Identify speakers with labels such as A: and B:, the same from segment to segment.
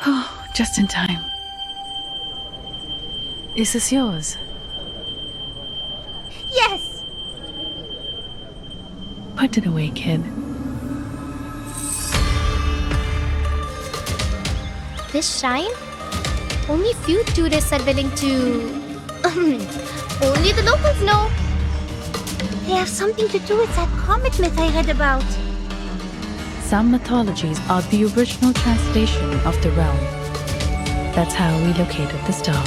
A: Oh, just in time. Is this yours?
B: Yes!
A: Put it away, kid.
B: This shrine? Only few tourists are willing to... Only the locals know. They have something to do with that comet myth I read about.
A: Some mythologies are the original translation of the realm. That's how we located the star.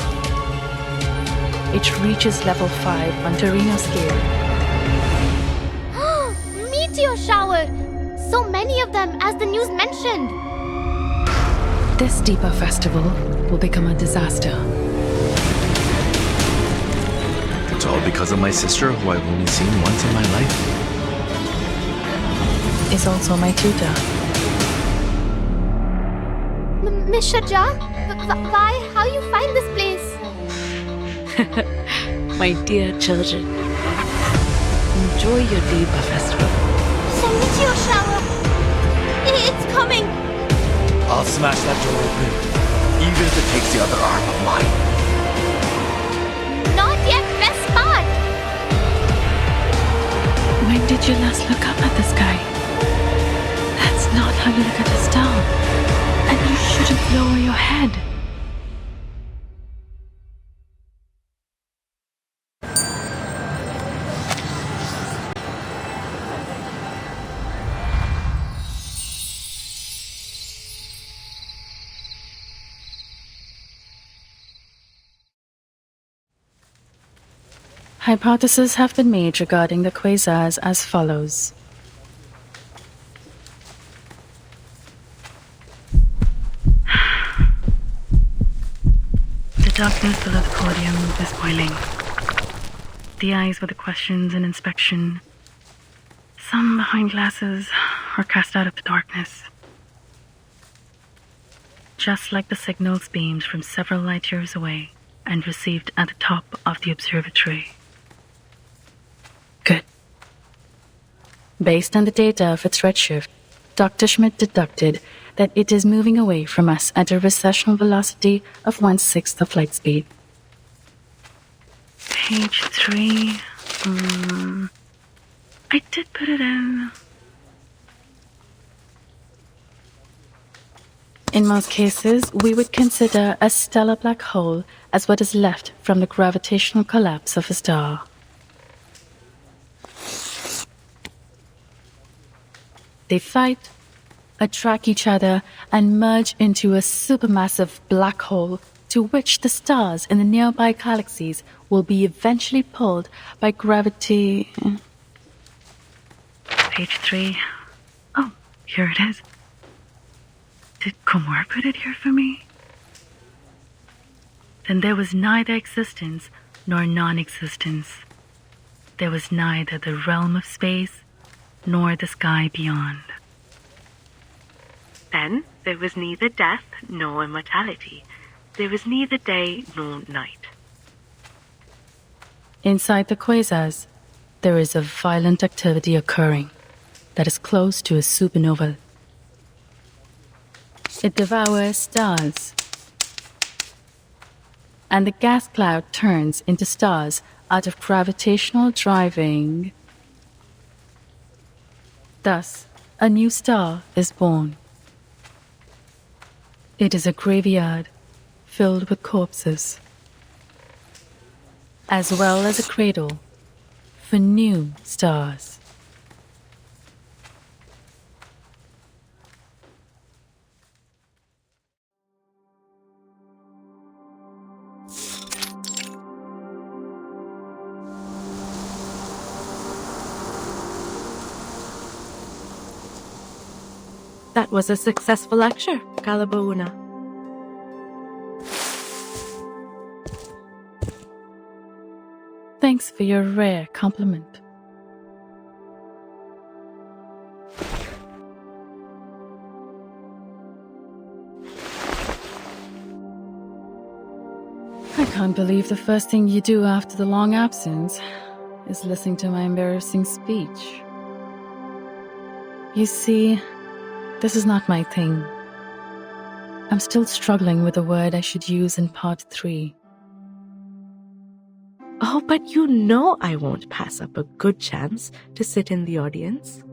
A: It reaches level 5 on Torino's scale.
B: Meteor shower! So many of them, as the news mentioned.
A: This Deepa festival will become a disaster.
C: It's all because of my sister, who I've only seen once in my life.
A: Is also my tutor.
B: Miss Shaja, why? How you find this place?
A: My dear children, enjoy your Deepa festival.
B: It's a meteor shower. It's coming.
C: I'll smash that door open, even if it takes the other arm of mine.
B: Not yet, best part.
A: When did you last look up at the sky? That's not how you look at a star. And you shouldn't lower your head. Hypotheses have been made regarding the quasars as follows. The darkness below the podium is boiling. The eyes with the questions and inspection. Some behind glasses are cast out of the darkness. Just like the signals beamed from several light years away and received at the top of the observatory. Good. Based on the data of its redshift, Dr. Schmidt deducted that it is moving away from us at a recessional velocity of 1/6 of light speed. Page 3. I did put it in. In most cases, we would consider a stellar black hole as what is left from the gravitational collapse of a star. They fight, attract each other, and merge into a supermassive black hole to which the stars in the nearby galaxies will be eventually pulled by gravity. Page 3. Oh, here it is. Did Komor put it here for me? Then there was neither existence nor non-existence. There was neither the realm of space nor the sky beyond.
D: Then there was neither death nor immortality. There was neither day nor night.
A: Inside the quasars, there is a violent activity occurring that is close to a supernova. It devours stars, and the gas cloud turns into stars out of gravitational driving. Thus, a new star is born. It is a graveyard filled with corpses, as well as a cradle for new stars.
E: That was a successful lecture, Galabona.
A: Thanks for your rare compliment. I can't believe the first thing you do after the long absence is listening to my embarrassing speech. You see, this is not my thing. I'm still struggling with the word I should use in part 3.
E: Oh, but you know I won't pass up a good chance to sit in the audience.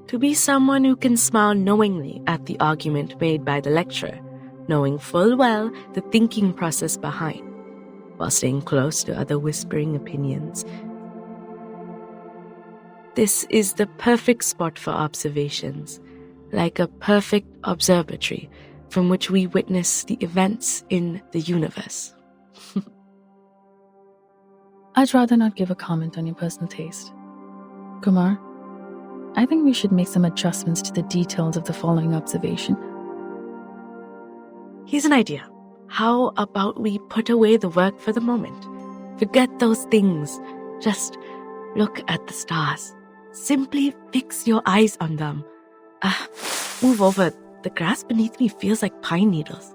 E: To be someone who can smile knowingly at the argument made by the lecturer, knowing full well the thinking process behind, while staying close to other whispering opinions. This is the perfect spot for observations, like a perfect observatory from which we witness the events in the universe.
A: I'd rather not give a comment on your personal taste. Kumar, I think we should make some adjustments to the details of the following observation.
E: Here's an idea. How about we put away the work for the moment? Forget those things. Just look at the stars. Simply fix your eyes on them. Move over. The grass beneath me feels like pine needles.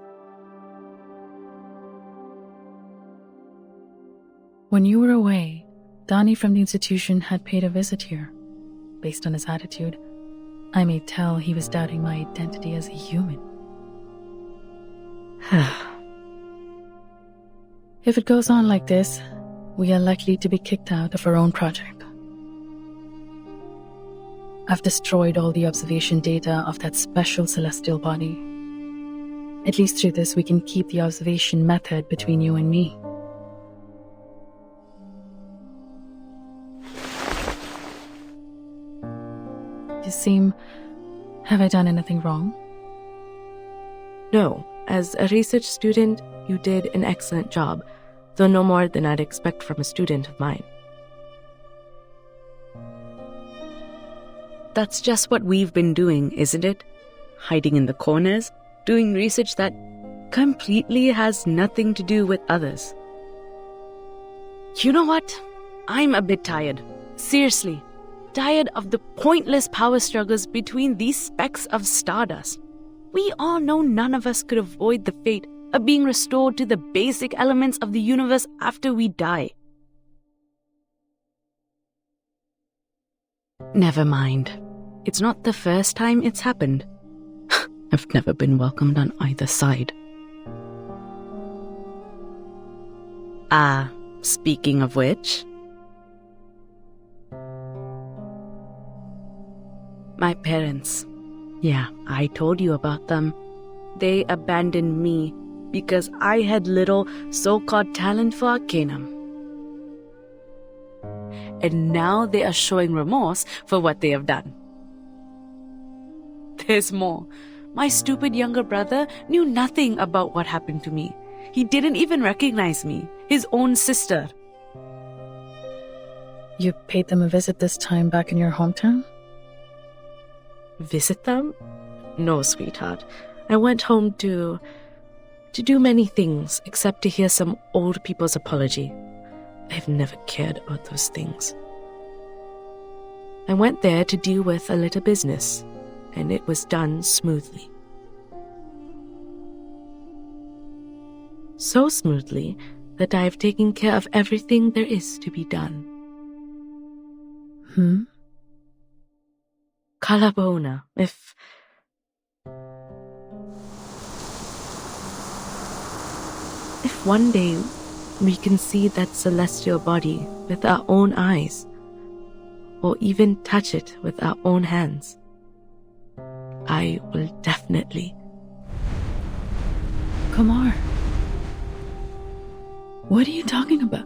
A: When you were away, Dani from the institution had paid a visit here. Based on his attitude, I may tell he was doubting my identity as a human. If it goes on like this, we are likely to be kicked out of our own project. I've destroyed all the observation data of that special celestial body. At least through this, we can keep the observation method between you and me. You seem... Have I done anything wrong?
E: No, as a research student, you did an excellent job, though no more than I'd expect from a student of mine. That's just what we've been doing, isn't it? Hiding in the corners, doing research that completely has nothing to do with others. You know what? I'm a bit tired. Seriously. Tired of the pointless power struggles between these specks of stardust. We all know none of us could avoid the fate of being restored to the basic elements of the universe after we die. Never mind. It's not the first time it's happened. I've never been welcomed on either side. Speaking of which... My parents. Yeah, I told you about them. They abandoned me because I had little so-called talent for arcanum. And now they are showing remorse for what they have done. There's more. My stupid younger brother knew nothing about what happened to me. He didn't even recognize me, his own sister.
A: You paid them a visit this time back in your hometown?
E: Visit them? No, sweetheart. I went home to do many things except to hear some old people's apology. I've never cared about those things. I went there to deal with a little business, and it was done smoothly. So smoothly that I have taken care of everything there is to be done. Galabona, if one day we can see that celestial body with our own eyes, or even touch it with our own hands, I will definitely.
A: Kumar, what are you talking about?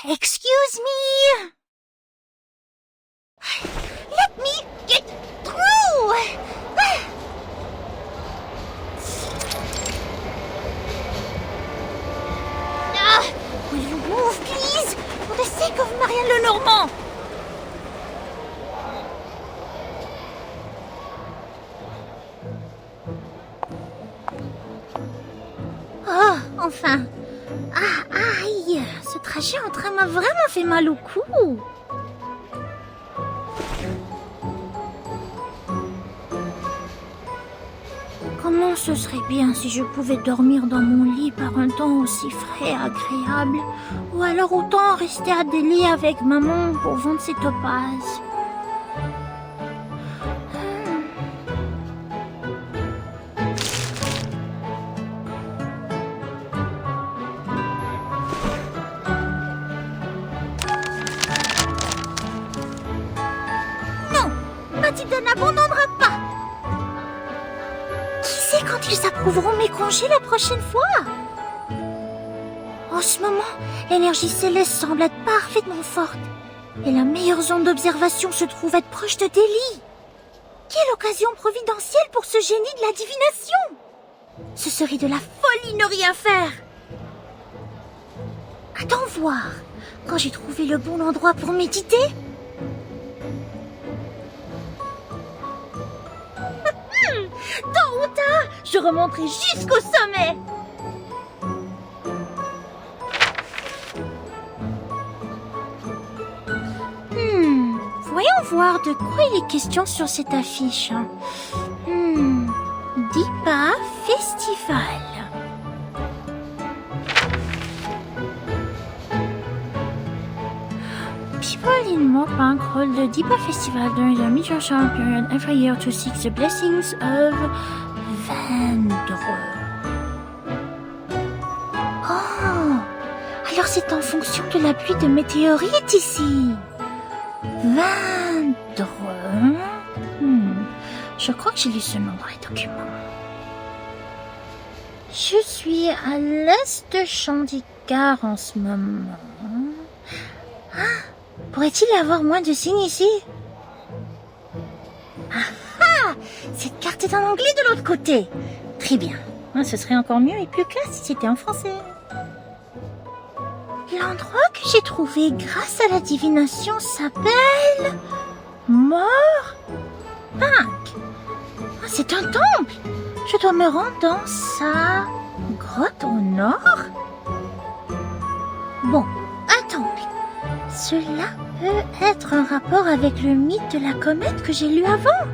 B: Excuse me! Let me get through! Will you moment. Oh, enfin. Ah, aïe. Ce trajet en train m'a vraiment fait mal au cou. Comment ce serait bien si je pouvais dormir dans mon lit par un temps aussi frais et agréable, ou alors autant rester à Delhi avec maman pour vendre ses topazes. Non, Mathilda n'abandonnera pas. Quand ils approuveront mes congés la prochaine fois. En ce moment, l'énergie céleste semble être parfaitement forte. Et la meilleure zone d'observation se trouve être proche de Delhi. Quelle occasion providentielle pour ce génie de la divination! Ce serait de la folie ne rien faire. Attends voir. Quand j'ai trouvé le bon endroit pour méditer... Tôt ou tard, je remonterai jusqu'au sommet. Voyons voir de quoi il est question sur cette affiche. Dipa Festival. People in Morepankrole, the Dipa Festival during the mid-summer period every year to seek the blessings of Vendre. Oh, alors c'est en fonction de la pluie de météorites ici. Vendre. Je crois que j'ai lu ce nom dans les documents. Je suis à l'est de Chandigarh en ce moment. Ah, pourrait-il y avoir moins de signes ici? Ah, cette carte est en anglais de l'autre côté. Très bien. Ce serait encore mieux et plus classe si c'était en français. L'endroit que j'ai trouvé grâce à la divination s'appelle... Morepank. C'est un temple. Je dois me rendre dans sa grotte au nord. Bon, un temple. Cela peut être un rapport avec le mythe de la comète que j'ai lu avant.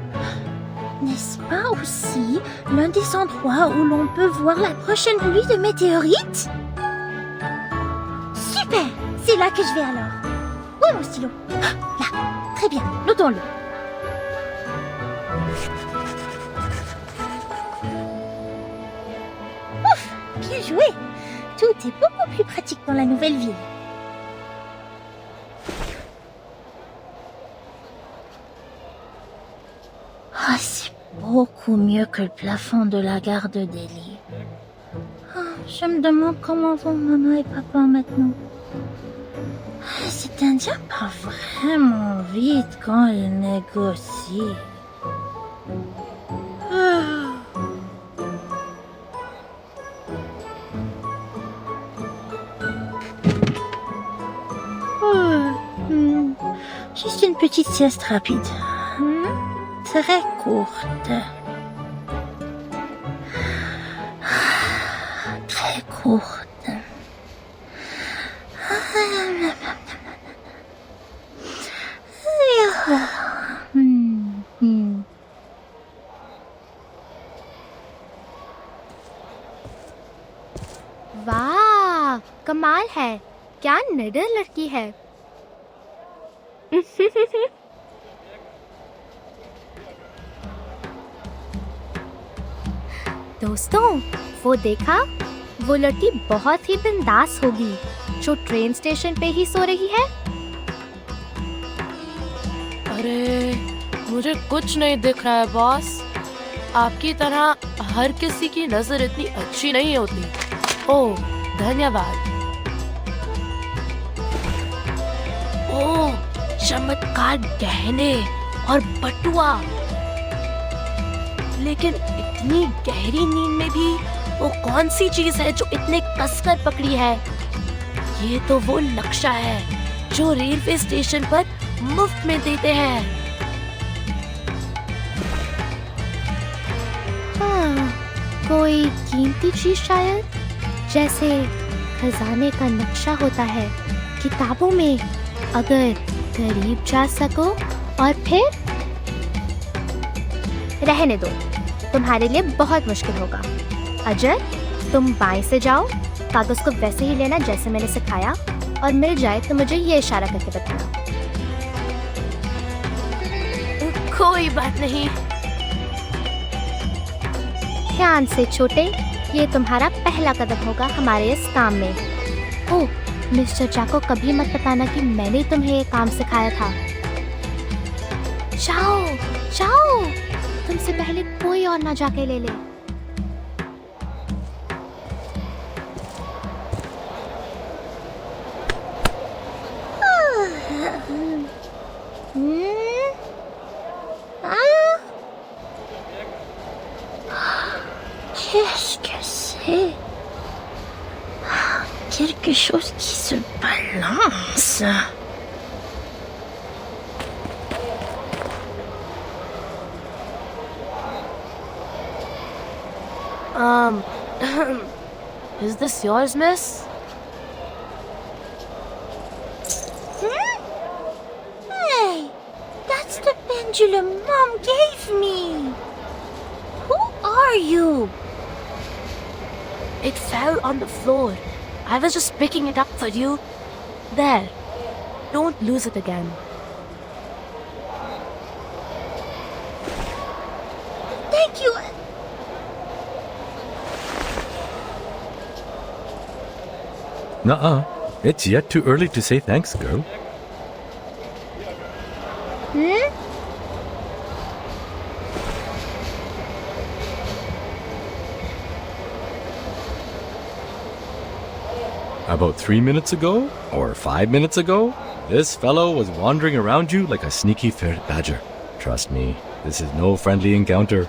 B: N'est-ce pas aussi l'un des endroits où l'on peut voir la prochaine pluie de météorites? Super, c'est là que je vais alors. Où est mon stylo? Là, très bien, notons-le. Ouf, bien joué. Tout est beaucoup plus pratique dans la nouvelle ville. Ah, c'est beaucoup mieux que le plafond de la gare de Delhi. Je me demande comment vont maman et papa maintenant. Cet Indien parle vraiment vite quand il négocie. Juste une petite sieste rapide. Très courte. Très courte. वाह, कमाल है। क्या निडर लड़की है। दोस्तों, वो देखा? वो लड़की बहुत ही बिंदास होगी जो ट्रेन स्टेशन पे ही सो रही है।
F: अरे, मुझे कुछ नहीं दिख रहा है बॉस। आपकी तरह हर किसी की नजर इतनी अच्छी नहीं होती। ओह, धन्यवाद। ओह, चमत्कार गहने और बटुआ। लेकिन इतनी गहरी नींद में भी वो कौन सी चीज है जो इतने कसकर पकड़ी है? ये तो वो नक्शा है जो रेलवे स्टेशन पर मुफ्त में देते हैं।
B: हाँ, कोई कीमती चीज शायद, जैसे खजाने का नक्शा होता है किताबों में। अगर करीब जा सको और फिर रहने दो, तुम्हारे लिए बहुत मुश्किल होगा। अजय, तुम बाएं से जाओ, कागज को वैसे ही लेना जैसे मैंने सिखाया, और मिल जाए तो मुझे ये इशारा करके बताना।
F: कोई बात नहीं।
B: ध्यान से छोटे, ये तुम्हारा पहला कदम होगा हमारे इस काम में। ओह, मिस्टर चा को कभी मत बताना कि मैंने तुम्हें ये काम सिखाया था। जाओ जाओ, तुमसे पहले कोई और ना जाके ले ले।
G: Qu'est-ce que c'est? Quelque chose qui se balance.
F: Is this yours, miss?
G: Hey, that's the pendulum Mom gave me. Who are you?
F: It fell on the floor. I was just picking it up for you. There. Don't lose it again.
G: Thank you.
C: Nuh-uh. It's yet too early to say thanks, girl. About 3 minutes ago, or 5 minutes ago, this fellow was wandering around you like a sneaky ferret badger. Trust me, this is no friendly encounter.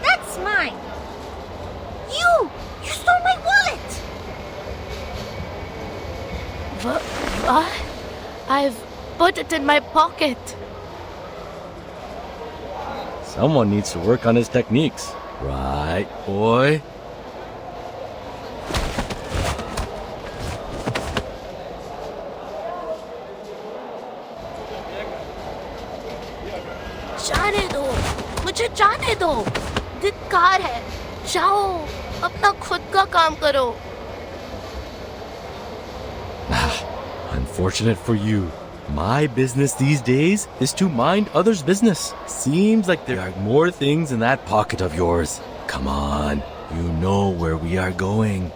G: That's mine. You stole my wallet.
F: What? I've put it in my pocket.
C: Someone needs to work on his techniques. Right, boy?
F: जाने दो, मुझे जाने दो। धिक्कार है। जाओ, अपना खुद का काम करो।
C: Unfortunate for you. My business these days is to mind others' business. Seems like there are more things in that pocket of yours. Come on, you know where we are going.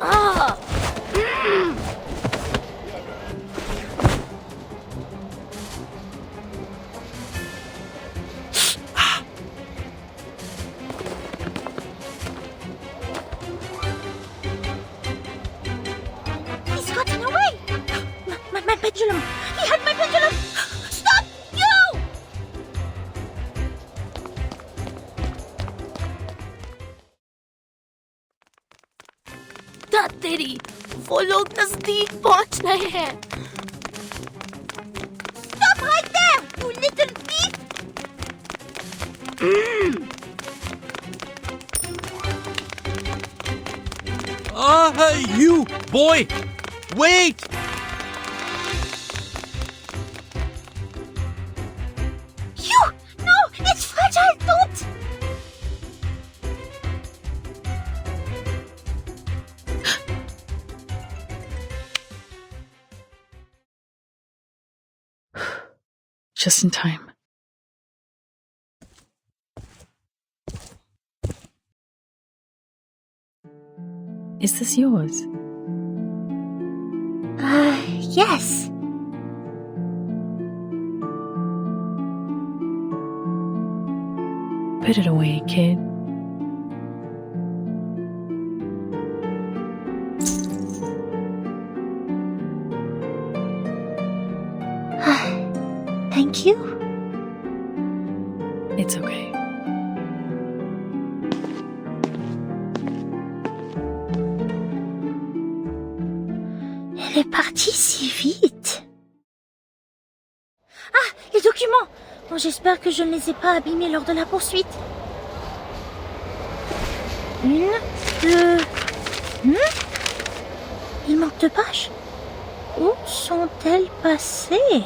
F: Ah!
G: He's gotten away. My pendulum. He had my pendulum. Stop, you!
F: तेरी, वो लोग नजदीक पहुंच रहे हैं।
G: Stop right there, you little thief!
C: Hey, you, boy! Wait!
G: You! No, it's fragile, don't!
A: Just in time. Is this yours?
G: Yes.
A: Put it away, kid.
G: Thank you.
A: It's okay.
G: Elle est partie si vite. Ah, les documents! Bon, j'espère que je ne les ai pas abîmés lors de la poursuite. 1, 2... Il manque 2 pages. Où sont-elles passées?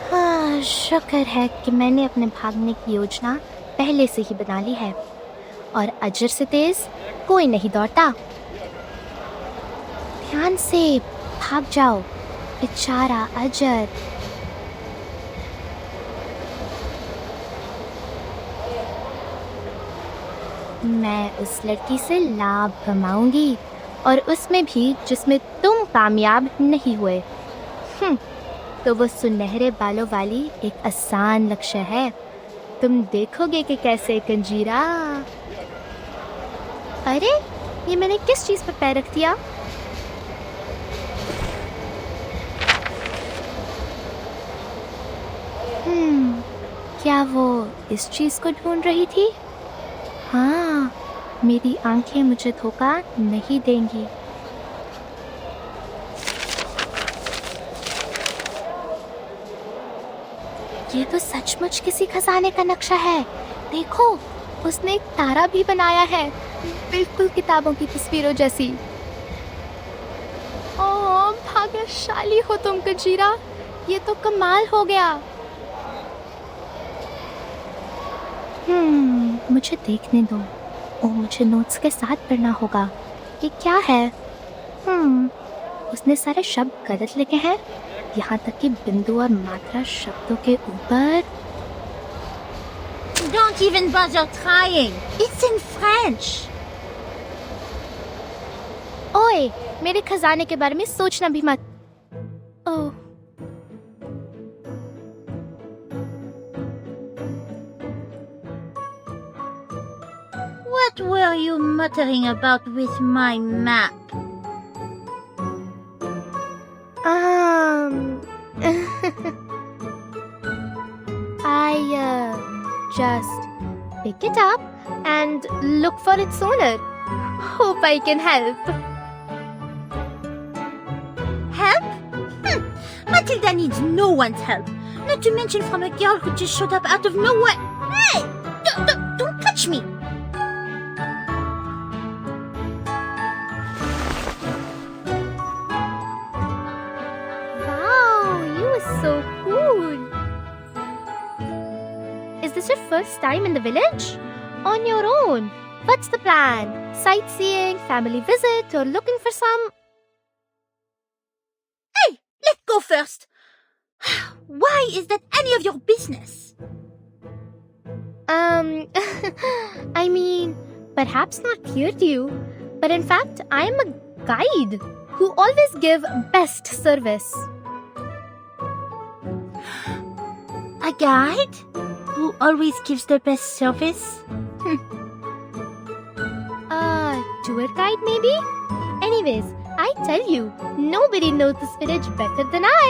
B: हाँ, शुक्र है कि मैंने अपने भागने की योजना पहले से ही बना ली है और अजर से तेज कोई नहीं दौड़ता। ध्यान से भाग जाओ, बेचारा अजर। मैं उस लड़की से लाभ कमाऊंगी और उसमें भी जिसमें तुम कामयाब नहीं हुए। तो वो सुनहरे बालों वाली एक आसान लक्ष्य है। तुम देखोगे कि कैसे कंजीरा। अरे, ये मैंने किस चीज पर पैर रख दिया? क्या वो इस चीज को ढूंढ रही थी? हाँ, मेरी आंखें मुझे धोखा नहीं देंगी। ये तो सचमुच किसी खजाने का नक्शा है। देखो, उसने एक तारा भी बनाया है, बिल्कुल किताबों की तस्वीरों जैसी। ओह, भाग्यशाली हो तुम कंजीरा, ये तो कमाल हो गया। मुझे देखने दो और मुझे नोट्स के साथ पढ़ना होगा। ये क्या है? उसने सारे शब्द गलत लिखे हैं, यहाँ तक कि बिंदु और मात्रा शब्दों के ऊपर।
G: Don't even bother trying. It's in French.
B: ओए, मेरे खजाने के बारे में सोचना भी मत। ओह,
G: What were you muttering about with my map?
B: I just pick it up and look for its owner. Hope I can help.
G: Help? Matilda needs no one's help. Not to mention from a girl who just showed up out of nowhere. Hey! Don't touch me!
B: Wow, you are so cool. Is this your first time in the village? On your own? What's the plan? Sightseeing, family visit, or looking for some...
G: Hey! Let go first! Why is that any of your business?
B: I mean, perhaps not clear to you, but in fact, I am a guide who always give best service.
G: A guide? Who always gives the best service?
B: Tour guide maybe? Anyways, I tell you, nobody knows this village better than I.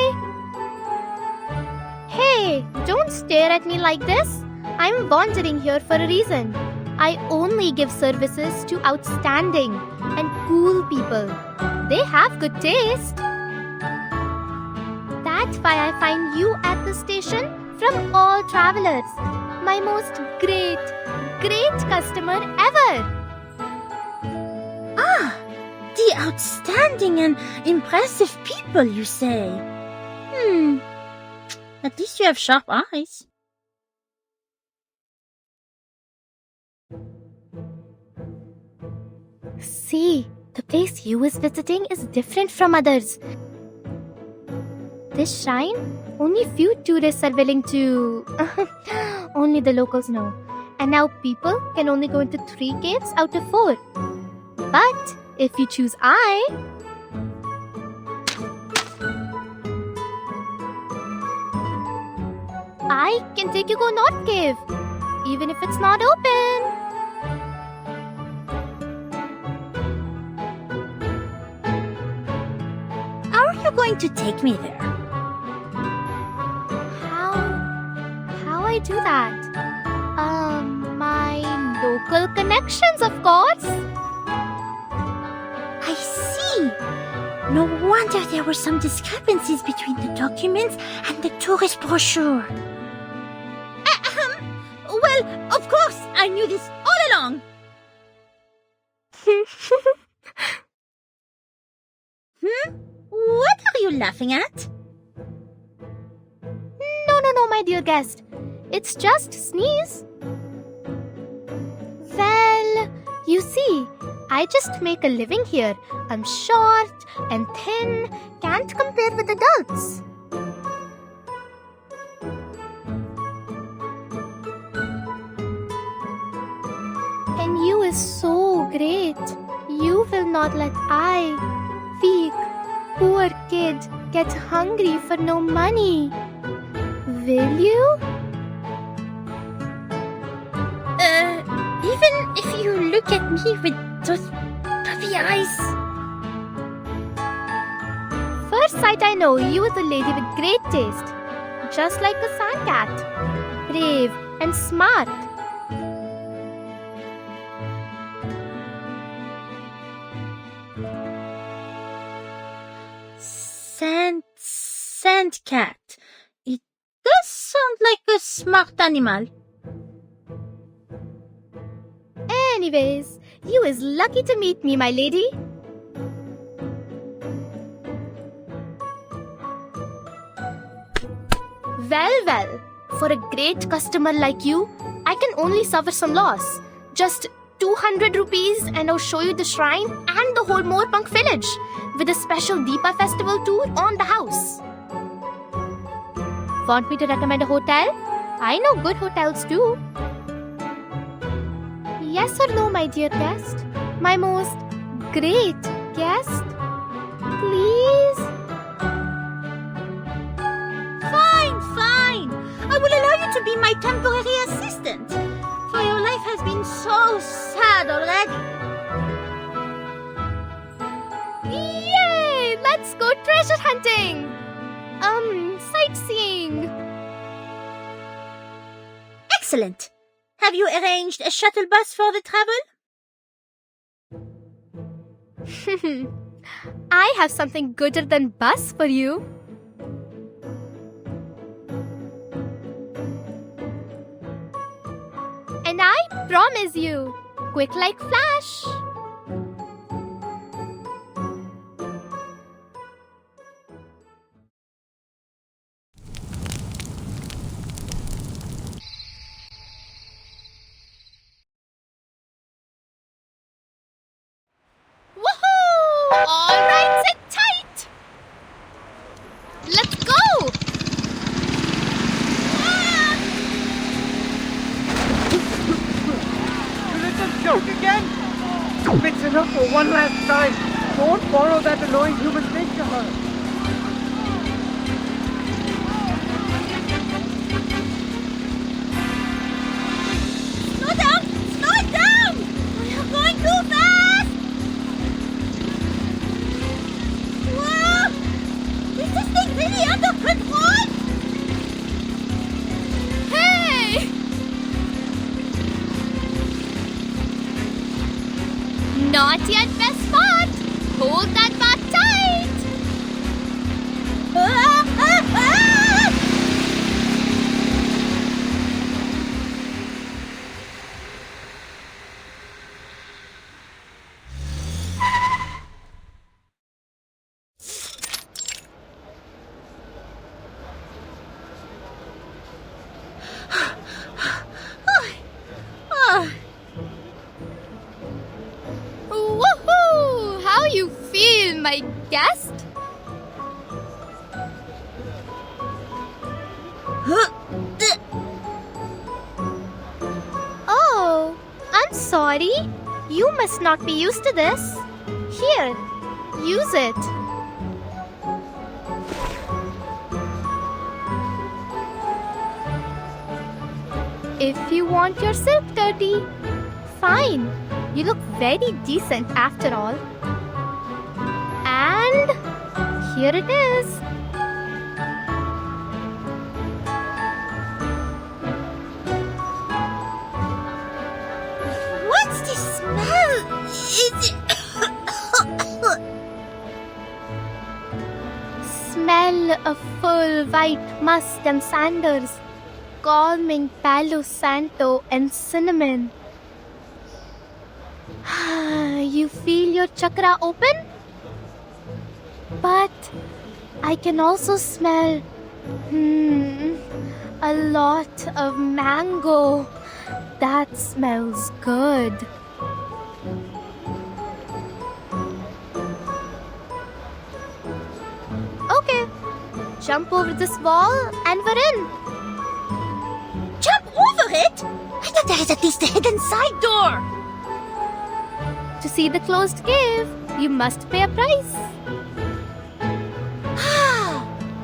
B: Hey, don't stare at me like this. I'm wandering here for a reason. I only give services to outstanding and cool people. They have good taste. That's why I find you at the station from all travelers. My most great customer ever.
G: Ah, the outstanding and impressive people, you say? At least you have sharp eyes.
B: See, the place you is visiting is different from others. This shrine, only few tourists are willing to... only the locals know. And now people can only go into 3 caves out of 4. But if you choose I can take you to North Cave, even if it's not open.
G: How are you going to take me there?
B: How I do that? My Local connections, of course.
G: I see. No wonder there were some discrepancies between the documents and the tourist brochure. Well, of course, I knew this all along. What are you laughing at?
B: No, my dear guest. It's just sneeze. Well, you see, I just make a living here. I'm short and thin, can't compare with adults. And you is so great. You will not let I, weak, poor kid, get hungry for no money. Will you?
G: Even if you look at me with those puppy eyes.
B: First sight I know you is a lady with great taste. Just like a sand cat. Brave and smart.
G: Sand cat. It does sound like a smart animal.
B: Anyways, you is lucky to meet me, my lady. Well, for a great customer like you, I can only suffer some loss. Just 200 rupees and I'll show you the shrine and the whole Moorpunk village with a special Deepa festival tour on the house. Want me to recommend a hotel? I know good hotels too. Yes or no, my dear guest? My most great guest? Please?
G: Fine. I will allow you to be my temporary assistant. For your life has been so sad already.
B: Yay! Let's go treasure hunting! Sightseeing.
G: Excellent. Have you arranged a shuttle bus for the travel?
B: I have something gooder than bus for you. And I promise you, quick like flash. All right, sit tight. Let's go.
H: Little joke again? Fix it up for one last time. Don't follow that annoying human thing to her.
G: Slow down! You're going too fast! Whoa! Is this thing really under control?
B: Hey! Not yet, best spot. Hold that bar tight.
G: Ah!
B: Woohoo! How you feel, my guest? Oh, I'm sorry. You must not be used to this. Here, use it. If you want your silk dirty, fine. You look very decent after all. And here it is. smell of full white musk and sandals, calming Palo Santo and cinnamon. You feel your chakra open? But I can also smell a lot of mango. That smells good. Okay, jump over this wall and we're in.
G: Jump over it? I thought there is at least a hidden side door.
B: To see the closed cave, you must pay a price.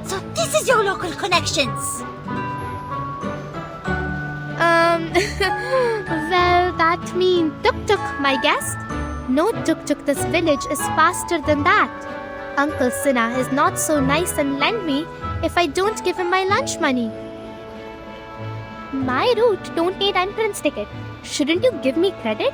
G: So this is your local connections.
B: Well, that means tuk-tuk, my guest. No tuk-tuk this village is faster than that. Uncle Sinha is not so nice and lend me if I don't give him my lunch money. My route don't need entrance ticket. Shouldn't you give me credit?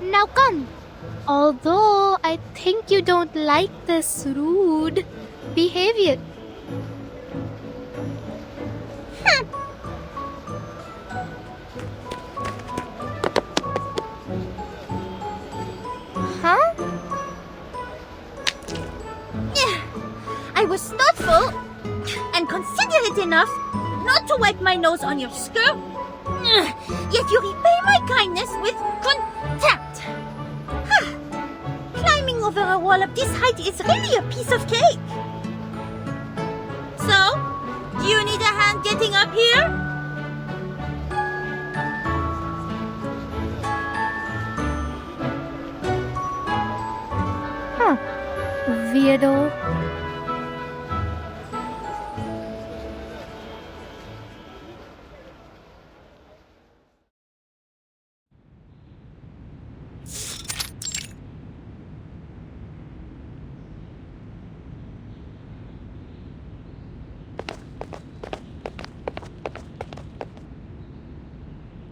B: Now come. Although I think you don't like this rude behavior. Huh?
G: I was thoughtful and considerate enough not to wipe my nose on your skirt. Yet you repay my kindness with contempt. Climbing over a wall of this height is really a piece of cake. So, do you need a hand getting up here?
B: Weirdo.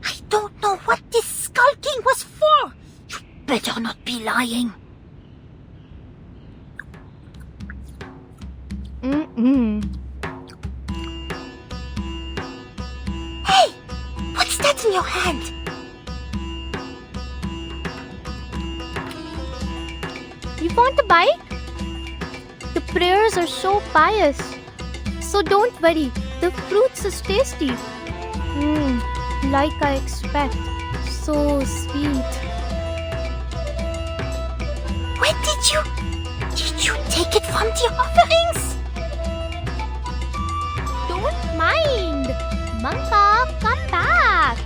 G: I don't know what this skulking was for. You better not be lying. Hey! What's that in your hand?
B: You want a bite? The prayers are so pious. So don't worry, the fruits is tasty. Like I expect. So sweet.
G: When did you take it from the offerings?
B: Don't mind. Manka, come back.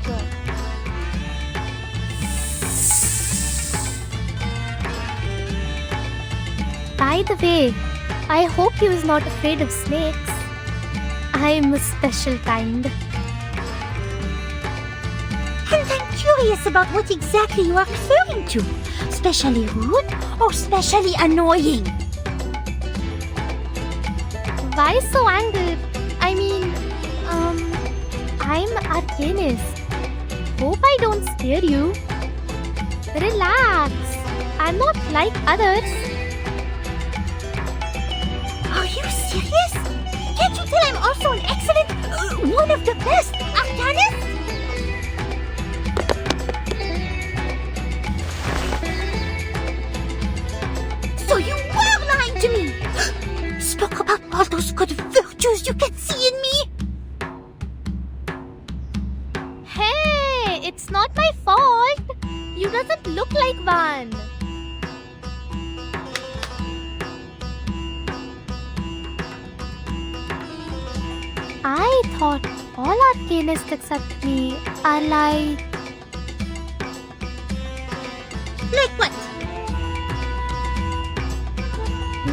B: By the way, I hope he was not afraid of snakes. I'm a special kind.
G: And I'm curious about what exactly you are referring to. Specially rude or specially annoying?
B: Why so angry? I mean, I'm Arcanist. Hope I don't scare you. Relax. I'm not like others.
G: Are you serious? Can't you tell I'm also an excellent, one of the best arcanists? So you were lying to me! Spoke about all those good virtues you can see in me!
B: Hey, it's not my fault. You doesn't look like one. I thought all arcanists except me are like...
G: Like what?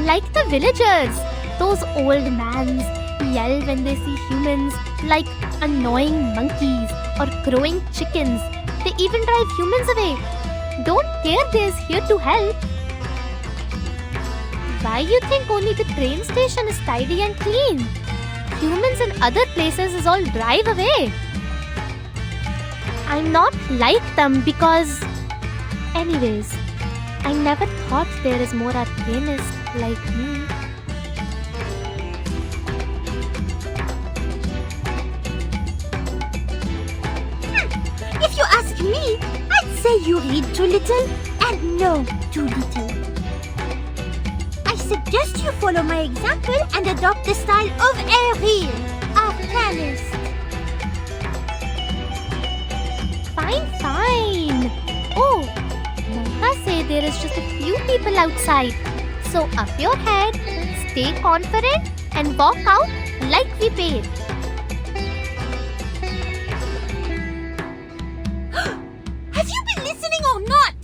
B: Like the villagers. Those old mans yell when they see humans, like annoying monkeys or crowing chickens. They even drive humans away. Don't care they're here to help. Why you think only the train station is tidy and clean? Humans in other places is all drive away. I'm not like them because Anyways, I never thought there is more art pianist like me.
G: If you ask me, I'd say you read too little and know too little. I suggest you follow my example and adopt the style of a real art pianist.
B: Fine. Oh, Mama say there is just a few people outside. So up your head, stay confident and walk out like we paid.
G: Have you been listening or not?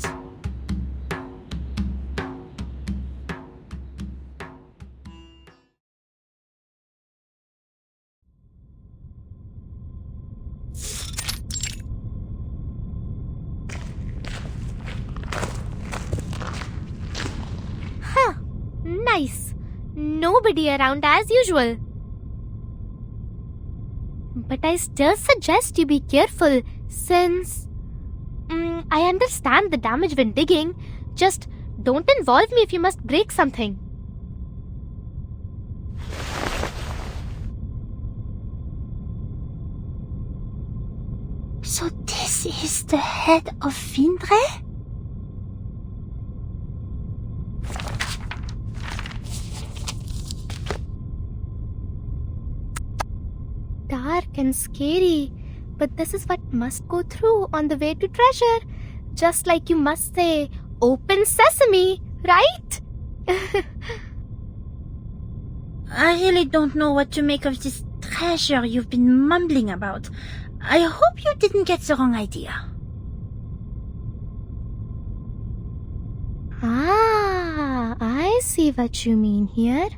B: Nice. Nobody around as usual. But I still suggest you be careful since I understand the damage when digging. Just don't involve me if you must break something.
G: So this is the head of Vindre?
B: Dark and scary, but this is what must go through on the way to treasure. Just like you must say, open sesame, right?
G: I really don't know what to make of this treasure you've been mumbling about. I hope you didn't get the wrong idea.
B: Ah, I see what you mean here.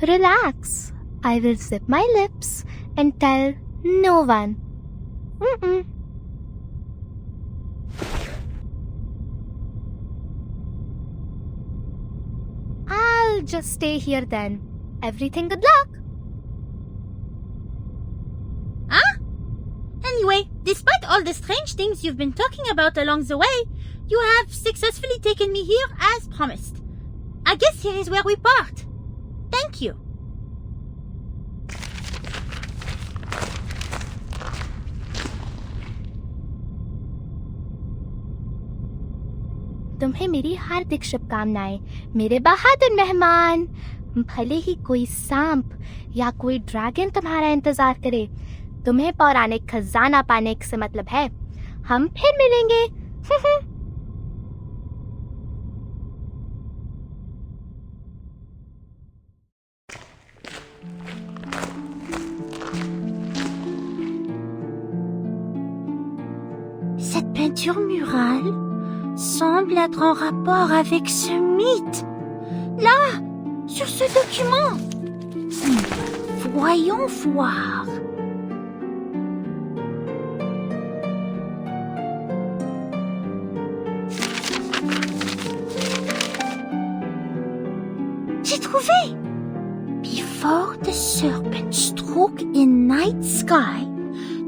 B: Relax. I will zip my lips and tell no one. I'll just stay here then. Everything good luck.
G: Huh? Anyway, despite all the strange things you've been talking about along the way, you have successfully taken me here as promised. I guess here is where we part. Thank you.
B: तुम्हें मेरी हार्दिक शुभकामनाएं मेरे बहादुर मेहमान। भले ही कोई सांप या कोई ड्रैगन तुम्हारा इंतजार करे, तुम्हें पौराणिक खजाना पाने से मतलब है। हम फिर मिलेंगे।
G: Cette peinture murale semble être en rapport avec ce mythe. Là, sur ce document. Voyons voir. J'ai trouvé. Before the serpent struck in night sky,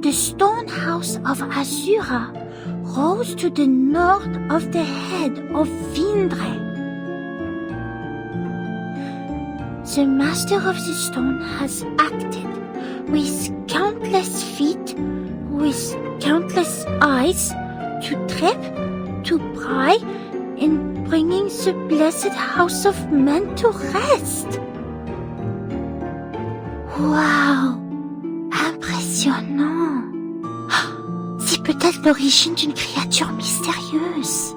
G: the stone house of Azura rose to the north of the head of Vindre. The master of the stone has acted with countless feet, with countless eyes, to trip, to pry, in bringing the blessed house of men to rest. Wow! Impressionnant! C'est peut-être l'origine d'une créature mystérieuse.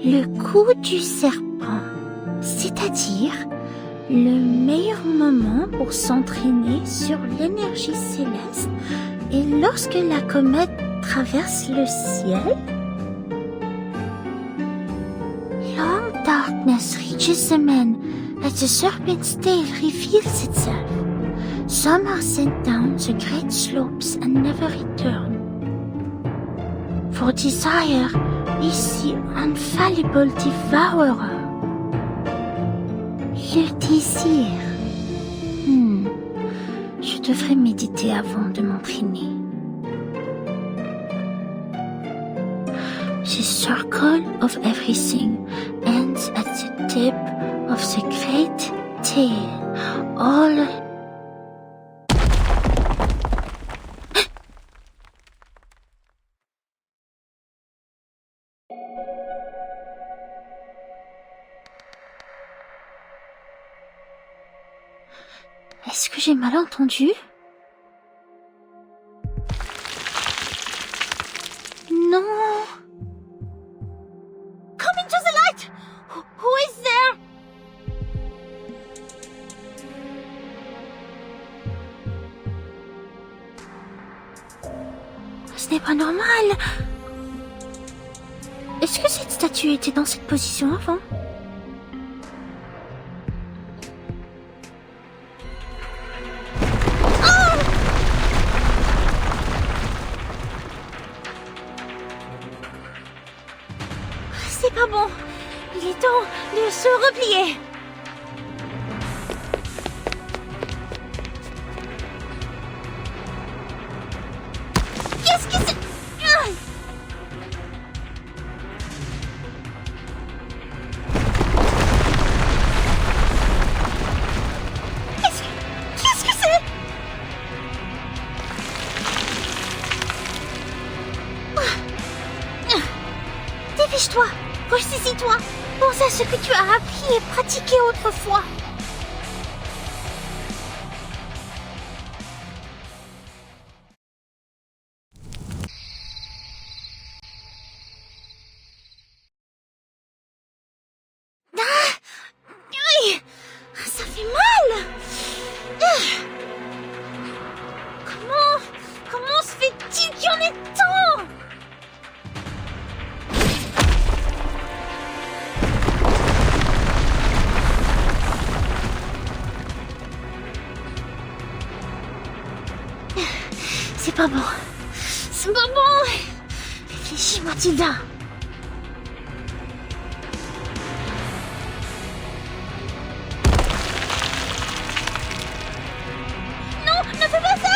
G: Le coup du serpent, c'est-à-dire le meilleur moment pour s'entraîner sur l'énergie céleste et lorsque la comète traverse le ciel. Long darkness reaches the man as the serpent's tail reveals itself. Some are sent down the great slopes and never return. For desire is the infallible devourer. Le désir. Je devrais méditer avant de m'entraîner. The circle of everything ends at the tip of the great tail. All... Est-ce que j'ai mal entendu? Non. Come into the light! Who is there? Ce n'est pas normal. Est-ce que cette statue était dans cette position avant? C'est pas bon. Il est temps de se replier. Qu'est-ce que c'est? Qu'est-ce que c'est? Dépêche-toi. Ressaisis-toi. Pense à ce que tu as appris et pratiqué autrefois. Aïe, ça fait mal. Comment se fait-il qu'il y en ait tant? C'est pas bon. C'est pas bon. Réfléchis, Mathilda. Non, ne fais pas ça.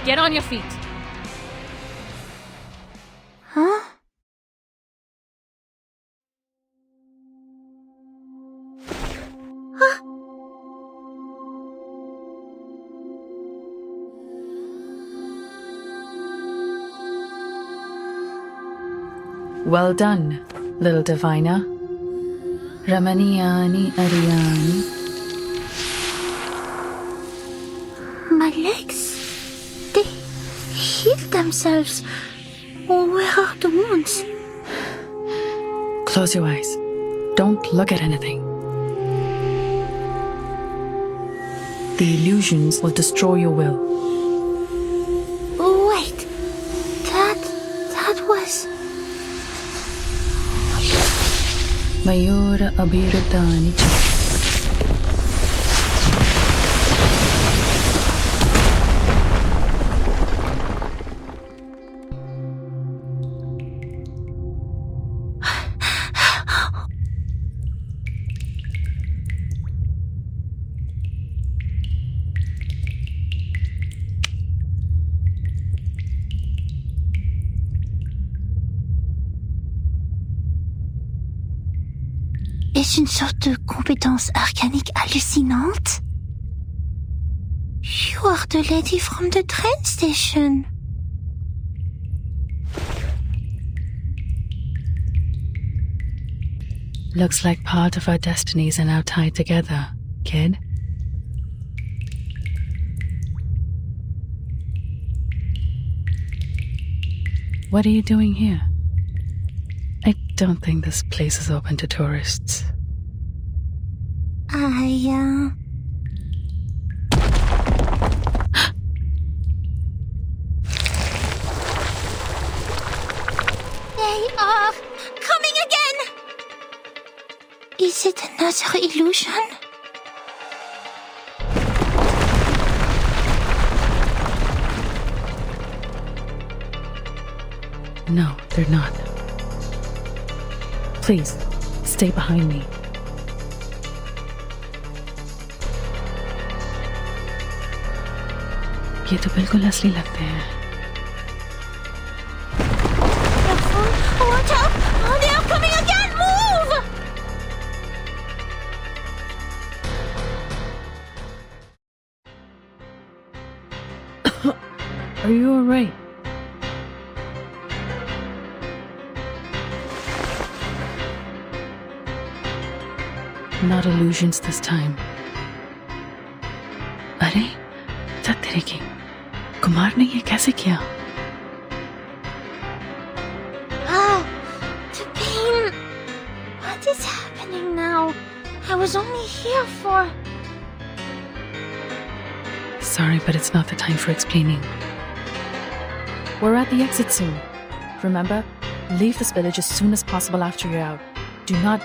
F: Get on your feet.
G: Hein?
A: Well done, little diviner. Ramaniyani Ariyani.
G: My legs, they healed themselves. Oh, where are the wounds?
A: Close your eyes. Don't look at anything. The illusions will destroy your will.
G: Oh, wait. That was...
A: Mayura Abiratani.
G: Est-ce une sorte de compétence arcanique hallucinante? You are the lady from the train station.
A: Looks like part of our destinies are now tied together, kid. What are you doing here? I don't think this place is open to tourists.
G: They are coming again! Is it another illusion?
A: No, they're not. Please, stay behind me. ये तो बिल्कुल असली लगते हैं.
G: Careful! Watch out! Oh, they are coming again! Move!
A: Are you alright? Not illusions this time. अरे क्या तेरे की कुमार ने ये कैसे किया?
G: Ah, the pain. What is happening now? I was only here for...
A: Sorry, but it's not the time for explaining. We're at the exit soon. Remember, leave this village as soon as possible after you're out. Do not...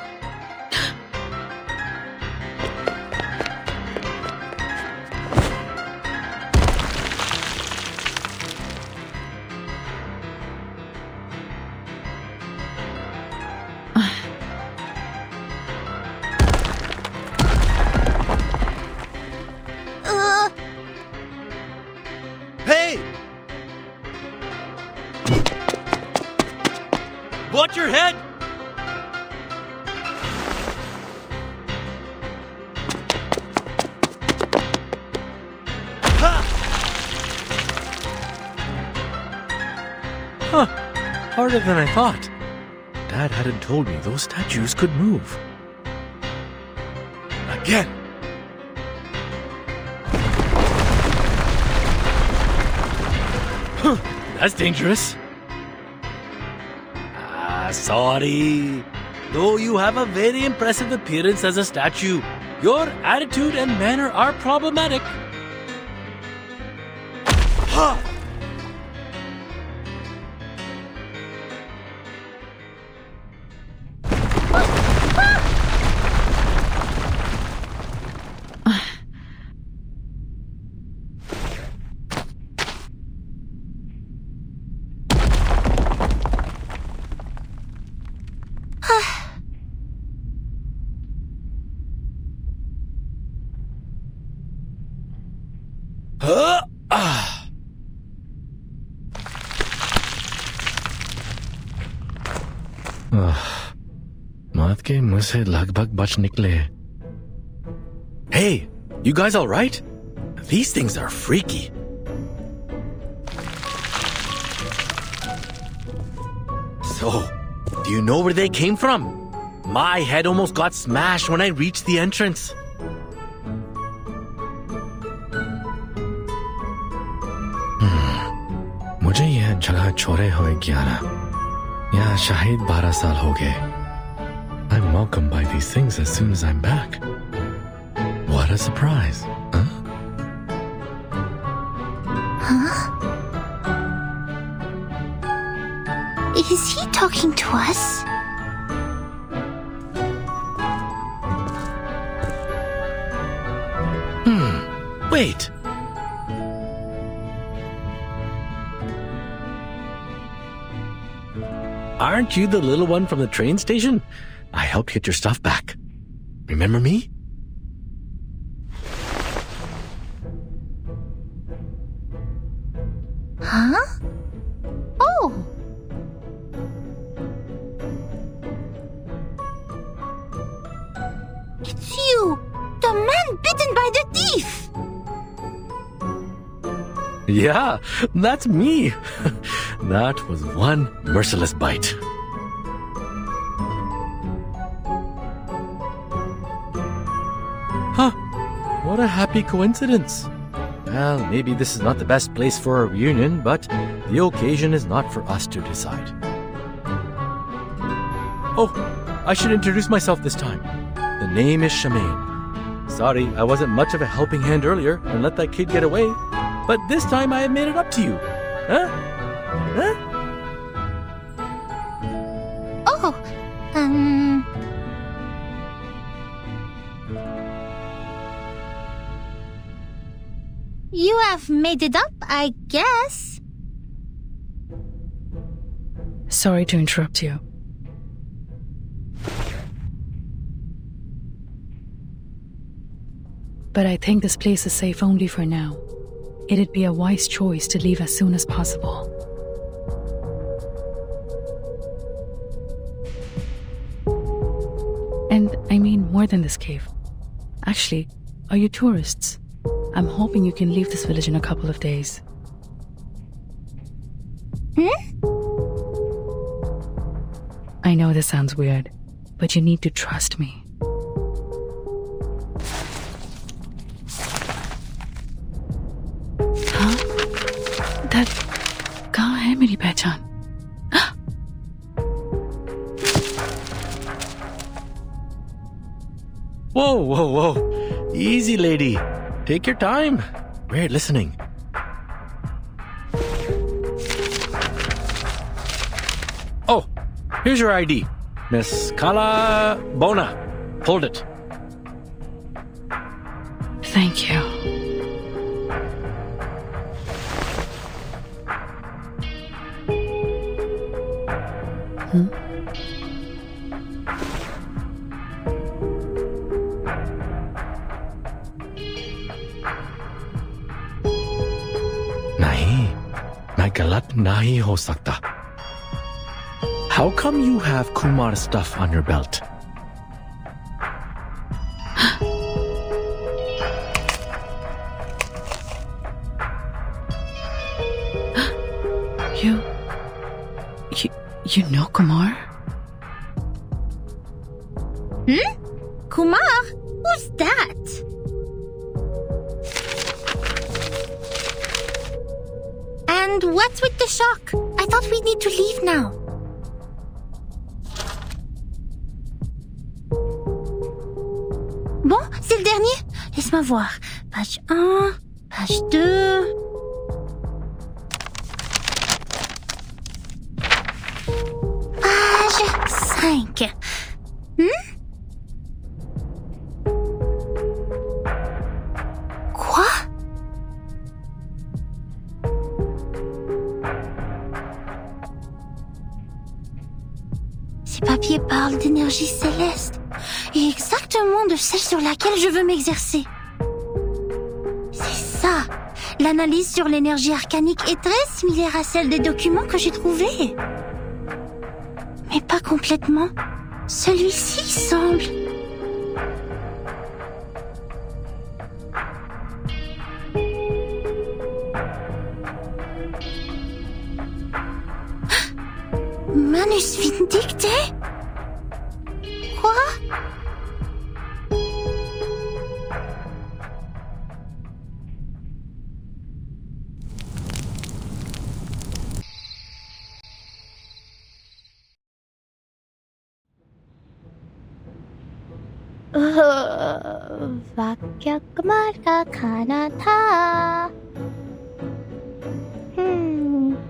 C: Hey! Watch your head! Ha! Huh. Harder than I thought. Dad hadn't told me those statues could move. Again. Huh, that's dangerous. Sorry. Though you have a very impressive appearance as a statue, your attitude and manner are problematic. Ha! मौत के मुंह से लगभग बच निकले. Hey, you guys all right? These things are freaky. So, do you know where they came from? My head almost got smashed when I reached the entrance. मुझे यह जगह छोड़े हुए 11 या शायद 12 साल हो गए. I'm welcomed by these things as soon as I'm back. What a surprise, huh?
G: Is he talking to us?
C: Wait. Aren't you the little one from the train station? I helped get your stuff back. Remember me?
G: Huh? Oh! It's you! The man bitten by the thief!
C: Yeah, that's me. That was one merciless bite. Huh, what a happy coincidence. Well, maybe this is not the best place for a reunion, but the occasion is not for us to decide. Oh, I should introduce myself this time. The name is Shamaine. Sorry, I wasn't much of a helping hand earlier and let that kid get away, but this time I have made it up to you. Huh? Huh?
G: Oh, you have made it up, I guess.
A: Sorry to interrupt you. But I think this place is safe only for now. it'd be a wise choice to leave as soon as possible. And I mean more than this cave. Actually, are you tourists? I'm hoping you can leave this village in a couple of days. I know this sounds weird, but you need to trust me. Huh? That कहाँ है मेरी पहचान?
C: Whoa, whoa, whoa. Easy, lady. Take your time. We're listening. Oh, here's your ID. Miss Galabona. Hold it.
A: Thank you.
C: नहीं, मैं गलत नहीं हो सकता. How come you have Kumar stuff on your belt?
A: You know Kumar?
G: Kumar? Who's that? And what's with the shock? I thought we need to leave now. Bon, c'est le dernier? Laisse-moi voir. Page 1, page 2... Page 5. Quoi? Ces papiers parlent d'énergie céleste. Et exactement de celle sur laquelle je veux m'exercer. C'est ça. L'analyse sur l'énergie arcanique est très similaire à celle des documents que j'ai trouvés. Mais pas complètement. Celui-ci semble... Manus Vindicte? Quoi?
B: वाक्य कमाल का खाना था.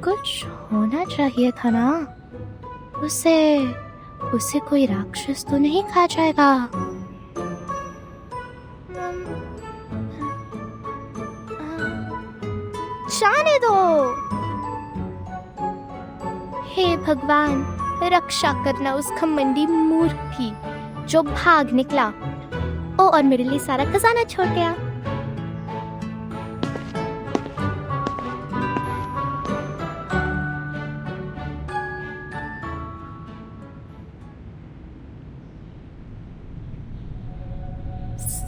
B: कुछ होना चाहिए था ना. उसे कोई राक्षस तो नहीं खा जाएगा. जाने दो. हे भगवान, रक्षा करना उस घमंडी मूर्ख की जो भाग निकला. और मेरे लिए सारा खजाना छोड़ गया.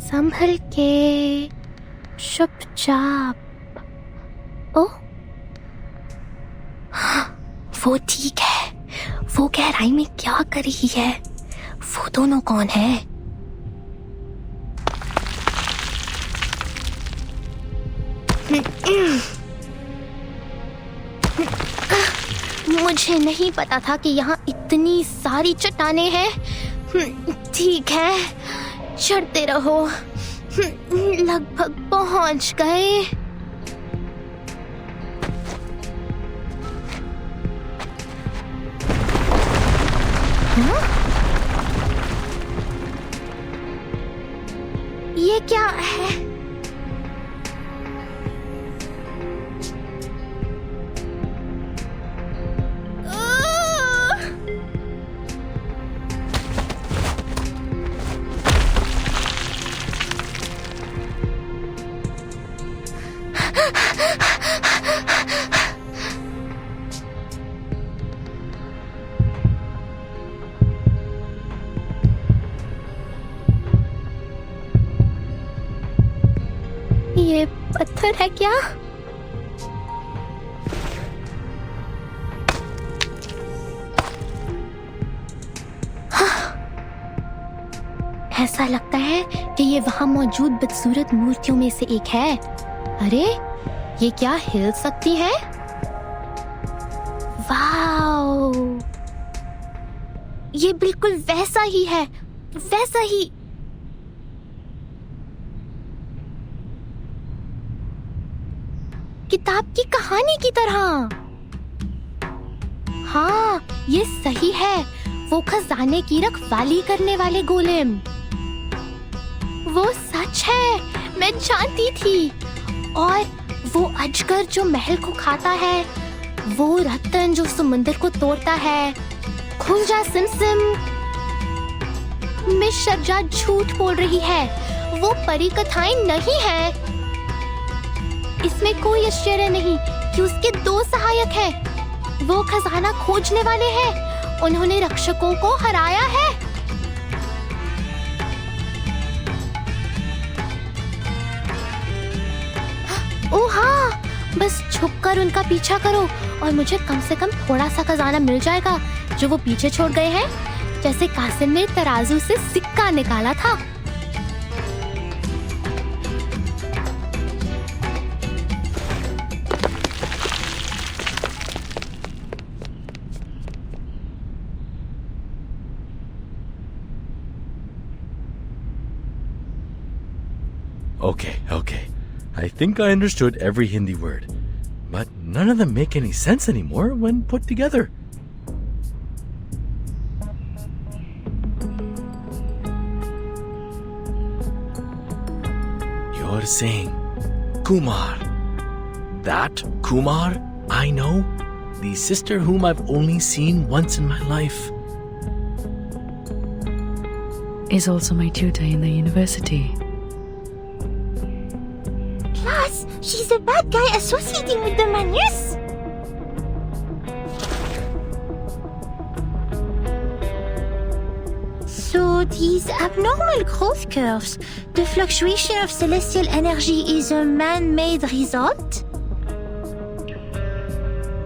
B: संभल के, चुपचाप. ओ, वो ठीक है. वो गहराई में क्या कर रही है? वो दोनों कौन है? मुझे नहीं पता था कि यहाँ इतनी सारी चट्टानें हैं. ठीक है, चढ़ते रहो. लगभग पहुंच गए. ये क्या है? पत्थर है क्या? ऐसा लगता है कि ये वहां मौजूद बदसूरत मूर्तियों में से एक है। अरे, ये क्या हिल सकती है? वाओ! ये बिल्कुल वैसा ही है, वैसा ही। किताब की कहानी की तरह। हाँ, ये सही है। वो खजाने की रखवाली करने वाले गोलेम। वो सच है, मैं जानती थी। और वो अजगर जो महल को खाता है, वो रतन जो समुंदर को तोड़ता है। खुल जा सिमसिम। मिस शर्जा झूठ बोल रही है, वो परी कथाएं नहीं है। इसमें कोई आश्चर्य नहीं कि उसके 2 सहायक हैं। वो खजाना खोजने वाले हैं। उन्होंने रक्षकों को हराया है। ओह हाँ, बस छुपकर उनका पीछा करो और मुझे कम से कम थोड़ा सा खजाना मिल जाएगा जो वो पीछे छोड़ गए हैं, जैसे कासिम ने तराजू से सिक्का निकाला था।
C: Okay. I think I understood every Hindi word, but none of them make any sense anymore when put together. You're saying Kumar. That Kumar I know? The sister whom I've only seen once in my life.
A: Is also my tutor in the university.
G: Plus, she's a bad guy associating with the Manus. So these abnormal growth curves, the fluctuation of celestial energy is a man-made result?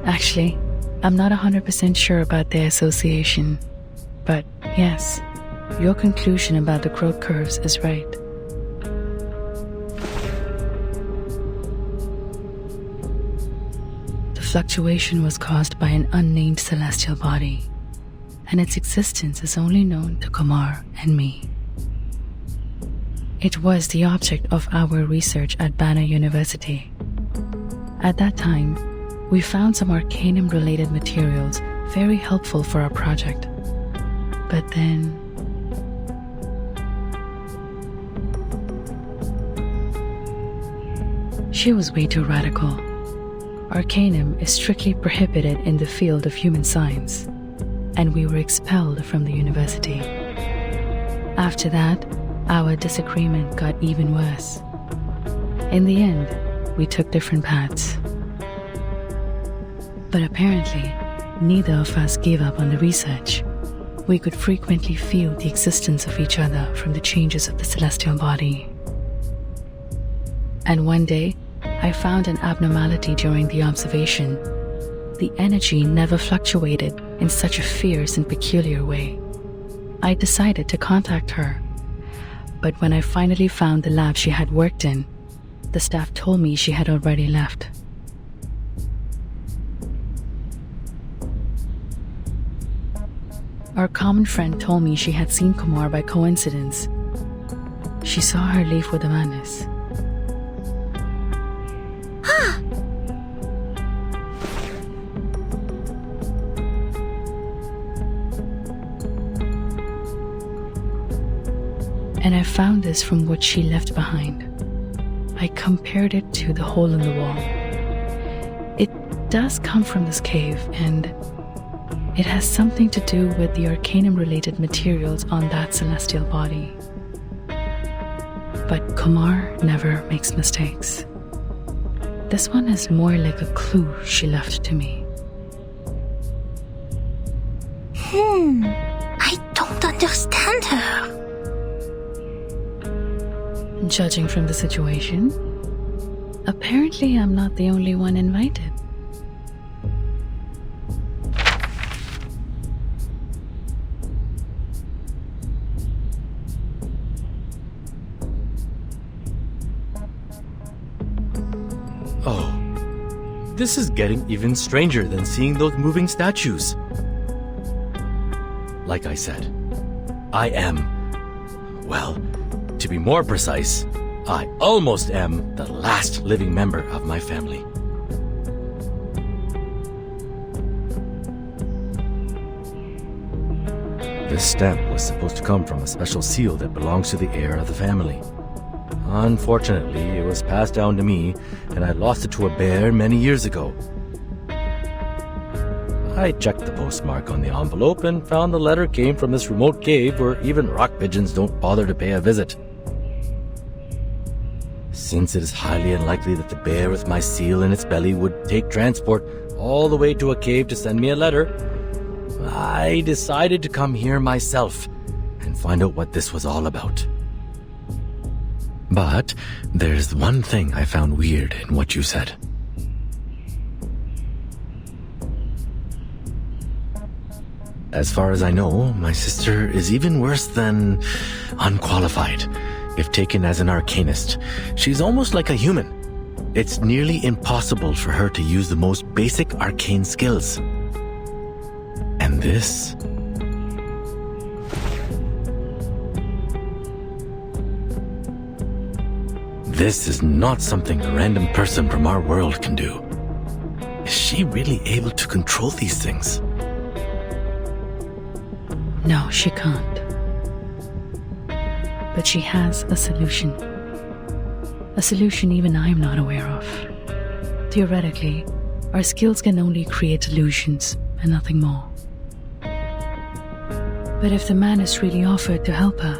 A: Actually, I'm not 100% sure about their association. But yes, your conclusion about the growth curves is right. The fluctuation was caused by an unnamed celestial body, and its existence is only known to Kumar and me. It was the object of our research at Banner University. At that time, we found some arcanum-related materials very helpful for our project. But then... she was way too radical. Arcanum is strictly prohibited in the field of human science, and we were expelled from the university. After that, our disagreement got even worse. In the end, we took different paths. But apparently, neither of us gave up on the research. We could frequently feel the existence of each other from the changes of the celestial body. And one day, I found an abnormality during the observation. The energy never fluctuated in such a fierce and peculiar way. I decided to contact her. But when I finally found the lab she had worked in, the staff told me she had already left. Our common friend told me she had seen Kumar by coincidence. She saw her leave with Amanus. And I found this from what she left behind. I compared it to the hole in the wall. It does come from this cave, and it has something to do with the arcanum-related materials on that celestial body. But Kumar never makes mistakes. This one is more like a clue she left to me.
G: I don't understand her.
A: Judging from the situation, Apparently, I'm not the only one invited.
C: Oh, this is getting even stranger than seeing those moving statues. Like I said, I am, well, to be more precise, I almost am the last living member of my family. This stamp was supposed to come from a special seal that belongs to the heir of the family. Unfortunately, it was passed down to me, and I lost it to a bear many years ago. I checked the postmark on the envelope and found the letter came from this remote cave where even rock pigeons don't bother to pay a visit. Since it is highly unlikely that the bear with my seal in its belly would take transport all the way to a cave to send me a letter, I decided to come here myself and find out what this was all about. But there's one thing I found weird in what you said. As far as I know, my sister is even worse than unqualified. If taken as an arcanist, she's almost like a human. It's nearly impossible for her to use the most basic arcane skills. And this... This is not something a random person from our world can do. Is she really able to control these things?
A: No, she can't. But she has a solution. A solution even I'm not aware of. Theoretically, our skills can only create illusions and nothing more. But if the man is really offered to help her,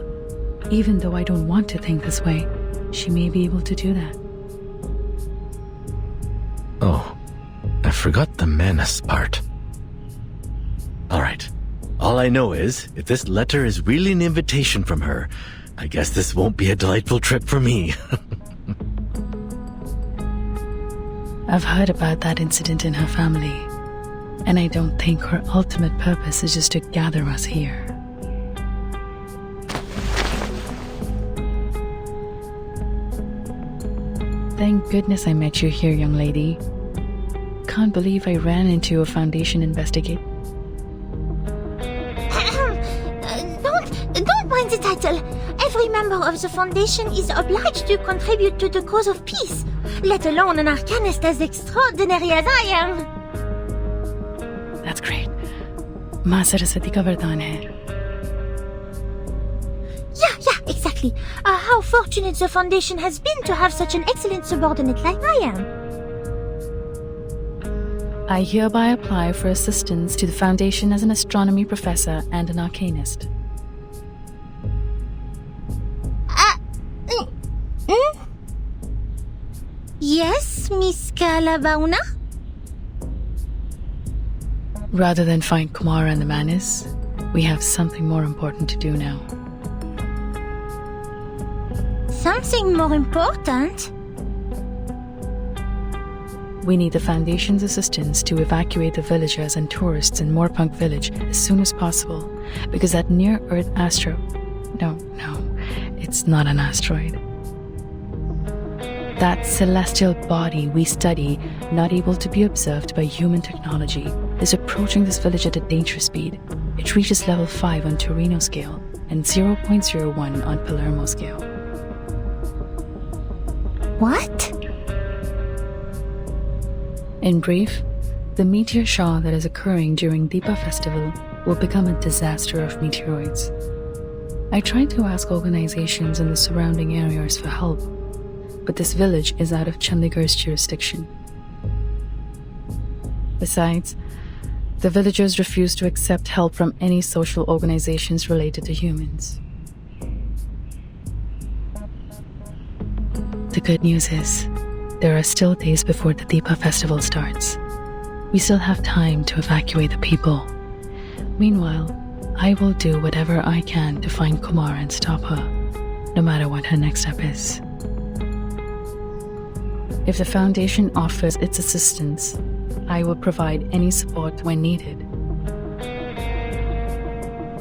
A: even though I don't want to think this way, she may be able to do that.
C: Oh, I forgot the Manus part. Alright, all I know is, if this letter is really an invitation from her, I guess this won't be a delightful trip for me.
A: I've heard about that incident in her family, and I don't think her ultimate purpose is just to gather us here. Thank goodness I met you here, young lady. Can't believe I ran into a Foundation investigate.
G: Don't mind the title. Every member of the Foundation is obliged to contribute to the cause of peace, let alone an arcanist as extraordinary as I am.
A: That's great. माँ सरस्वती का वरदान है.
G: Yeah, exactly. How fortunate the Foundation has been to have such an excellent subordinate like I am.
A: I hereby apply for assistance to the Foundation as an astronomy professor and an arcanist.
G: Yes, Miss Galabona?
A: Rather than find Kumara and the Manus, we have something more important to do now.
G: Something more important?
A: We need the Foundation's assistance to evacuate the villagers and tourists in Moorpunk village as soon as possible, because that near-Earth asteroid... No, it's not an asteroid. That celestial body we study, not able to be observed by human technology, is approaching this village at a dangerous speed. It reaches level 5 on Torino scale and 0.01 on Palermo scale.
G: What?
A: In brief, the meteor shower that is occurring during Deepa festival will become a disaster of meteoroids. I tried to ask organizations in the surrounding areas for help, but this village is out of Chandigarh's jurisdiction. Besides, the villagers refuse to accept help from any social organizations related to humans. The good news is, there are still days before the Deepa festival starts. We still have time to evacuate the people. Meanwhile, I will do whatever I can to find Kumara and stop her, no matter what her next step is. If the Foundation offers its assistance, I will provide any support when needed.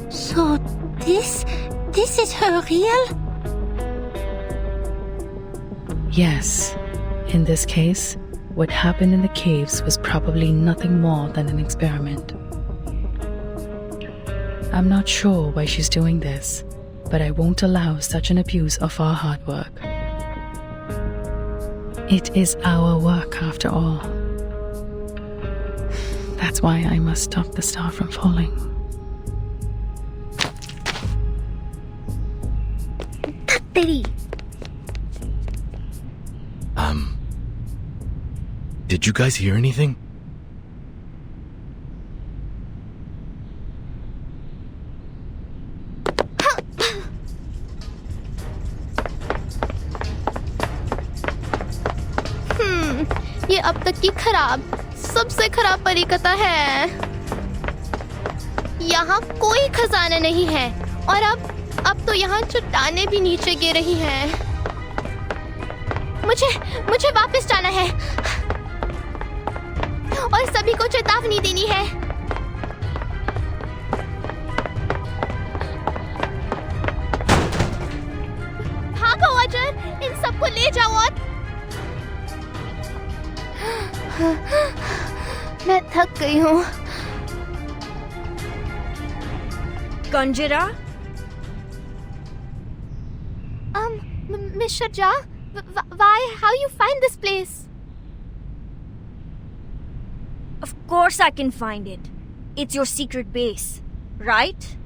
G: So, this is her real?
A: Yes. In this case, what happened in the caves was probably nothing more than an experiment. I'm not sure why she's doing this, but I won't allow such an abuse of our hard work. It is our work after all. That's why I must stop the star from falling.
G: Betty!
C: Did you guys hear anything?
B: ये अब तक की सबसे खराब परिकथा है। यहाँ कोई खजाना नहीं है और अब तो यहाँ चट्टानें भी नीचे गिर रही हैं। मुझे वापस जाना है और सभी को चेतावनी देनी है। भागो अजर, इन सबको ले जाओ और मैं थक गई हूँ।
G: Conjurer?
B: Miss Sharja, why? How you find this place?
G: Of course I can find it. It's your secret base, right?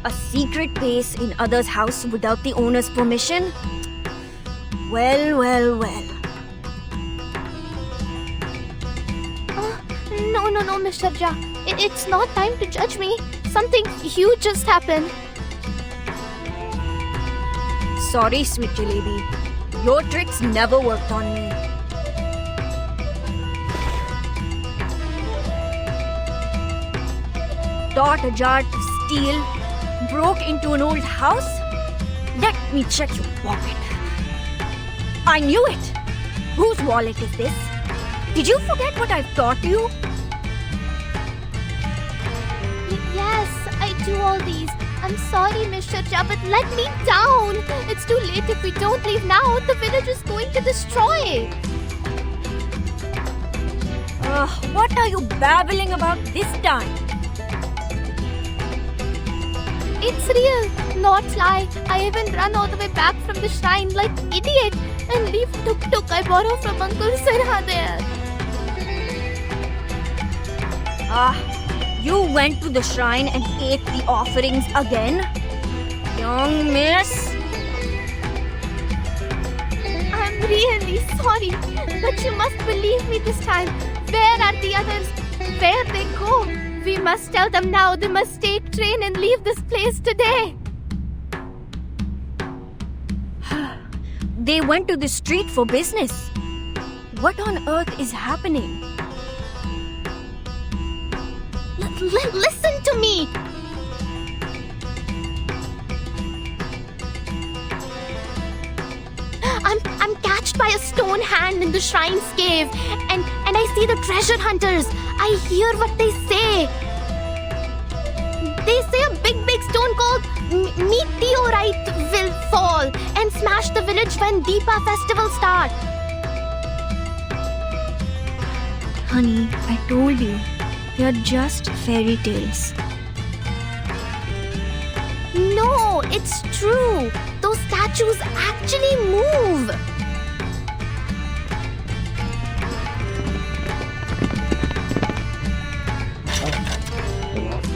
G: A secret base in others' house without the owner's permission? Well.
B: No, Miss Sharja. It's not time to judge me. Something huge just happened.
G: Sorry, sweet jalebi. Your tricks never worked on me. Taught a jar to steal, broke into an old house? Let me check your wallet. I knew it! Whose wallet is this? Did you forget what I've taught you?
B: Yes, I do all these. I'm sorry, Miss Sharja, but let me down. It's too late if we don't leave now. The village is going to destroy.
G: What are you babbling about this time?
B: It's real, not lie. I even run all the way back from the shrine like idiot and leave tuk-tuk I borrow from Uncle Sirha there.
G: You went to the shrine and ate the offerings again? Young miss?
B: I'm really sorry, but you must believe me this time. Where are the others? Where they go? We must tell them now. They must take train and leave this place today.
G: They went to the street for business. What on earth is happening?
B: Listen to me. I'm catched by a stone hand in the shrine's cave, and I see the treasure hunters. I hear what they say. They say a big stone called meteorite will fall and smash the village when Deepa festival starts.
G: Honey, I told you, they are just fairy tales.
B: No, it's true. Those statues actually move.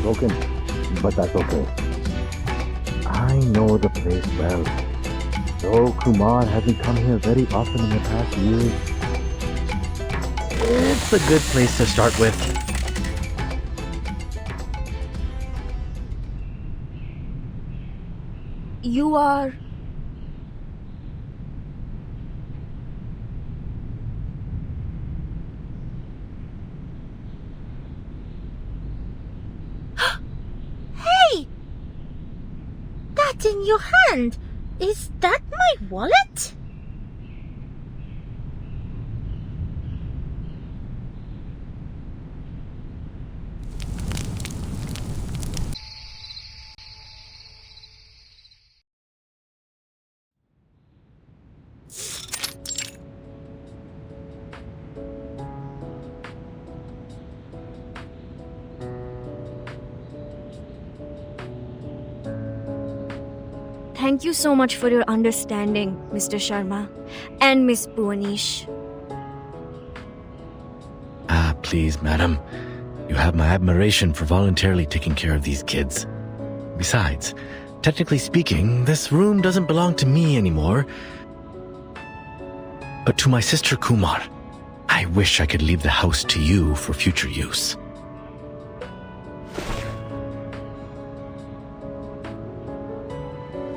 I: Broken, but that's okay. I know the place well. Though Kumar hasn't come here very often in the past years,
C: It's a good place to start with.
G: You are... it in your hand? Is that my wallet?
J: Thank you so much for your understanding, Mr. Sharma and Miss Bhuwanish.
C: Please, madam. You have my admiration for voluntarily taking care of these kids. Besides, technically speaking, this room doesn't belong to me anymore, but to my sister Kumar. I wish I could leave the house to you for future use.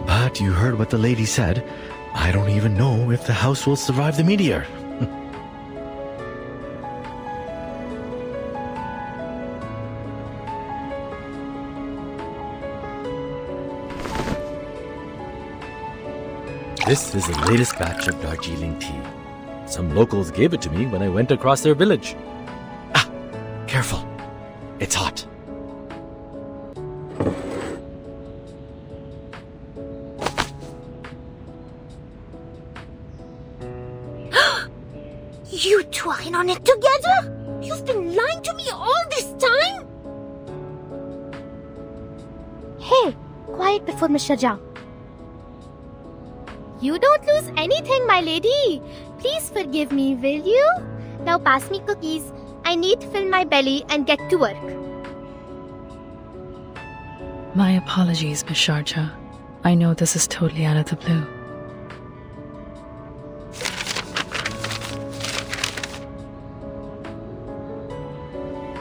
C: But you heard what the lady said. I don't even know if the house will survive the meteor. This is the latest batch of Darjeeling tea. Some locals gave it to me when I went across their village. Ah, careful. It's hot.
G: You two are in on it together? You've been lying to me all this time?
B: Hey, quiet before Mr. Jha. You don't lose anything, my lady. Please forgive me, will you? Now pass me cookies. I need to fill my belly and get to work.
A: My apologies, Miss Sharjah. I know this is totally out of the blue.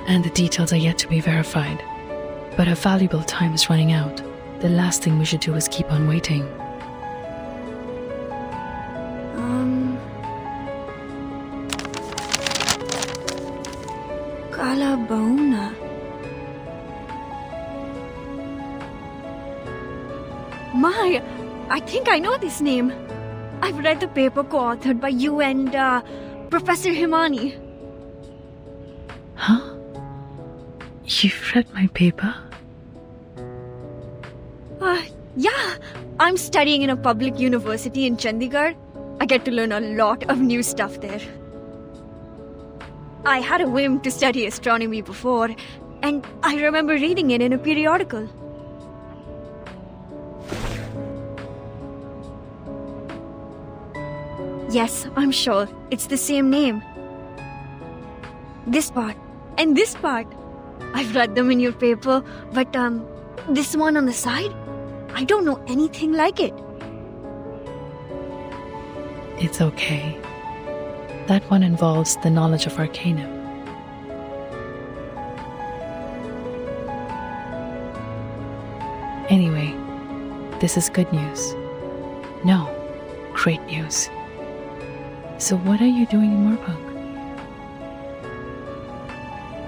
A: And the details are yet to be verified. But our valuable time is running out. The last thing we should do is keep on waiting.
J: Galabona. My, I think I know this name. I've read the paper co-authored by you and Professor Himani.
A: Huh? You've read my paper?
J: Yeah. I'm studying in a public university in Chandigarh. I get to learn a lot of new stuff there. I had a whim to study astronomy before, and I remember reading it in a periodical. Yes, I'm sure. It's the same name. This part and this part. I've read them in your paper, but this one on the side, I don't know anything like it.
A: It's okay. That one involves the knowledge of Arcanum. Anyway, this is good news. No, great news. So what are you doing in Moorpunk?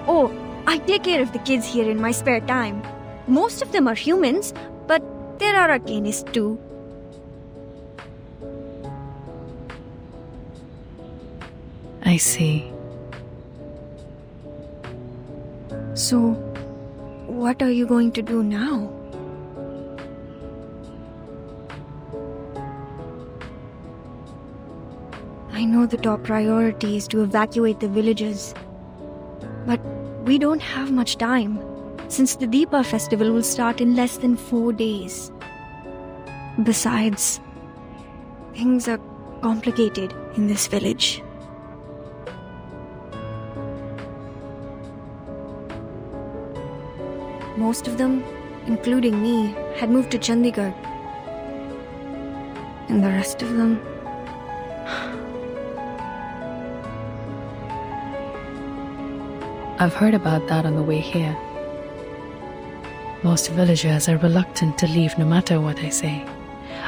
J: Oh, I take care of the kids here in my spare time. Most of them are humans, but there are arcanists too.
A: I see.
J: So, what are you going to do now? I know the top priority is to evacuate the villages. But we don't have much time, since the Deepa festival will start in less than 4 days. Besides, things are complicated in this village. Most of them, including me, had moved to Chandigarh. And the rest of them...
A: I've heard about that on the way here. Most villagers are reluctant to leave no matter what I say.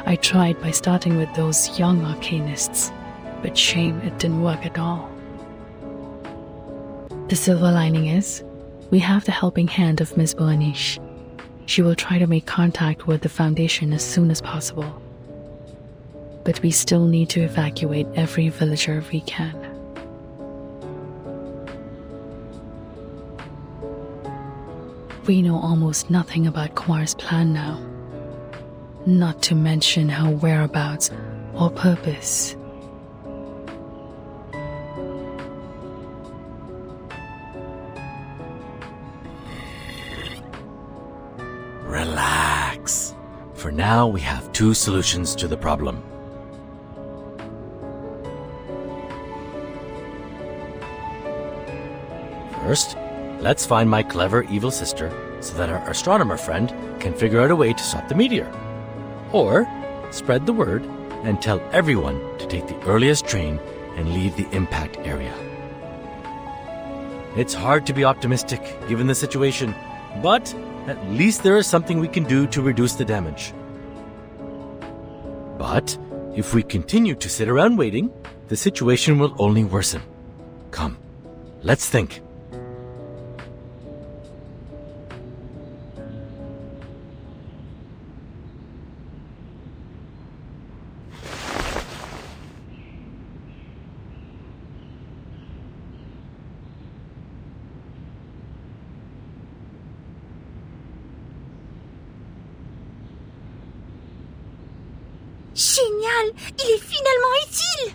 A: I tried by starting with those young arcanists, but shame it didn't work at all. The silver lining is, we have the helping hand of Miss Bhuwanish. she will try to make contact with the Foundation as soon as possible. But we still need to evacuate every villager we can. We know almost nothing about Kumar's plan now, not to mention her whereabouts or purpose.
C: Relax. For now, we have two solutions to the problem. First, let's find my clever evil sister so that our astronomer friend can figure out a way to stop the meteor. Or spread the word and tell everyone to take the earliest train and leave the impact area. It's hard to be optimistic given the situation, but at least there is something we can do to reduce the damage. But if we continue to sit around waiting, the situation will only worsen. Come, let's think.
G: Génial! Il est finalement utile!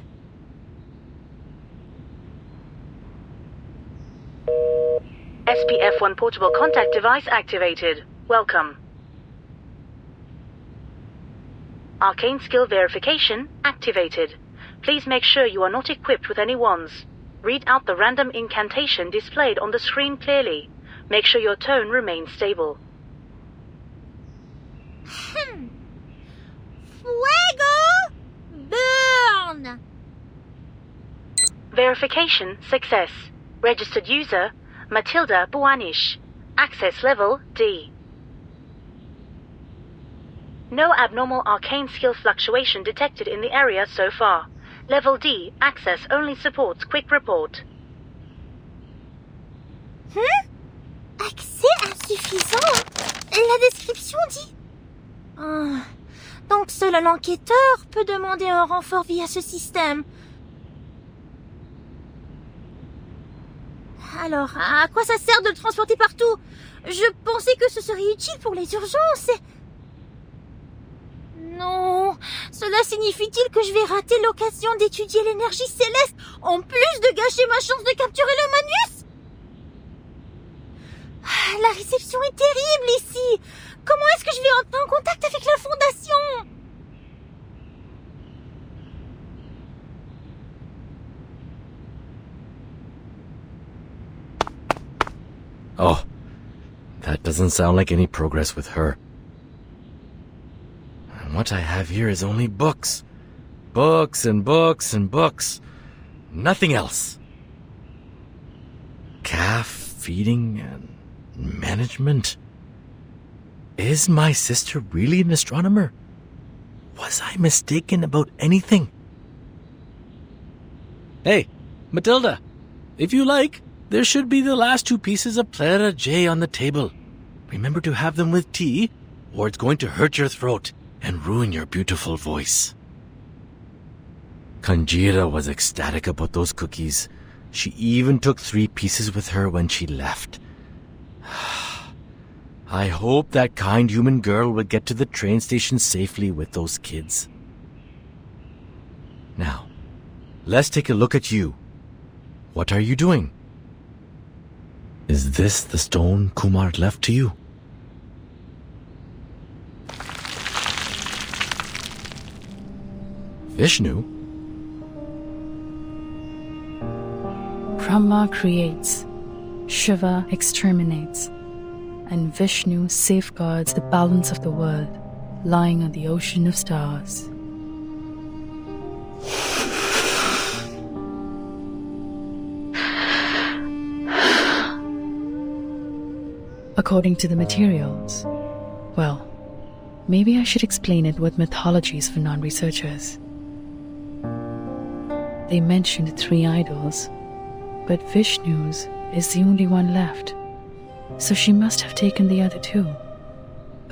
E: SPF-1 portable contact device activated. Welcome. Arcane skill verification activated. Please make sure you are not equipped with any wands. Read out the random incantation displayed on the screen clearly. Make sure your tone remains stable.
G: Fuego! Burn!
E: Verification success. Registered user, Matilda Buanish. Access level D. No abnormal arcane skill fluctuation detected in the area so far. Level D, access only supports quick report.
G: Accès insuffisant? La description dit... donc seul un enquêteur peut demander un renfort via ce système. Alors, à quoi ça sert de le transporter partout? Je pensais que ce serait utile pour les urgences. Non, cela signifie-t-il que je vais rater l'occasion d'étudier l'énergie céleste en plus de gâcher ma chance de capturer le Manus? La réception est terrible ici. Comment est-ce que je vais entrer en contact avec la Fondation?
C: Oh, that doesn't sound like any progress with her. And what I have here is only books. Books and books and books. Nothing else. Calf feeding and management. Is my sister really an astronomer? Was I mistaken about anything? Hey, Matilda, if you like, there should be the last two pieces of Plera J on the table. Remember to have them with tea, or it's going to hurt your throat and ruin your beautiful voice. Kanjira was ecstatic about those cookies. She even took 3 pieces with her when she left. I hope that kind human girl would get to the train station safely with those kids. Now, let's take a look at you. What are you doing? Is this the stone Kumar left to you? Vishnu?
A: Brahma creates, Shiva exterminates, and Vishnu safeguards the balance of the world lying on the ocean of stars. According to the materials, well, maybe I should explain it with mythologies for non-researchers. They mentioned 3 idols, but Vishnu's is the only one left, so she must have taken the other 2.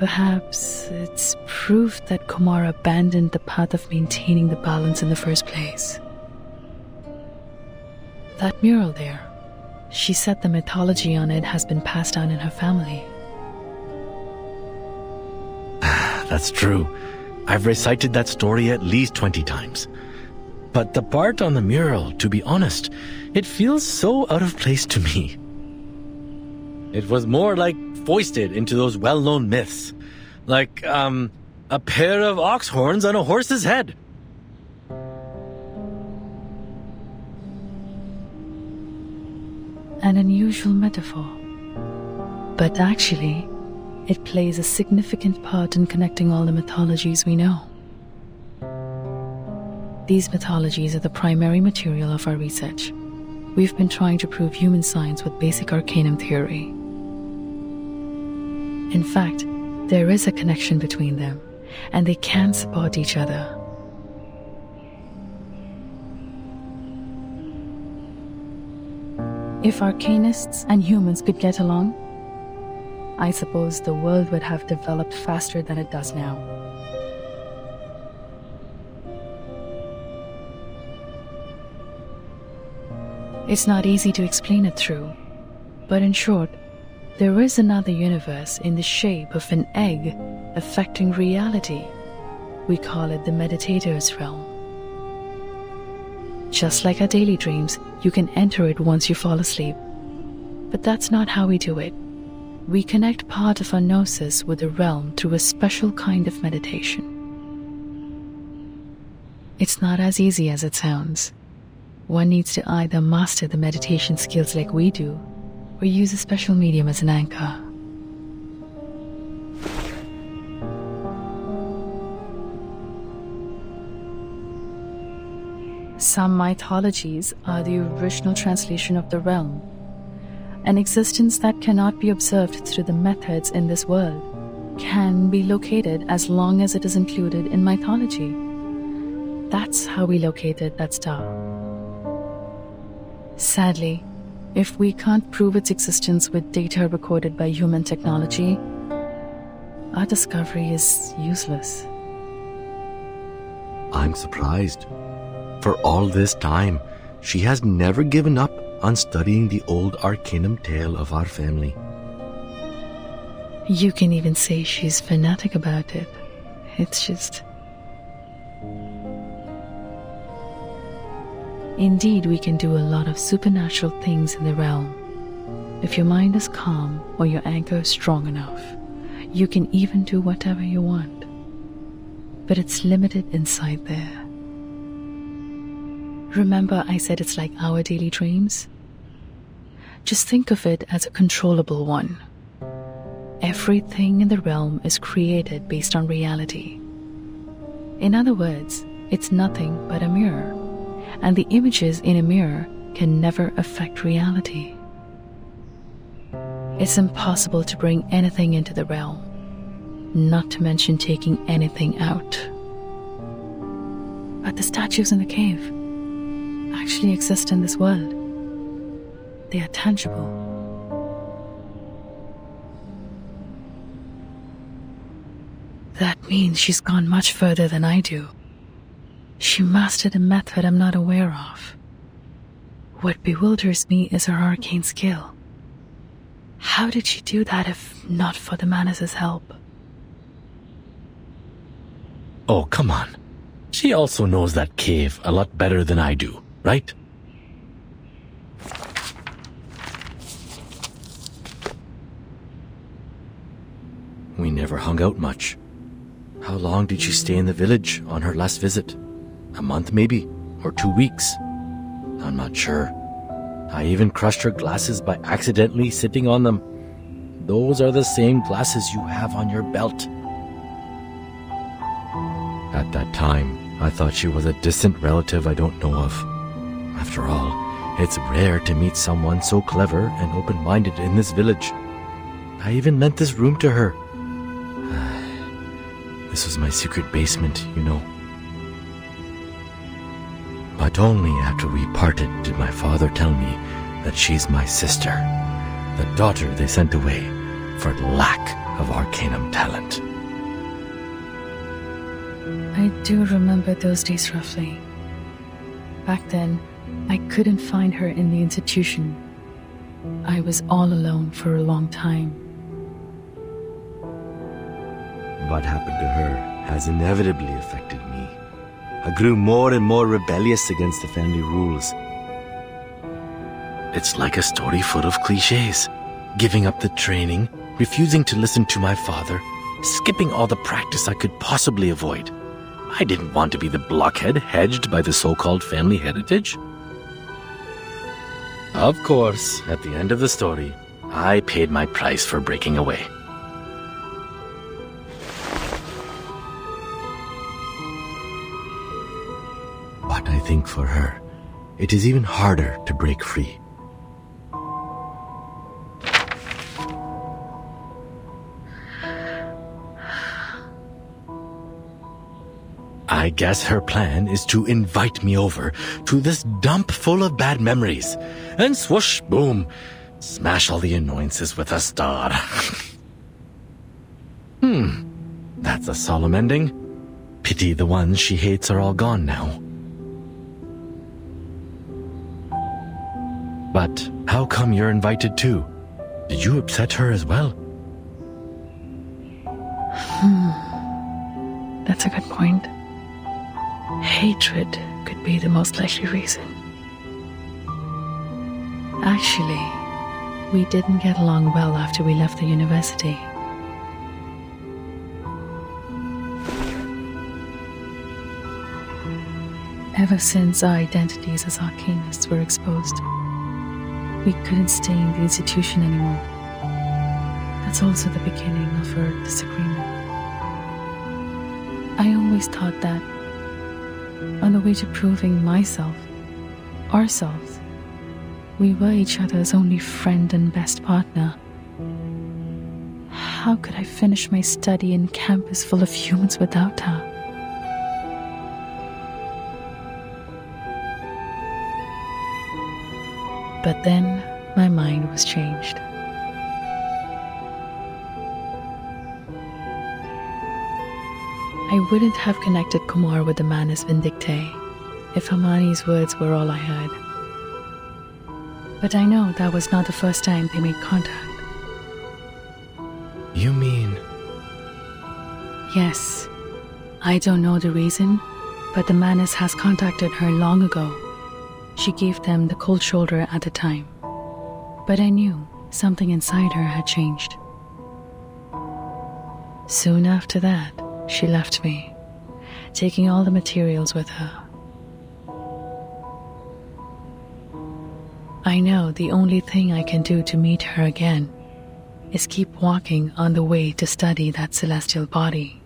A: Perhaps it's proof that Kumar abandoned the path of maintaining the balance in the first place. That mural there, she said the mythology on it has been passed down in her family.
C: That's true. I've recited that story at least 20 times. But the part on the mural, to be honest, it feels so out of place to me. It was more like foisted into those well-known myths. Like, a pair of ox horns on a horse's head.
A: An unusual metaphor. But actually, it plays a significant part in connecting all the mythologies we know. These mythologies are the primary material of our research. We've been trying to prove human science with basic arcanum theory. In fact, there is a connection between them, and they can support each other. If arcanists and humans could get along, I suppose the world would have developed faster than it does now. It's not easy to explain it through, but in short, there is another universe in the shape of an egg affecting reality. We call it the meditator's realm. Just like our daily dreams, you can enter it once you fall asleep. But that's not how we do it. We connect part of our gnosis with the realm through a special kind of meditation. It's not as easy as it sounds. One needs to either master the meditation skills like we do, or use a special medium as an anchor. Some mythologies are the original translation of the realm, an existence that cannot be observed through the methods in this world, can be located as long as it is included in mythology. That's how we located that star. Sadly, if we can't prove its existence with data recorded by human technology, our discovery is useless.
C: I'm surprised. For all this time, she has never given up on studying the old arcanum tale of our family.
A: You can even say she's fanatic about it. It's just... Indeed, we can do a lot of supernatural things in the realm. If your mind is calm or your anchor is strong enough, you can even do whatever you want. But it's limited inside there. Remember I said it's like our daily dreams? Just think of it as a controllable one. Everything in the realm is created based on reality. In other words, it's nothing but a mirror, and the images in a mirror can never affect reality. It's impossible to bring anything into the realm, not to mention taking anything out. But the statues in the cave actually exist in this world. They are tangible. That means she's gone much further than I do. She mastered a method I'm not aware of. What bewilders me is her arcane skill. How did she do that if not for the Manus' help?
C: Oh, come on. She also knows that cave a lot better than I do, right? We never hung out much. How long did she stay in the village on her last visit? A month maybe? Or 2 weeks? I'm not sure. I even crushed her glasses by accidentally sitting on them. Those are the same glasses you have on your belt. At that time, I thought she was a distant relative I don't know of. After all, it's rare to meet someone so clever and open-minded in this village. I even lent this room to her. This was my secret basement, you know. But only after we parted did my father tell me that she's my sister, the daughter they sent away for lack of Arcanum talent.
A: I do remember those days roughly. Back then, I couldn't find her in the institution. I was all alone for a long time.
C: What happened to her has inevitably affected me. I grew more and more rebellious against the family rules. It's like a story full of cliches. Giving up the training, refusing to listen to my father, skipping all the practice I could possibly avoid. I didn't want to be the blockhead hedged by the so-called family heritage. Of course, at the end of the story, I paid my price for breaking away. But I think for her, it is even harder to break free. I guess her plan is to invite me over to this dump full of bad memories, and swoosh, boom, smash all the annoyances with a star. That's a solemn ending. Pity the ones she hates are all gone now. But how come you're invited too? Did you upset her as well?
A: That's a good point. Hatred could be the most likely reason. Actually, we didn't get along well after we left the university. Ever since our identities as arcanists were exposed, we couldn't stay in the institution anymore. That's also the beginning of our disagreement. I always thought that on the way to proving myself, ourselves, we were each other's only friend and best partner. How could I finish my study in campus full of humans without her? But then my mind was changed. I wouldn't have connected Kumar with the Manus Vindictae if Hermione's words were all I heard. But I know that was not the first time they made contact.
C: You mean...
A: Yes. I don't know the reason, but the Manus has contacted her long ago. She gave them the cold shoulder at the time. But I knew something inside her had changed. Soon after that, she left me, taking all the materials with her. I know the only thing I can do to meet her again is keep walking on the way to study that celestial body.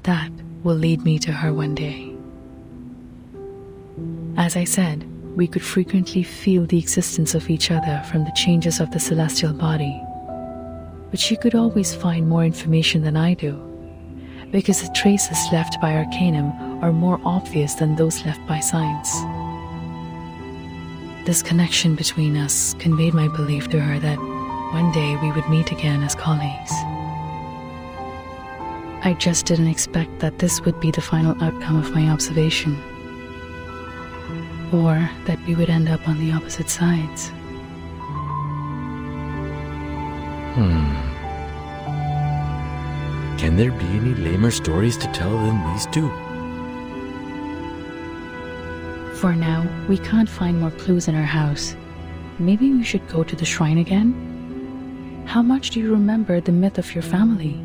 A: That will lead me to her one day. As I said, we could frequently feel the existence of each other from the changes of the celestial body. But she could always find more information than I do, because the traces left by Arcanum are more obvious than those left by science. This connection between us conveyed my belief to her that one day we would meet again as colleagues. I just didn't expect that this would be the final outcome of my observation, or that we would end up on the opposite sides.
C: Can there be any lamer stories to tell than these two?
A: For now, we can't find more clues in our house. Maybe we should go to the shrine again? How much do you remember the myth of your family?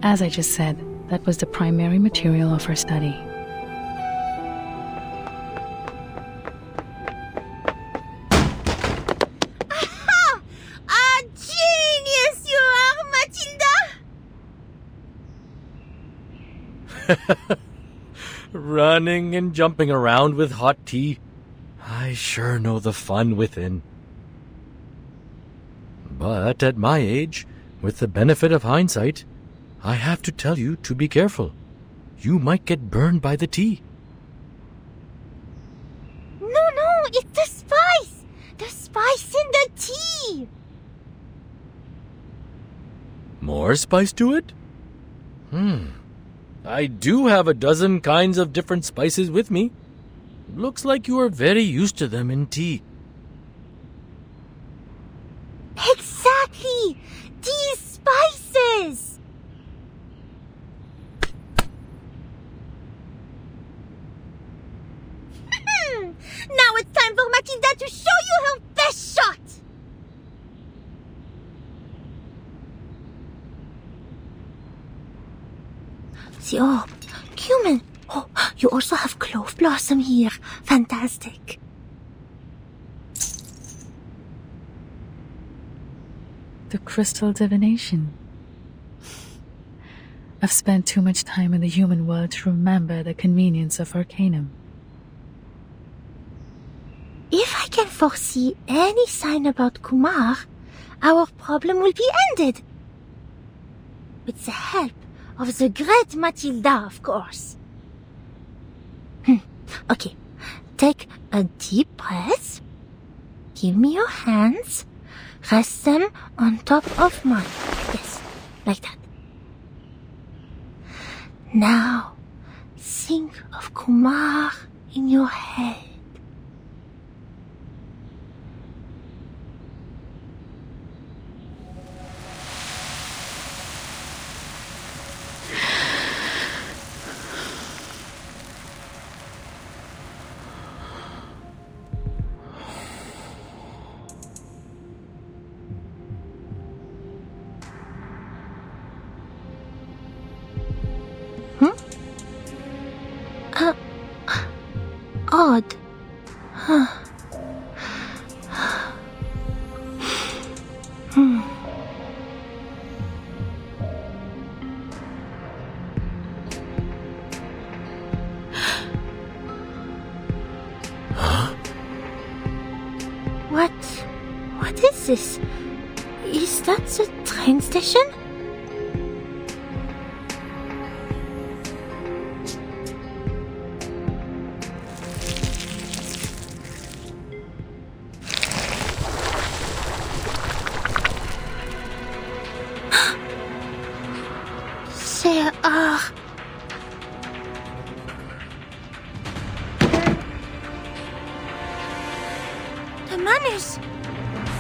A: As I just said, that was the primary material of our study.
C: Running and jumping around with hot tea. I sure know the fun within. But at my age, with the benefit of hindsight, I have to tell you to be careful. You might get burned by the tea.
G: No, it's the spice! The spice in the tea!
C: more spice to it? I do have a dozen kinds of different spices with me. Looks like you are very used to them in tea.
G: Exactly! These spices! Now it's time for Matilda to show you her best shot! The orb. Cumin. Oh, you also have clove blossom here. Fantastic.
A: The crystal divination. I've spent too much time in the human world to remember the convenience of Arcanum.
G: If I can foresee any sign about Kumar, our problem will be ended. With the help of the great Matilda, of course. Okay, take a deep breath. Give me your hands. Rest them on top of mine. Yes, like that. Now, think of Kumar in your head. Odd. What is this? Is that the train station? There are... The manners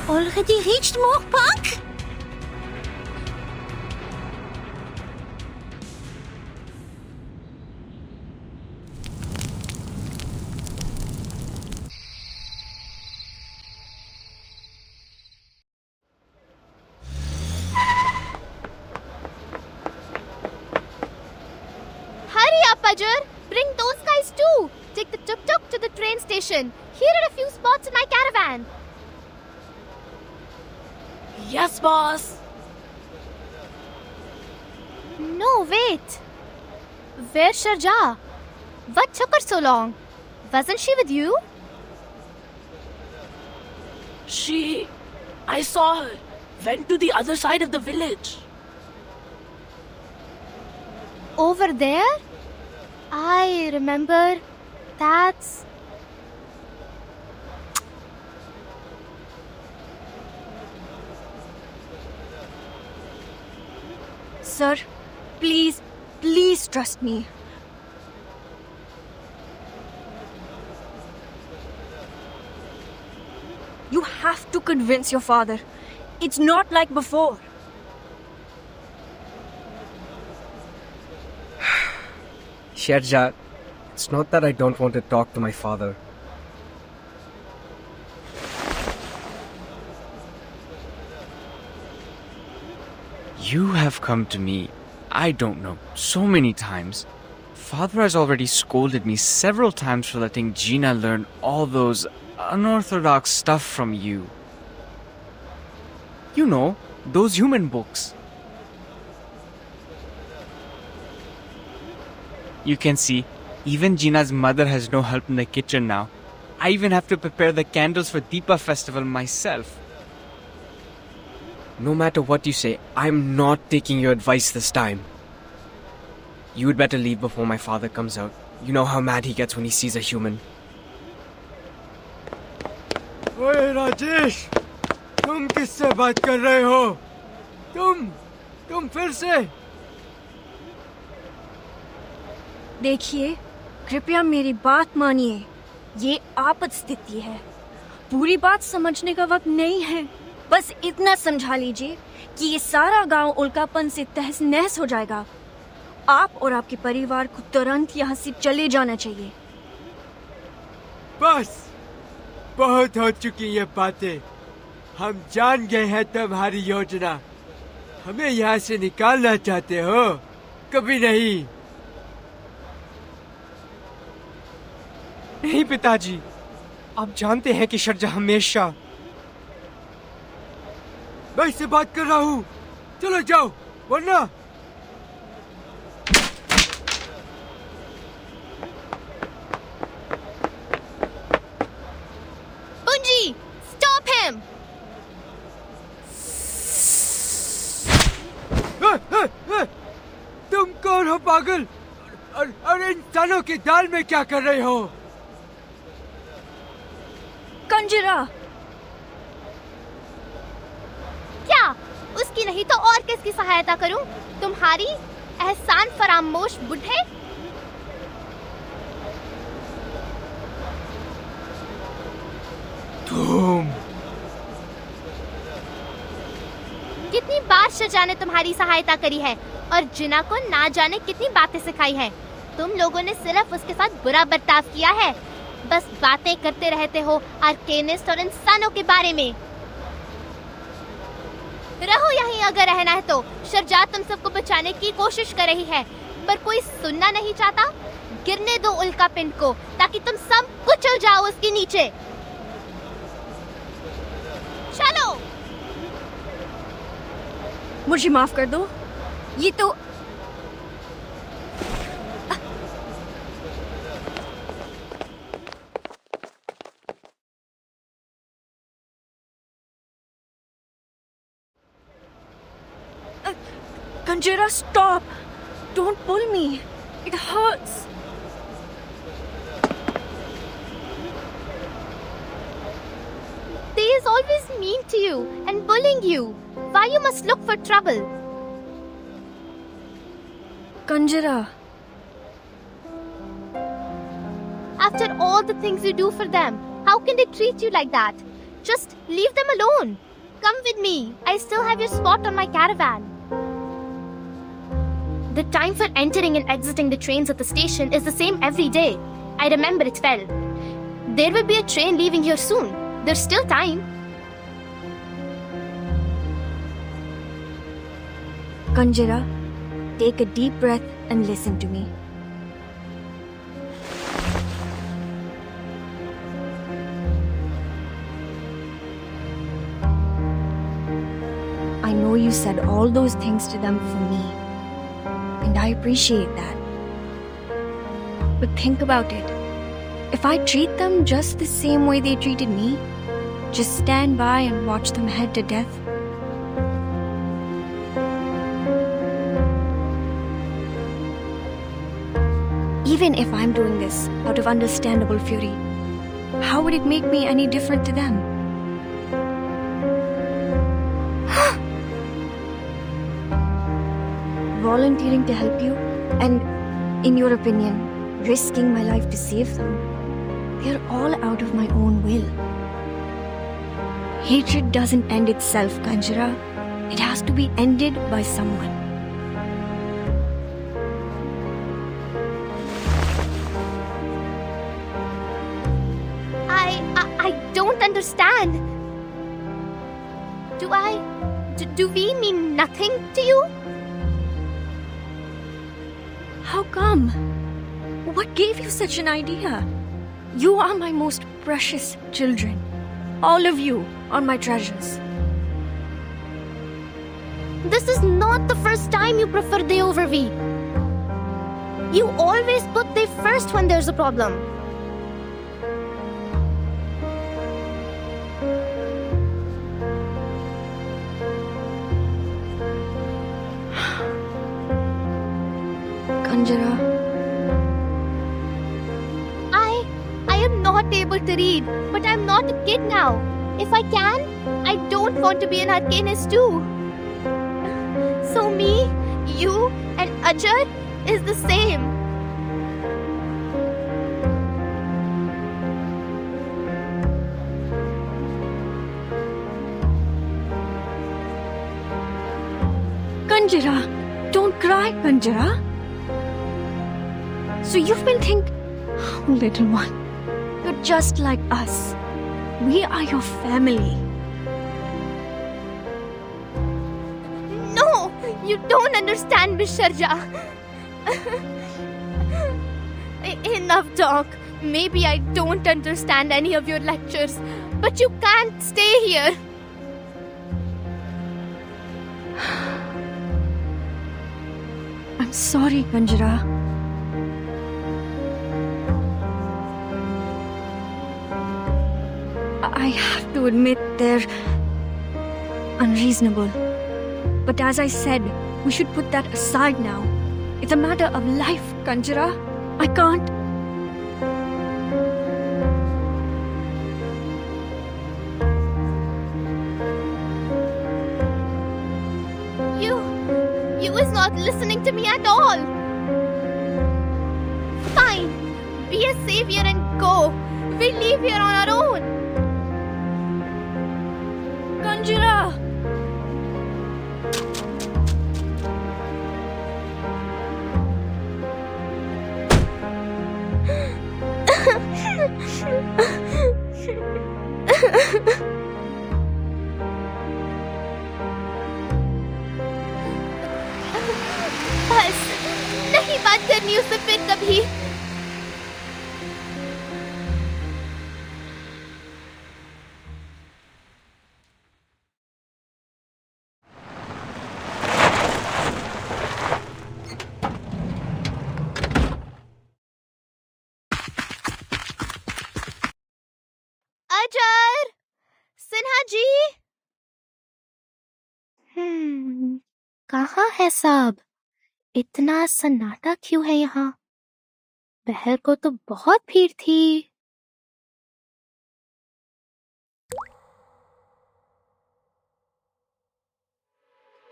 G: already reached Moorpank?
B: Bring those guys too. Take the tuk-tuk to the train station. Here are a few spots in my caravan.
F: Yes, boss.
B: No, wait. Where's Sharjah? What took her so long? Wasn't she with you?
F: I saw her. Went to the other side of the village.
B: Over there? I remember. That's...
J: Sir, please trust me. You have to convince your father. It's not like before.
H: Sharjah, it's not that I don't want to talk to my father.
K: You have come to me, I don't know, so many times. Father has already scolded me several times for letting Gina learn all those unorthodox stuff from you. You know, those human books. You can see, even Gina's mother has no help in the kitchen now. I even have to prepare the candles for Deepa festival myself.
H: No matter what you say, I'm not taking your advice this time. You would better leave before my father comes out. You know how mad he gets when he sees a human.
L: Oye Rajesh, तुम किससे बात कर रहे हो?
H: तुम फिर से?
J: देखिए, कृपया मेरी बात मानिए। ये आपात स्थिति है। पूरी बात समझने का वक्त नहीं है। बस इतना समझा लीजिए कि ये सारा गांव उल्कापन से तहस नहस हो जाएगा। आप और आपके परिवार को तुरंत यहाँ से चले जाना चाहिए।
L: बस, बहुत हो चुकी ये बातें। हम जान गए हैं तुम्हारी योजना। हमें यहाँ से निकालना चाहते हो? कभी नहीं।
H: नहीं पिताजी, आप जानते हैं कि शर्जा हमेशा।
L: मैं इससे बात कर रहा हूँ। चलो जाओ, वरना।
B: Bunji, stop him!
L: तुम कौन हो पागल? और इंसानों की दाल में क्या कर रहे हो?
J: कंजरा!
B: क्या? उसकी नहीं तो और किसकी सहायता करूं? तुम्हारी एहसान फरामोश बुढ़े?
L: तुम
B: कितनी बार शजा ने तुम्हारी सहायता करी है और जिना को ना जाने कितनी बातें सिखाई हैं। तुम लोगों ने सिर्फ उसके साथ बुरा बर्ताव किया है। बस बातें करते रहते हो आर्केनिस्ट और इंसानों के बारे में। रहो यहीं अगर रहना है तो। शर्जा तुम सबको बचाने की कोशिश कर रही है, पर कोई सुनना नहीं चाहता। गिरने दो उल्का पिंड को ताकि तुम सब कुचल जाओ उसके नीचे। चलो।
J: मुझे माफ कर दो। ये तो Kanjira, stop! Don't pull me. It hurts.
B: They is always mean to you and bullying you. Why you must look for trouble?
J: Kanjira.
B: After all the things you do for them, how can they treat you like that? Just leave them alone. Come with me. I still have your spot on my caravan. The time for entering and exiting the trains at the station is the same every day. I remember it well. There will be a train leaving here soon. There's still time.
J: Kanjira, take a deep breath and listen to me. I know you said all those things to them for me, and I appreciate that. But think about it. If I treat them just the same way they treated me, just stand by and watch them head to death, even if I'm doing this out of understandable fury, how would it make me any different to them? Volunteering to help you, and, in your opinion, risking my life to save them, they're all out of my own will. Hatred doesn't end itself, Kanjira. It has to be ended by someone.
B: I don't understand. Do we mean nothing to you?
J: How come? What gave you such an idea? You are my most precious children. All of you are my treasures.
B: This is not the first time you prefer they over we. You always put they first when there's a problem.
J: Kanjira.
B: I am not able to read, but I'm not a kid now. If I can, I don't want to be an arcanist too. So me, you, and Ajay is the same.
J: Kanjara, don't cry, Kanjara. So you've been thinking, oh, little one, you're just like us. We are your family.
B: No, you don't understand, Miss Sharja. Enough talk. Maybe I don't understand any of your lectures, but you can't stay here.
J: I'm sorry, Kanjara. I have to admit they're unreasonable. But as I said, we should put that aside now. It's a matter of life, Kanjara. I can't.
B: You is not listening to me at all. Fine. Be a savior and go. We'll leave here on our own.
J: Kanjara!
B: बस नहीं बात करनी उससे फिर कभी. अजय, सिन्हा जी. कहाँ है सब? इतना सन्नाटा क्यों है यहाँ? बहर को तो बहुत भीड़ थी.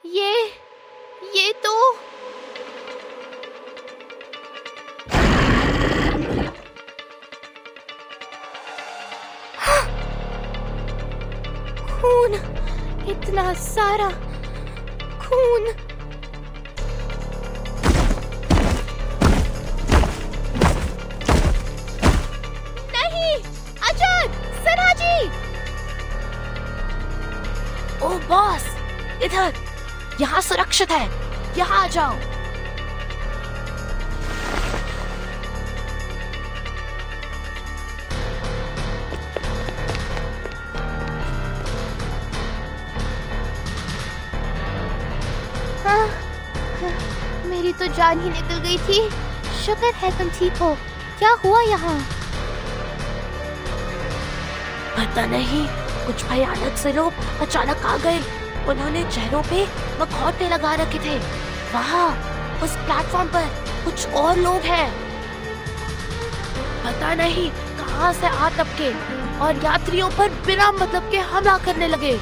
B: ये तो खून, इतना सारा खून. नहीं, अजय, सिन्हा जी.
F: ओ बॉस, इधर. यहाँ सुरक्षित है. यहाँ आ जाओ.
B: मेरी तो जान ही निकल गई थी. शुक्र है तुम ठीक हो. क्या हुआ यहाँ?
F: पता नहीं, कुछ भयानक से लोग अचानक आ गए. उन्होंने चेहरों पे मखौटे लगा रखे थे. वहाँ उस प्लेटफॉर्म पर कुछ और लोग हैं. पता नहीं कहाँ से आ टपके और यात्रियों पर बिना मतलब के हमला करने लगे.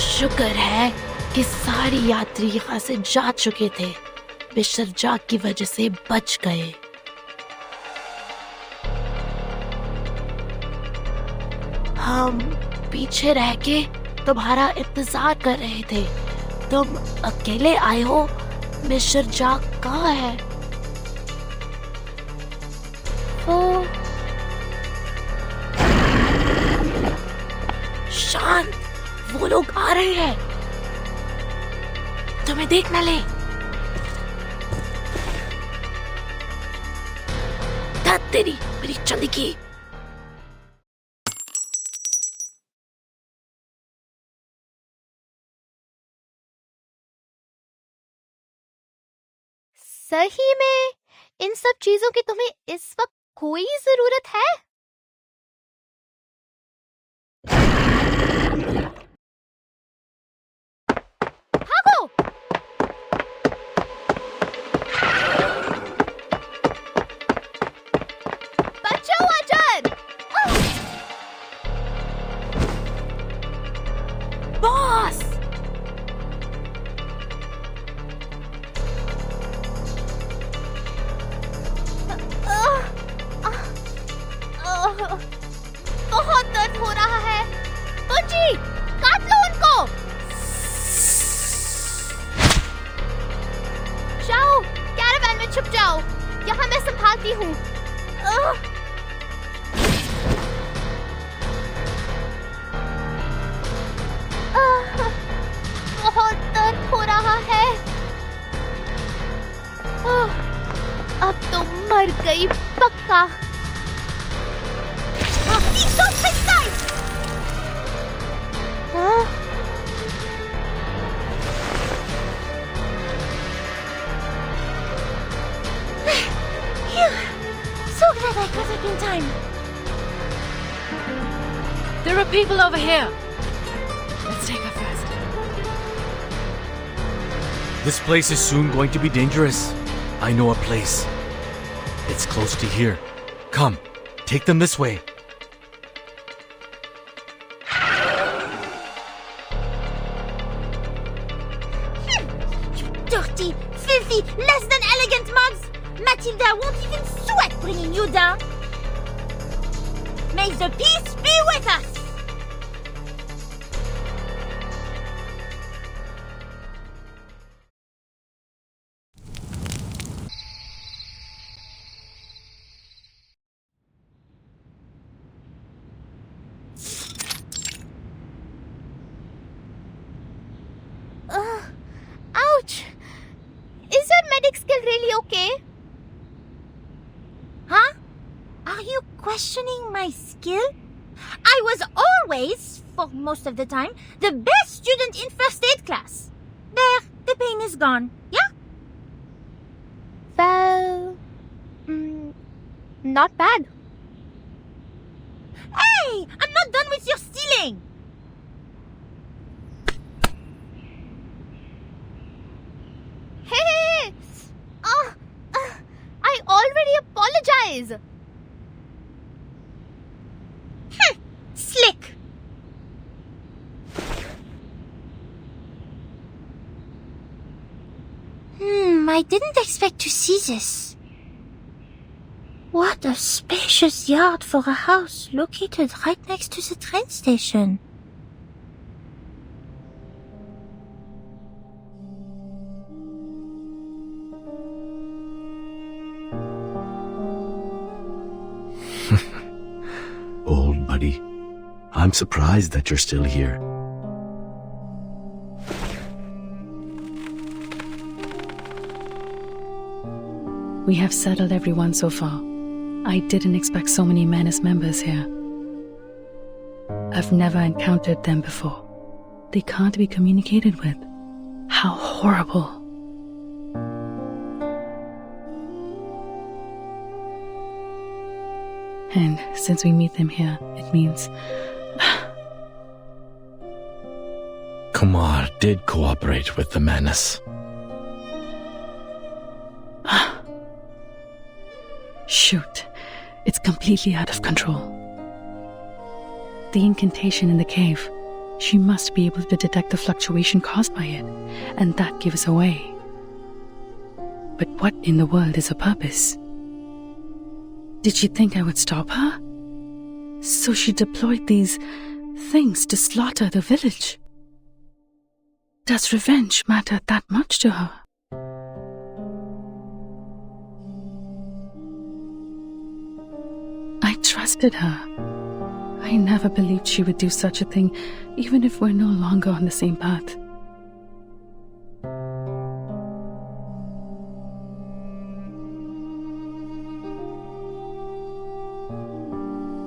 F: शुक्र है कि सारी यात्री यहाँ से जा चुके थे. मिस्टर जाक की वजह से बच गए. हम पीछे रह के तुम्हारा इंतजार कर रहे थे. तुम अकेले आए हो. मिस्टर जाक कहाँ है? वो शांत. वो लोग आ रहे हैं. तुम्हें देख ना ले. धत तेरी, मेरी चंदी की.
B: सही में इन सब चीजों की तुम्हें इस वक्त कोई जरूरत है? भागो! बचाओ अजय! जाओ, यहाँ मैं संभालती हूँ। बहुत दर्द हो रहा है। अब तो मर गई पक्का।
G: So glad I got it in time.
A: There are people over here. Let's take her first.
C: This place is soon going to be dangerous. I know a place. It's close to here. Come, take them this way.
G: You dirty, filthy, less than elegant mugs! Matilda won't even sweat bringing you down. May the peace be with us!
B: Ouch! Is your medic skill really okay?
G: Huh? Are you questioning my skill? I was always, for most of the time, the best student in first aid class. There, the pain is gone. Yeah?
B: Well, not bad.
G: Hey! I'm not done with your stealing!
B: Hey! I already apologize.
G: Slick! I didn't expect to see this. What a spacious yard for a house located right next to the train station.
C: Old buddy, I'm surprised that you're still here.
A: We have settled everyone so far. I didn't expect so many men as members here. I've never encountered them before. They can't be communicated with. How horrible. And since we meet them here, it means...
C: Kumar did cooperate with the menace.
A: Shoot, it's completely out of control. The incantation in the cave, she must be able to detect the fluctuation caused by it, and that gives away. But what in the world is her purpose? Did she think I would stop her? So she deployed these things to slaughter the village. Does revenge matter that much to her? I trusted her. I never believed she would do such a thing, even if we're no longer on the same path.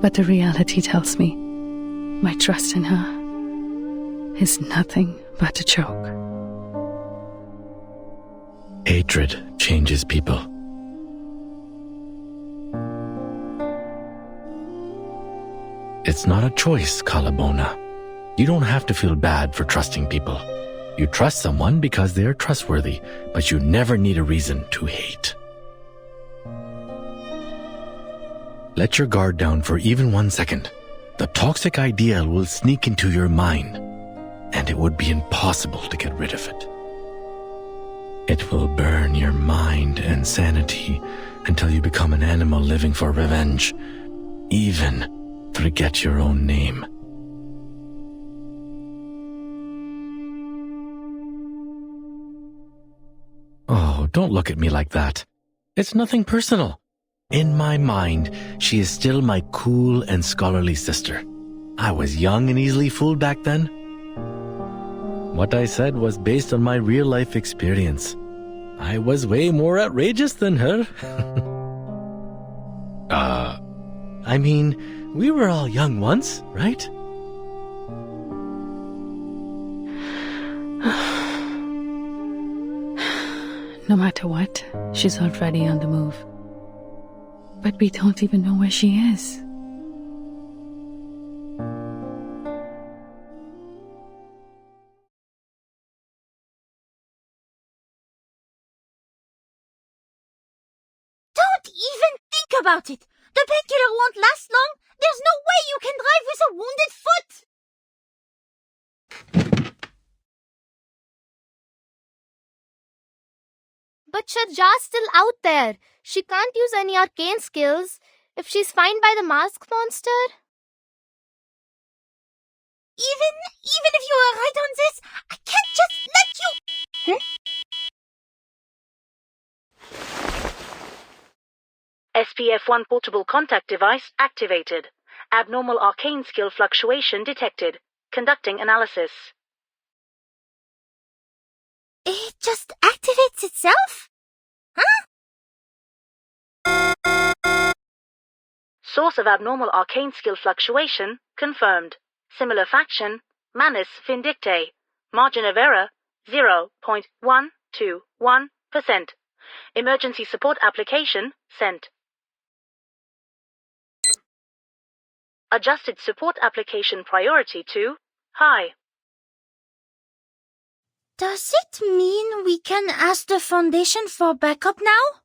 A: But the reality tells me my trust in her is nothing but a joke.
C: Hatred changes people. It's not a choice, Galabona. You don't have to feel bad for trusting people. You trust someone because they are trustworthy, but you never need a reason to hate. Let your guard down for even 1 second. The toxic ideal will sneak into your mind, and it would be impossible to get rid of it. It will burn your mind and sanity until you become an animal living for revenge, even forget your own name. Oh, don't look at me like that. It's nothing personal. In my mind, she is still my cool and scholarly sister. I was young and easily fooled back then. What I said was based on my real-life experience. I was way more outrageous than her. I mean, we were all young once, right?
A: No matter what, she's already on the move. But we don't even know where she is.
G: Don't even think about it. The painkiller won't last long. There's no way you can drive with a wounded foot.
B: But Sharja's still out there. She can't use any arcane skills if she's fined by the mask monster.
G: Even if you are right on this, I can't just let you...
D: SPF-1 portable contact device activated. Abnormal arcane skill fluctuation detected. Conducting analysis.
G: It just activates itself?
D: Source of abnormal arcane skill fluctuation confirmed. Similar faction, Manus Vindictae. Margin of error, 0.121%. Emergency support application sent. Adjusted support application priority to high.
G: Does it mean we can ask the Foundation for backup now?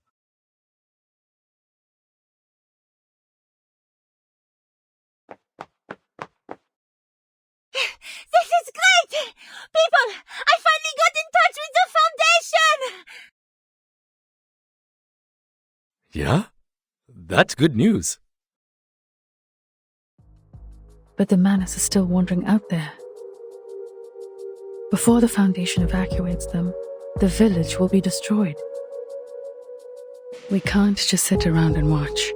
G: This is great! People, I finally got in touch with the Foundation!
C: Yeah? That's good news.
A: But the Manus is still wandering out there. Before the Foundation evacuates them, the village will be destroyed. We can't just sit around and watch.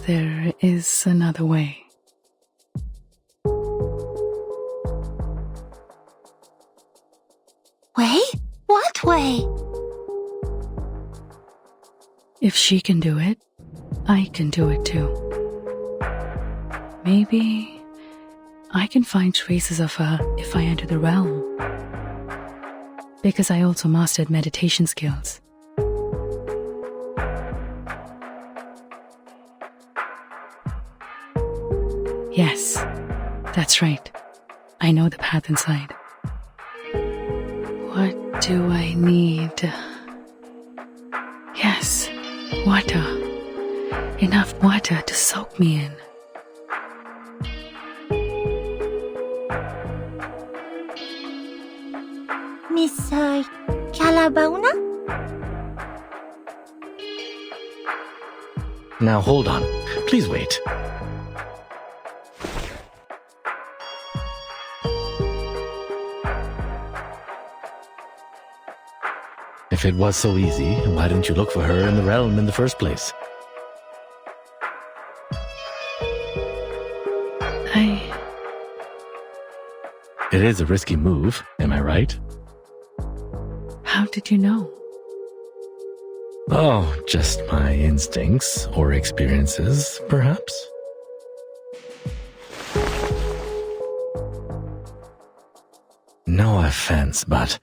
A: There is another way.
G: Way? What way?
A: If she can do it, I can do it too. Maybe I can find traces of her if I enter the realm. Because I also mastered meditation skills. Yes, that's right. I know the path inside. What do I need? Yes, water. Enough water to soak me in.
G: Miss, Galabona?
C: Now hold on. Please wait. If it was so easy, why didn't you look for her in the realm in the first place? It is a risky move, am I right?
A: How did you know?
C: Oh, just my instincts or experiences, perhaps? No offense, but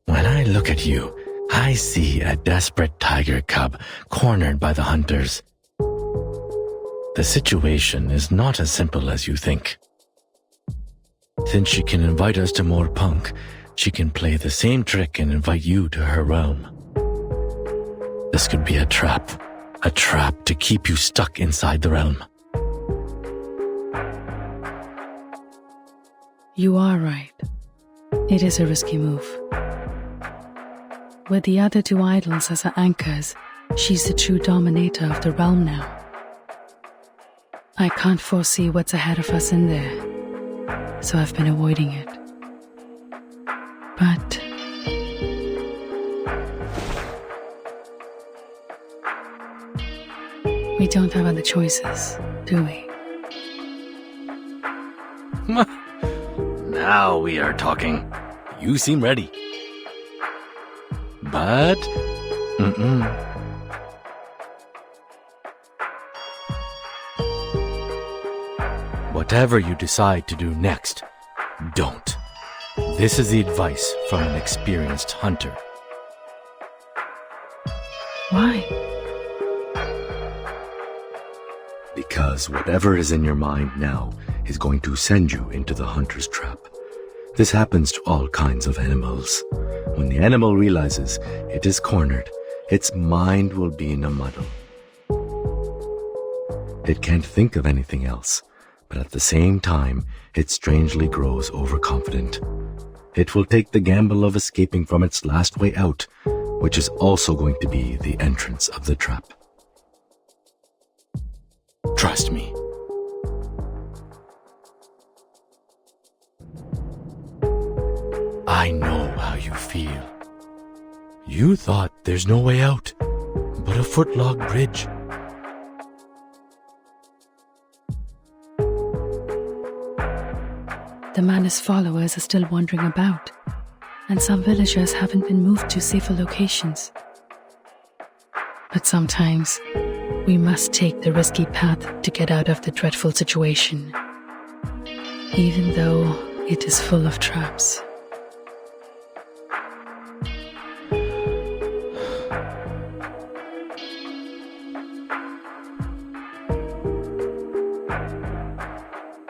C: when I look at you, I see a desperate tiger cub cornered by the hunters. The situation is not as simple as you think. Since she can invite us to Moorpunk, she can play the same trick and invite you to her realm. This could be a trap to keep you stuck inside the realm.
A: You are right. It is a risky move. With the other two idols as her anchors, she's the true dominator of the realm now. I can't foresee what's ahead of us in there, so I've been avoiding it. We don't have other choices, do we?
C: Now we are talking. You seem ready. But... Whatever you decide to do next, don't. This is the advice from an experienced hunter.
A: Why?
C: Because whatever is in your mind now is going to send you into the hunter's trap. This happens to all kinds of animals. When the animal realizes it is cornered, its mind will be in a muddle. It can't think of anything else, but at the same time, it strangely grows overconfident. It will take the gamble of escaping from its last way out, which is also going to be the entrance of the trap. Trust me. I know how you feel. You thought there's no way out, but a footlog bridge.
A: The Manus followers are still wandering about, and some villagers haven't been moved to safer locations. But sometimes, we must take the risky path to get out of the dreadful situation, even though it is full of traps.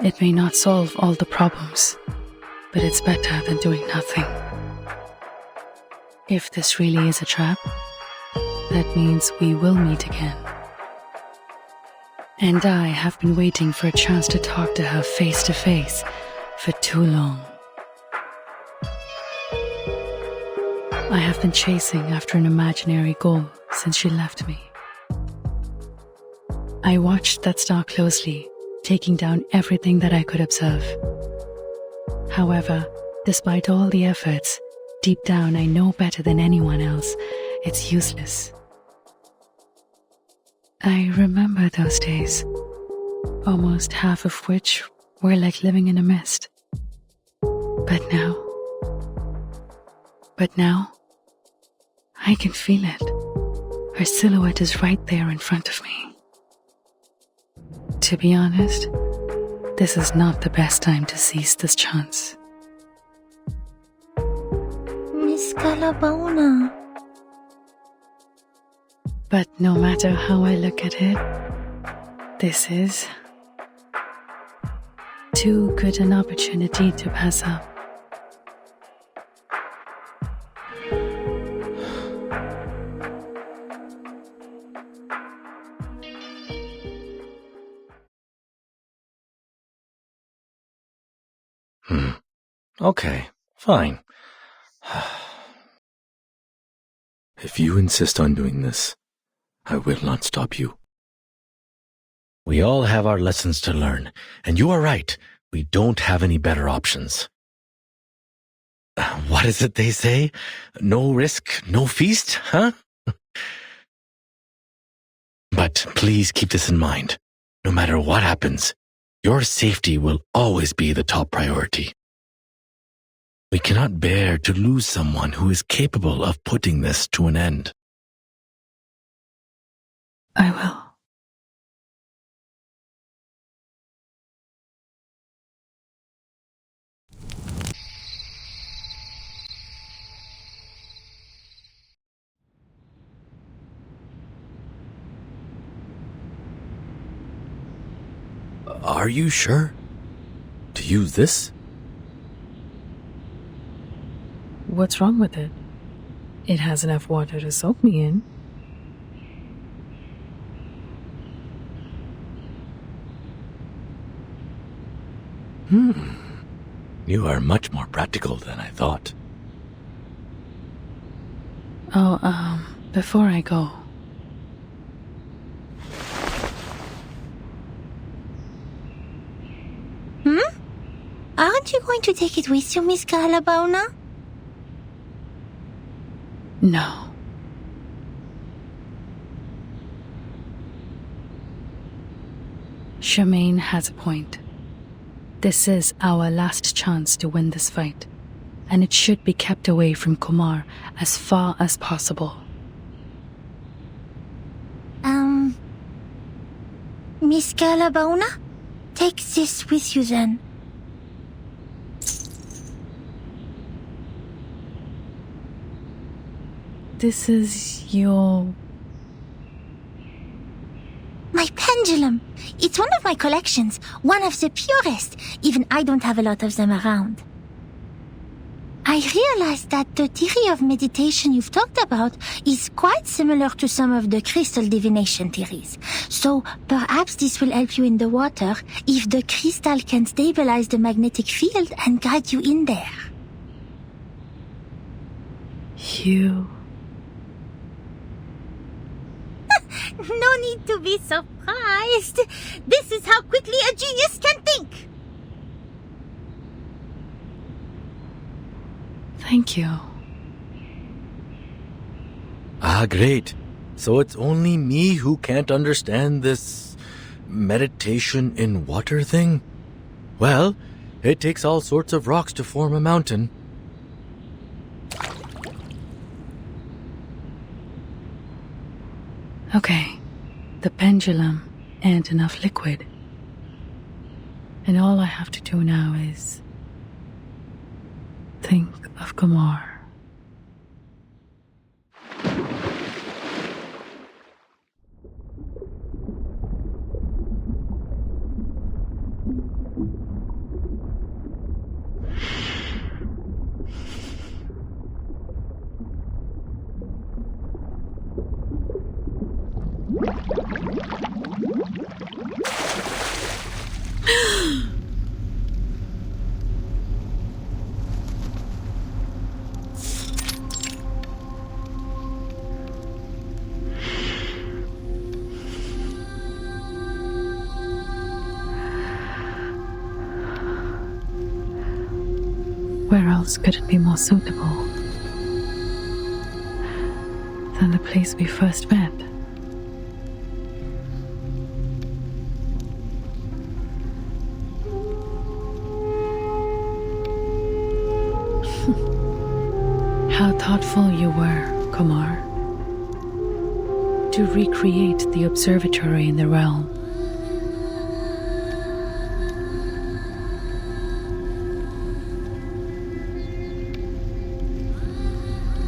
A: It may not solve all the problems, but it's better than doing nothing. If this really is a trap, that means we will meet again. And I have been waiting for a chance to talk to her face to face for too long. I have been chasing after an imaginary goal since she left me. I watched that star closely, taking down everything that I could observe. However, despite all the efforts, deep down I know better than anyone else, it's useless. I remember those days, almost half of which were like living in a mist. But now, I can feel it. Her silhouette is right there in front of me. To be honest, this is not the best time to seize this chance.
G: Miss Galabona.
A: But no matter how I look at it, this is too good an opportunity to pass up.
C: Okay, fine. If you insist on doing this, I will not stop you. We all have our lessons to learn, and you are right, we don't have any better options. What is it they say? No risk, no feast, huh? But please keep this in mind. No matter what happens, your safety will always be the top priority. We cannot bear to lose someone who is capable of putting this to an end.
A: I will.
C: Are you sure? To use this?
A: What's wrong with it? It has enough water to soak me in.
C: You are much more practical than I thought.
A: Oh, before I go.
G: Aren't you going to take it with you, Miss Galabona?
A: No. Charmaine has a point. This is our last chance to win this fight, and it should be kept away from Kumar as far as possible.
G: Miss Galabona? Take this with you then.
A: This is your...
G: My pendulum. It's one of my collections, one of the purest. Even I don't have a lot of them around. I realized that the theory of meditation you've talked about is quite similar to some of the crystal divination theories. So perhaps this will help you in the water if the crystal can stabilize the magnetic field and guide you in there.
A: You...
G: No need to be surprised. This is how quickly a genius can think.
A: Thank you.
C: Ah, great. So it's only me who can't understand this meditation in water thing? Well, it takes all sorts of rocks to form a mountain.
A: Okay, the pendulum and enough liquid. And all I have to do now is think of Kumar. Where else could it be more suitable than the place we first met? How thoughtful you were, Kumar, to recreate the observatory in the realm.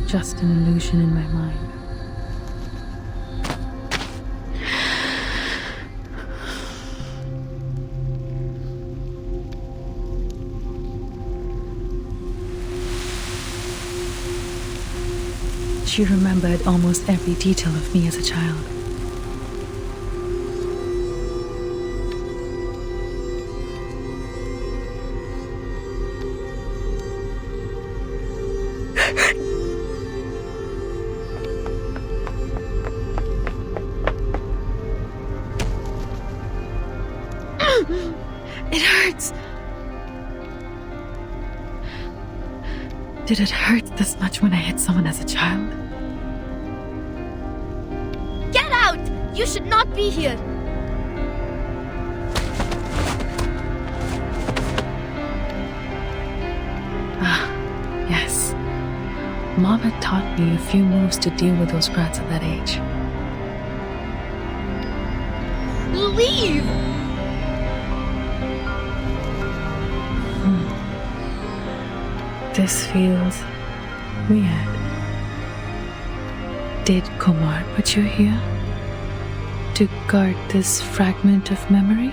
A: Just an illusion in my mind. She remembered almost every detail of me as a child. It hurts. Did it hurt this much when I hit someone as a child?
J: Get out! You should not be here.
A: Ah, yes. Mom had taught me a few moves to deal with those brats at that age.
J: Leave!
A: This feels weird. Did Kumar put you here to guard this fragment of memory?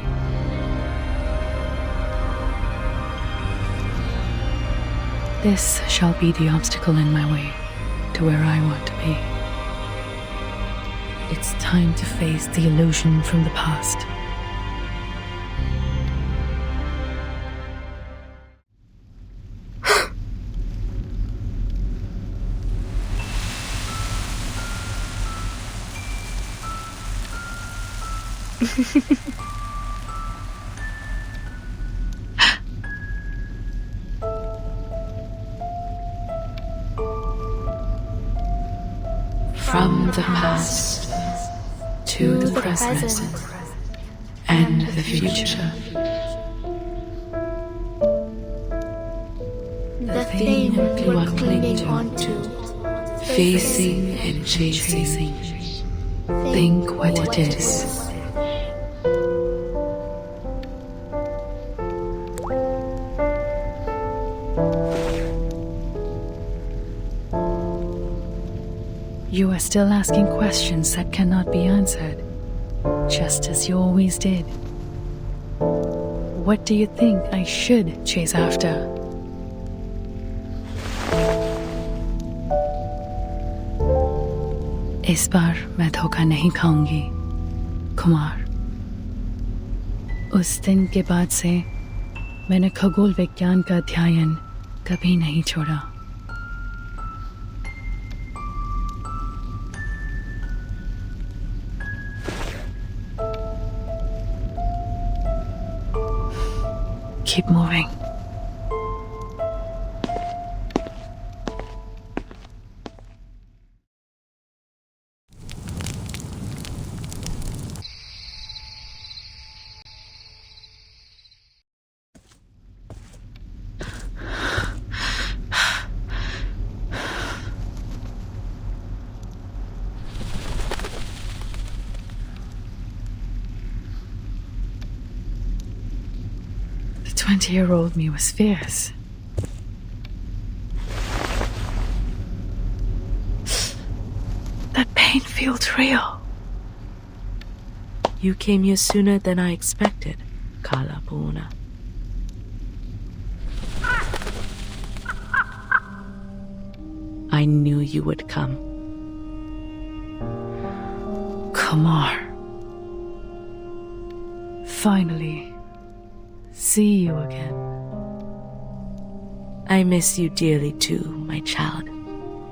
A: This shall be the obstacle in my way to where I want to be. It's time to face the illusion from the past. From the past to the present and the future.
F: The thing you are clinging on to,
A: Facing and chasing. Think what it is. You are still asking questions that cannot be answered, just as you always did. What do you think I should chase after? इस बार मैं धोखा नहीं खाऊंगी, कुमार। उस दिन के बाद से मैंने खगोल विज्ञान का अध्ययन कभी नहीं छोड़ा। Keep moving. The 20-year-old me was fierce. That pain feels real.
F: You came here sooner than I expected, Galabona. I knew you would come.
A: Kumar. Finally. See you again.
F: I miss you dearly too, my child.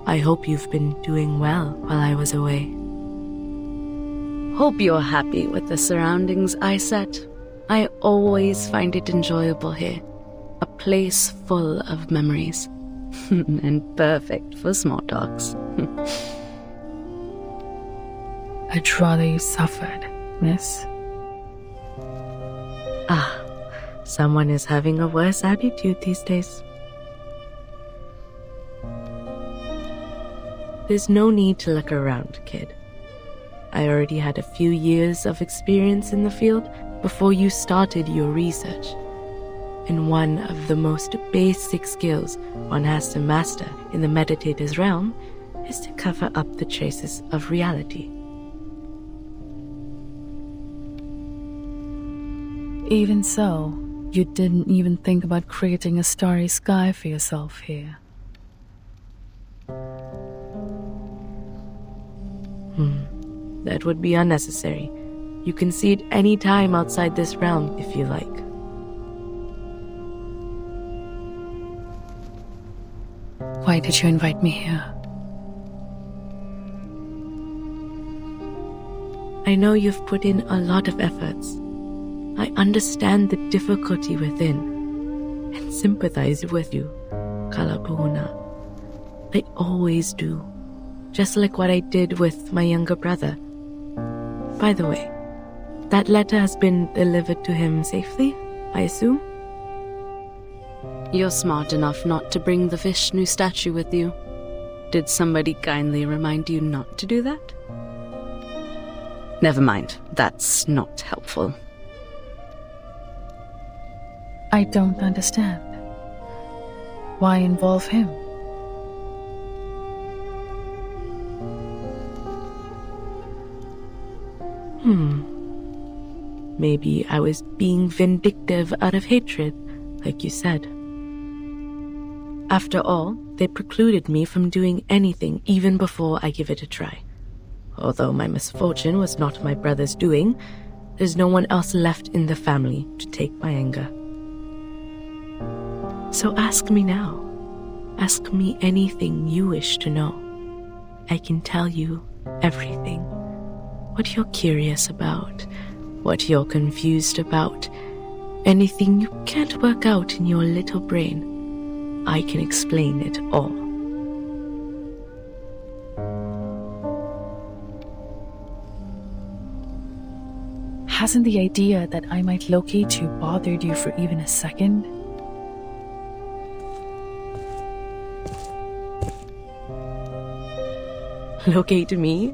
F: I hope you've been doing well while I was away.
E: Hope you're happy with the surroundings I set. I always find it enjoyable here. A place full of memories. And perfect for small talks.
A: I'd rather you suffered, miss.
F: Someone is having a worse attitude these days. There's no need to look around, kid. I already had a few years of experience in the field before you started your research. And one of the most basic skills one has to master in the meditator's realm is to cover up the traces of reality.
A: Even so, you didn't even think about creating a starry sky for yourself here.
F: That would be unnecessary. You can see it any time outside this realm if you like.
A: Why did you invite me here?
F: I know you've put in a lot of efforts. I understand the difficulty within and sympathize with you, Galabona. I always do, just like what I did with my younger brother. By the way, that letter has been delivered to him safely, I assume?
E: You're smart enough not to bring the Vishnu statue with you. Did somebody kindly remind you not to do that? Never mind, that's not helpful.
A: I don't understand. Why involve him?
F: Maybe I was being vindictive out of hatred, like you said. After all, they precluded me from doing anything even before I give it a try. Although my misfortune was not my brother's doing, there's no one else left in the family to take my anger. So ask me now. Ask me anything you wish to know. I can tell you everything. What you're curious about, what you're confused about, anything you can't work out in your little brain, I can explain it all.
A: Hasn't the idea that I might locate you bothered you for even a second?
E: Locate me?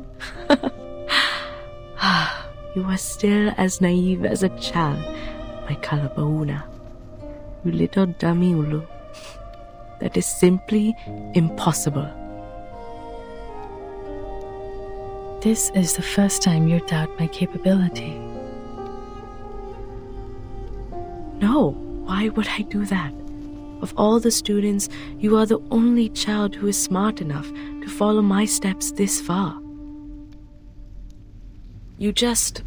E: You are still as naive as a child, my Galabona. You little dummy, Ulu. That is simply impossible.
A: This is the first time you doubt my capability.
E: No, why would I do that? Of all the students, you are the only child who is smart enough to follow my steps this far. You just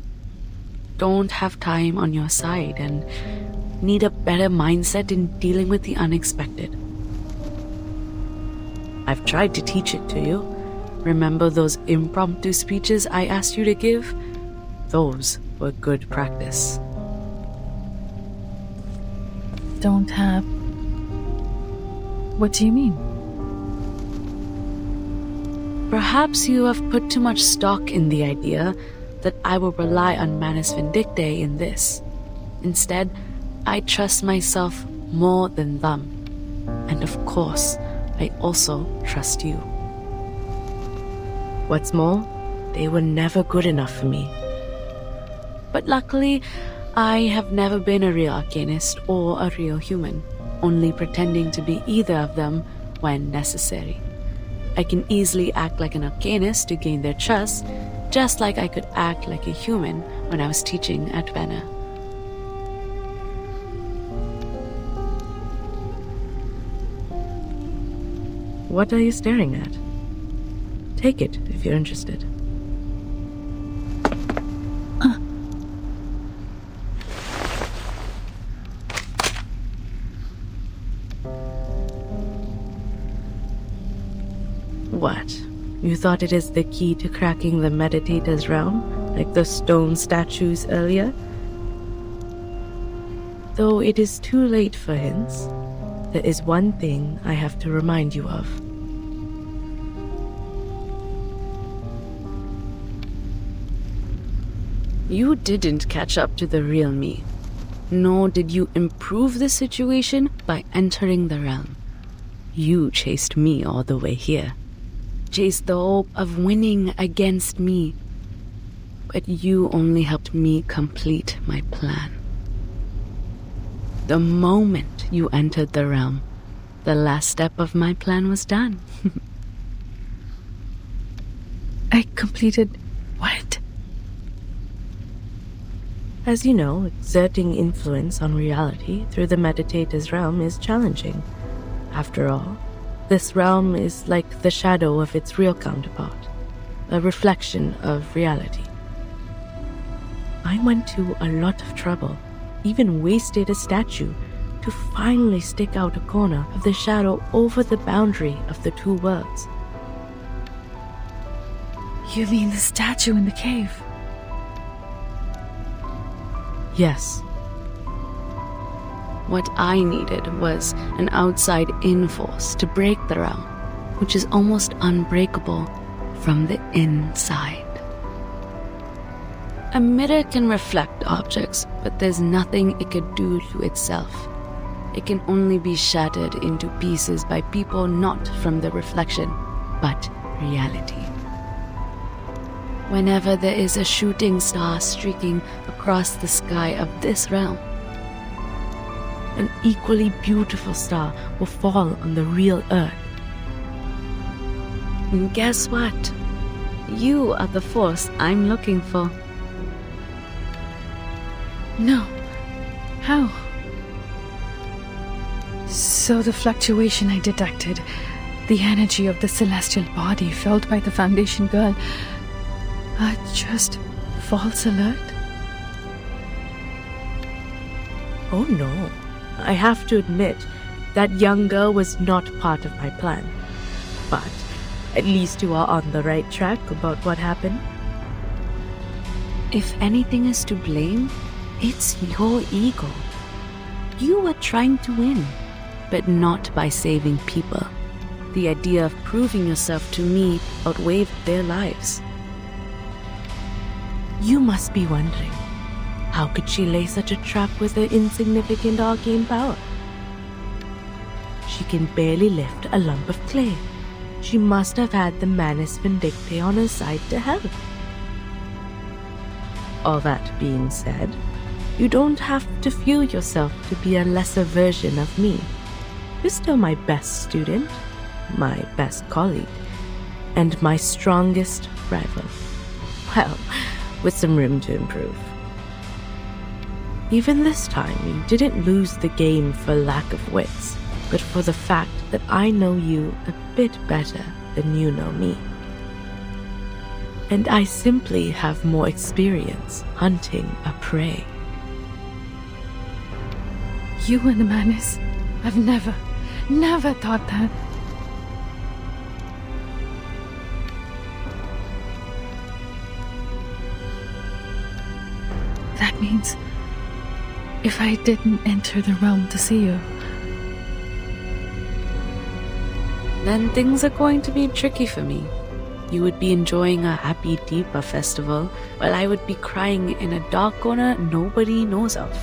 E: don't have time on your side and need a better mindset in dealing with the unexpected. I've tried to teach it to you. Remember those impromptu speeches I asked you to give? Those were good practice.
A: Don't have... What do you mean?
E: Perhaps you have put too much stock in the idea that I will rely on Manus Vindictae in this. Instead, I trust myself more than them. And of course, I also trust you. What's more, they were never good enough for me. But luckily, I have never been a real arcanist or a real human, only pretending to be either of them when necessary. I can easily act like an arcanist to gain their trust, just like I could act like a human when I was teaching at Vienna. What are you staring at? Take it if you're interested. What? You thought it is the key to cracking the meditator's realm, like the stone statues earlier? Though it is too late for hints, there is one thing I have to remind you of. You didn't catch up to the real me, nor did you improve the situation by entering the realm. You chased me all the way here. Chased the hope of winning against me. But you only helped me complete my plan. The moment you entered the realm, the last step of my plan was done.
A: I completed what?
E: As you know, exerting influence on reality through the meditator's realm is challenging. After all, this realm is like the shadow of its real counterpart, a reflection of reality. I went to a lot of trouble, even wasted a statue, to finally stick out a corner of the shadow over the boundary of the two worlds.
A: You mean the statue in the cave?
E: Yes. What I needed was an outside-in force to break the realm, which is almost unbreakable from the inside. A mirror can reflect objects, but there's nothing it could do to itself. It can only be shattered into pieces by people not from the reflection, but reality. Whenever there is a shooting star streaking across the sky of this realm, an equally beautiful star will fall on the real Earth. And guess what? You are the force I'm looking for.
A: No. How? So the fluctuation I detected, the energy of the celestial body felt by the Foundation girl, are just false alert?
E: Oh no. I have to admit, that young girl was not part of my plan. But at least you are on the right track about what happened. If anything is to blame, it's your ego. You were trying to win, but not by saving people. The idea of proving yourself to me outweighed their lives. You must be wondering,
F: How could she lay such a trap with her insignificant arcane power? She can barely lift a lump of clay. She must have had the Manus Vindictae on her side to help. All that being said, you don't have to view yourself to be a lesser version of me. You're still my best student, my best colleague, and my strongest rival. Well, with some room to improve. Even this time, you didn't lose the game for lack of wits, but for the fact that I know you a bit better than you know me. And I simply have more experience hunting a prey.
A: You and the Manus, I've never thought that. That means if I didn't enter the realm to see you,
E: then things are going to be tricky for me. You would be enjoying a happy Deepa festival, while I would be crying in a dark corner nobody knows of.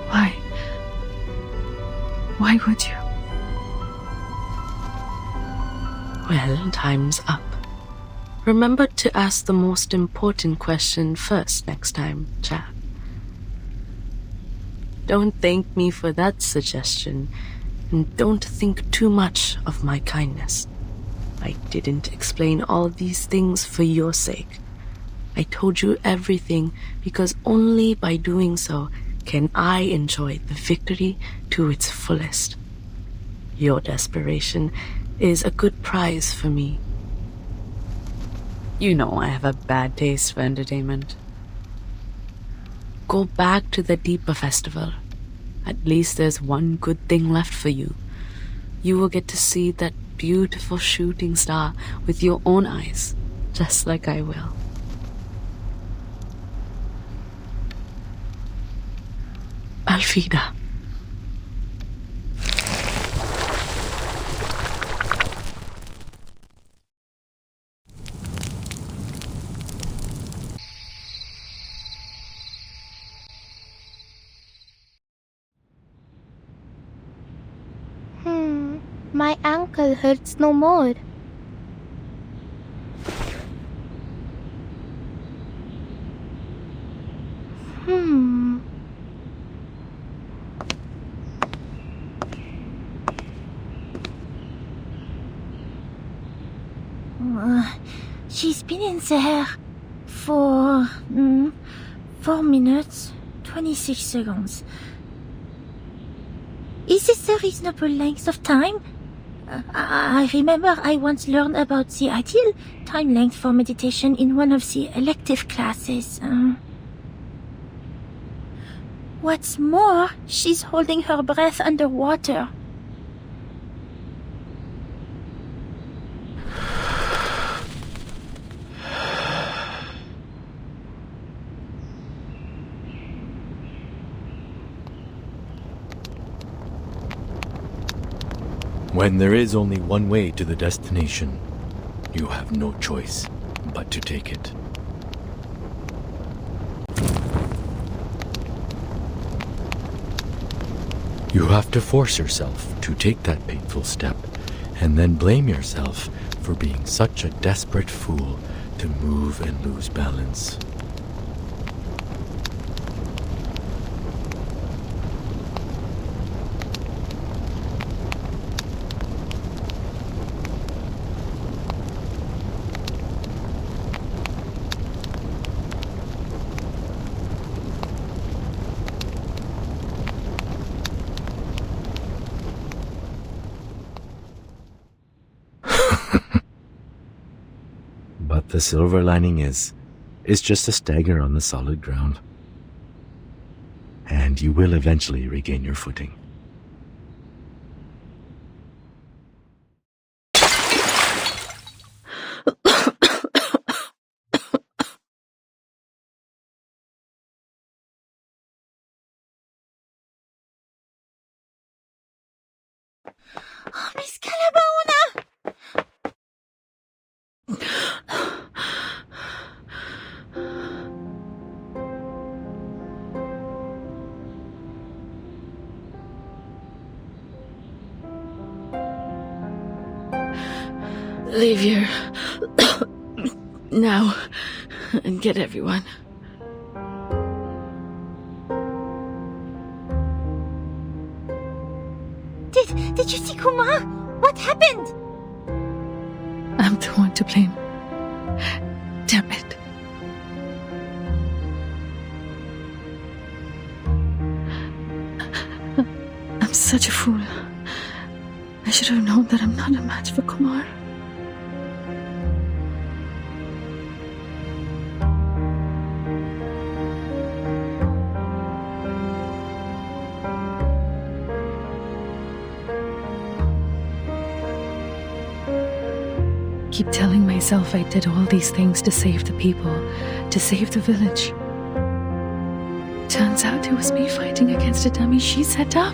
A: Why? Why would you?
F: Well, time's up. Remember to ask the most important question first next time, Chad. Don't thank me for that suggestion, and don't think too much of my kindness. I didn't explain all these things for your sake. I told you everything because only by doing so can I enjoy the victory to its fullest. Your desperation is a good prize for me.
E: You know I have a bad taste for entertainment.
F: Go back to the Deepa festival. At least there's one good thing left for you. You will get to see that beautiful shooting star with your own eyes, just like I will. Alfida.
B: My ankle hurts no more.
G: She's been in there for 4 minutes, 26 seconds. Is this a reasonable length of time? I remember I once learned about the ideal time length for meditation in one of the elective classes. What's more, she's holding her breath underwater.
C: When there is only one way to the destination, you have no choice but to take it. You have to force yourself to take that painful step, and then blame yourself for being such a desperate fool to move and lose balance. But the silver lining is just a stagger on the solid ground. And you will eventually regain your footing.
G: Oh, Miss Galabona!
A: leave here now and get everyone.
G: Did you see Kumar? What happened?
A: I'm the one to blame. Damn it. I'm such a fool. I should have known that I'm not a match for Kumar. Keep telling myself I did all these things to save the people, to save the village. Turns out it was me fighting against a dummy she set up.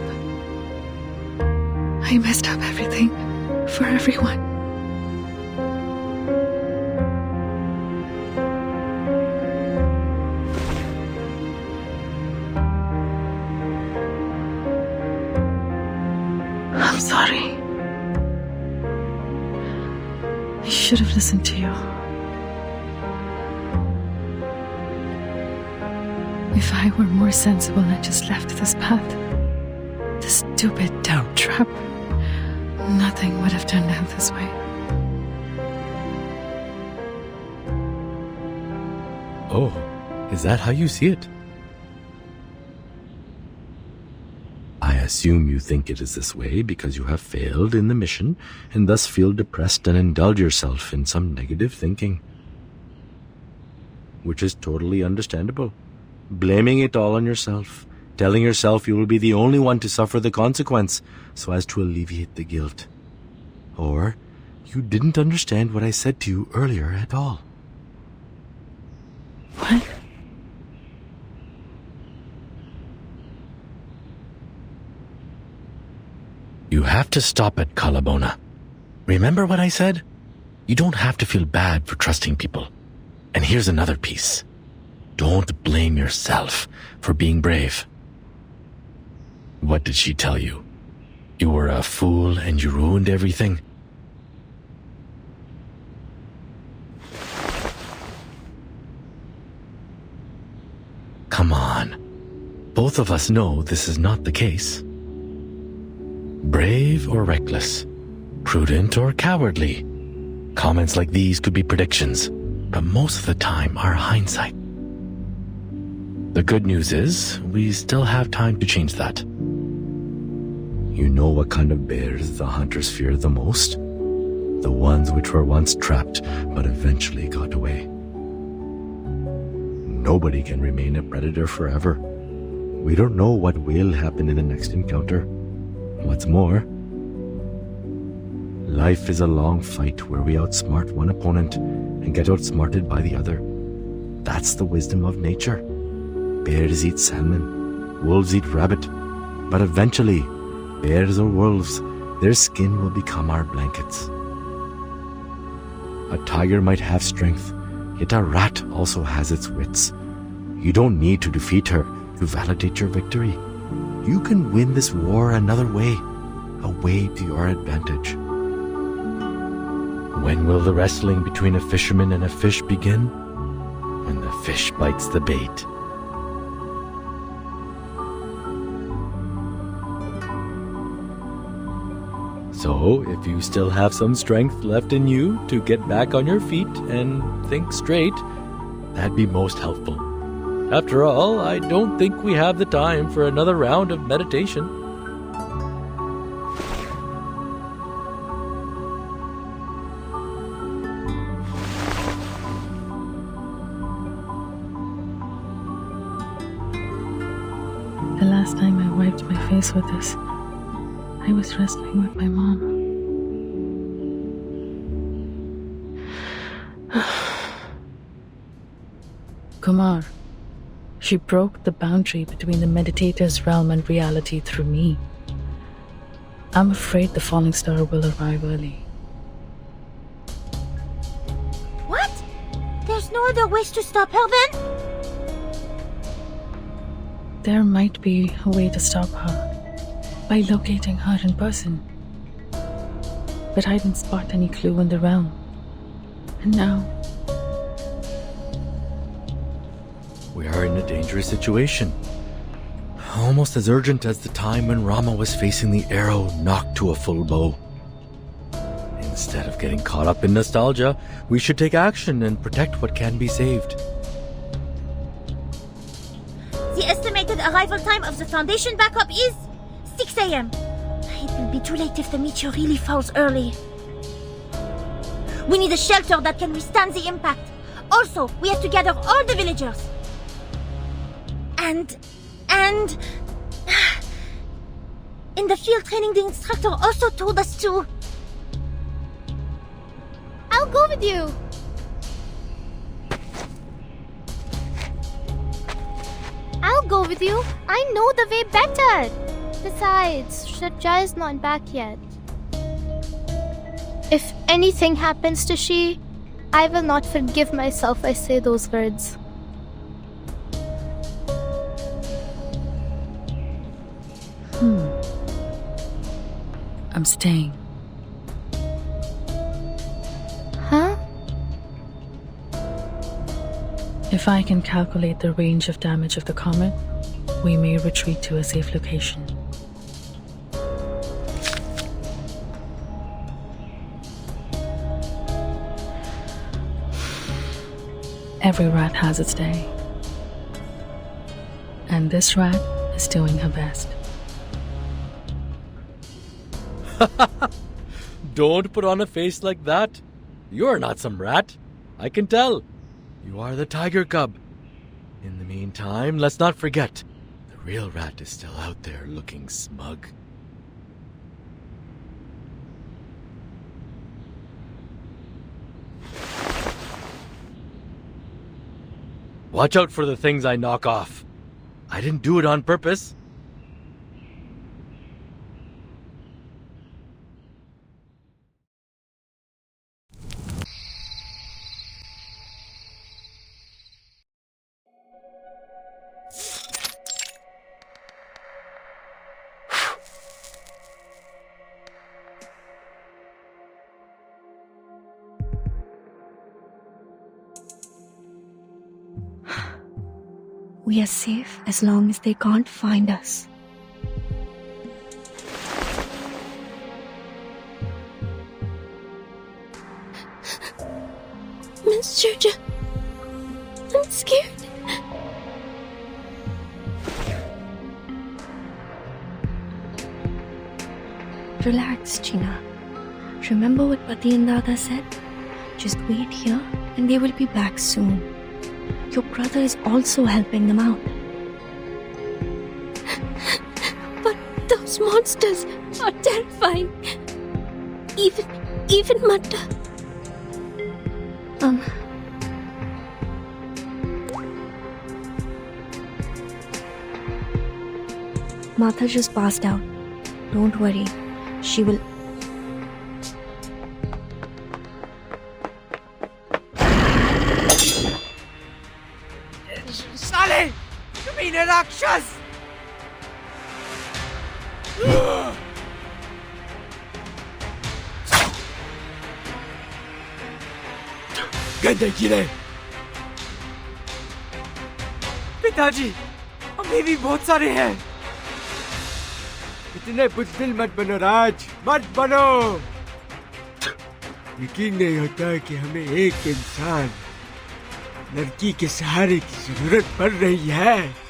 A: I messed up everything for everyone. I'm sorry. I should have listened to you. If I were more sensible and just left this path, this stupid doubt trap, nothing would have turned out this way.
C: Oh, is that how you see it? I assume you think it is this way because you have failed in the mission and thus feel depressed and indulge yourself in some negative thinking. Which is totally understandable. Blaming it all on yourself, telling yourself you will be the only one to suffer the consequence so as to alleviate the guilt. Or you didn't understand what I said to you earlier at all.
A: What?
C: You have to stop at Galabona. Remember what I said? You don't have to feel bad for trusting people. And here's another piece. Don't blame yourself for being brave. What did she tell you? You were a fool and you ruined everything? Come on. Both of us know this is not the case. Brave or reckless, prudent or cowardly. Comments like these could be predictions, but most of the time are hindsight. The good news is, we still have time to change that. You know what kind of bears the hunters fear the most? The ones which were once trapped, but eventually got away. Nobody can remain a predator forever. We don't know what will happen in the next encounter. What's more, life is a long fight where we outsmart one opponent and get outsmarted by the other. That's the wisdom of nature. Bears eat salmon, wolves eat rabbit, but eventually, bears or wolves, their skin will become our blankets. A tiger might have strength, yet a rat also has its wits. You don't need to defeat her to validate your victory. You can win this war another way, a way to your advantage. When will the wrestling between a fisherman and a fish begin? When the fish bites the bait. So, if you still have some strength left in you to get back on your feet and think straight, that'd be most helpful. After all, I don't think we have the time for another round of meditation.
A: The last time I wiped my face with this, I was wrestling with my mom. Kumar. She broke the boundary between the meditator's realm and reality through me. I'm afraid the falling star will arrive early.
G: What? There's no other ways to stop her then?
A: There might be a way to stop her by locating her in person. but I didn't spot any clue in the realm. And now,
C: we are in a dangerous situation. Almost as urgent as the time when Rama was facing the arrow knocked to a full bow. Instead of getting caught up in nostalgia, we should take action and protect what can be saved.
G: The estimated arrival time of the Foundation backup is 6 a.m. It will be too late if the meteor really falls early. We need a shelter that can withstand the impact. Also, we have to gather all the villagers. And... in the field training, the instructor also told us to...
B: I'll go with you. I'll go with you. I know the way better. Besides, Shraja is not back yet. If anything happens to she, I will not forgive myself I say those words.
A: I'm staying.
B: Huh?
A: If I can calculate the range of damage of the comet, we may retreat to a safe location. Every rat has its day. And this rat is doing her best.
C: Don't put on a face like that. You're not some rat. I can tell. You are the tiger cub. In the meantime, let's not forget, the real rat is still out there looking smug. Watch out for the things I knock off. I didn't do it on purpose.
J: We are safe as long as they can't find us.
F: Miss Shraja, I'm scared.
J: Relax, Gina. Remember what Pati and Dada said? Just wait here and they will be back soon. Your brother is also helping them out.
F: But those monsters are terrifying. Even Matta.
J: Martha just passed out. Don't worry. She will...
L: Sale! Kamine Rakshas! गंदे कीड़े पिताजी हमें भी बहुत सारे हैं इतने बुज़दिल मत बनो राज मत बनो यकीन नहीं होता कि हमें एक इंसान लड़की के सहारे की जरूरत पड़ रही है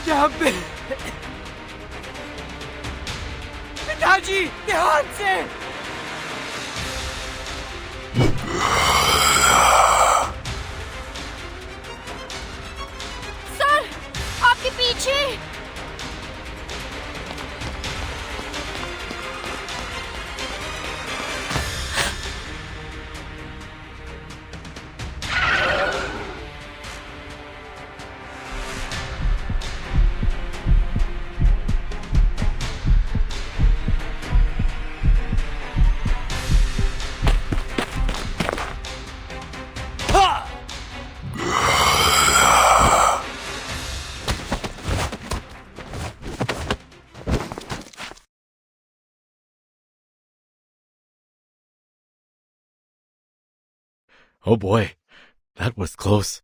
L: जहाँ पे पिताजी ध्यान से
B: सर आपके पीछे
C: Oh boy, that was close.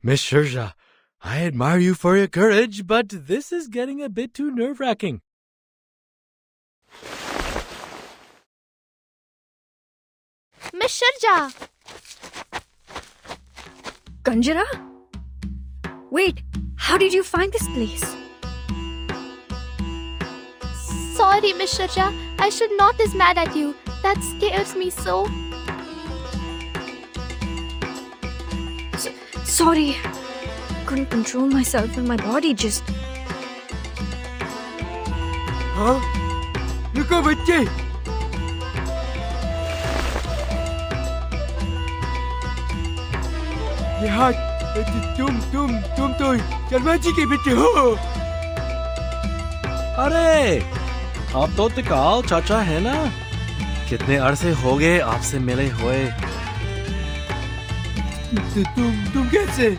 C: Miss Shirja, I admire you for your courage, but this is getting a bit too nerve-wracking.
B: Miss Shirja!
J: Ganjara? Wait, how did you find this place?
B: Sorry, Miss Shirja. I should not is mad at you. That scares me so.
J: Sorry. Couldn't control myself and my body just...
L: हाँ? रुको बच्चे! ये हाथ तुम तो शर्मा जी के बेटे हो।
C: अरे, आप तो तकाल चाचा है ना? कितने अरसे हो गए आपसे मिले हुए?
L: तुम कैसे?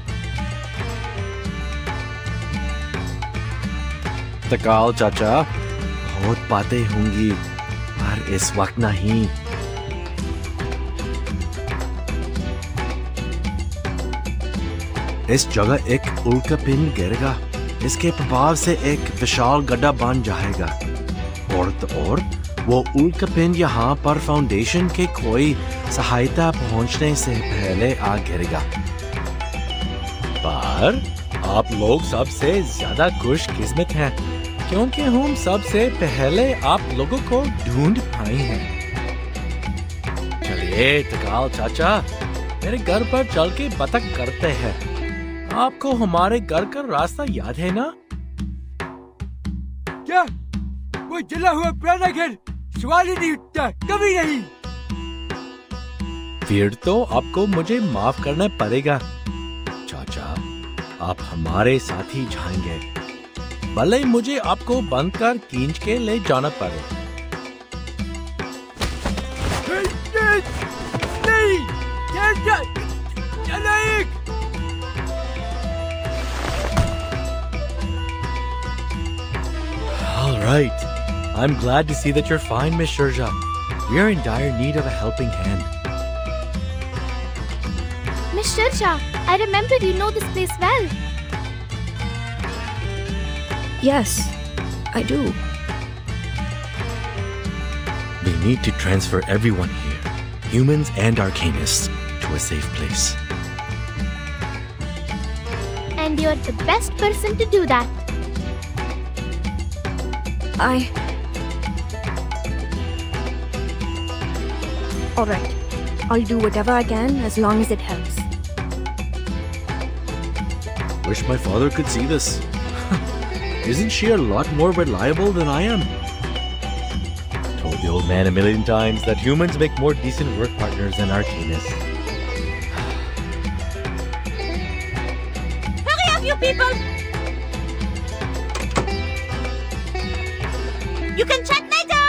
C: तकाल चाचा, बहुत बातें होंगी, पर इस वक्त नहीं। इस जगह एक उल्कापिंड गिरेगा। इसके प्रभाव से एक विशाल गड्ढा बन जाएगा और वो उल्कापिंड यहाँ पर फाउंडेशन के कोई सहायता पहुँचने से पहले आ गिरेगा। पर आप लोग सबसे ज्यादा खुशकिस्मत हैं क्योंकि हम सबसे पहले आप लोगों को ढूंढ पाए हैं। चलिए तकाल चाचा, मेरे घर पर चल के बतख करते हैं। आपको हमारे घर का रास्ता याद है ना?
L: क्या? वो जला हुआ पुराना घर सवाल ही नहीं उठता, कभी नहीं।
C: फिर तो आपको मुझे माफ करना पड़ेगा चाचा। आप हमारे साथ ही जाएंगे, भले मुझे आपको बंद कर खींच के ले जाना पड़े।
L: नहीं, नहीं,
C: All right. I'm glad to see that you're fine, Miss Shirja. We are in dire need of a helping hand.
B: Miss Shirja, I remember you know this place well.
J: Yes, I do.
C: We need to transfer everyone here, humans and arcanists, to a safe place.
B: And you're the best person to do that.
J: Alright, I'll do whatever I can as long as it helps.
C: Wish my father could see this. Isn't she a lot more reliable than I am? Told the old man a million times that humans make more decent work partners than arcanists.
G: Hurry up, you people! You can chat later!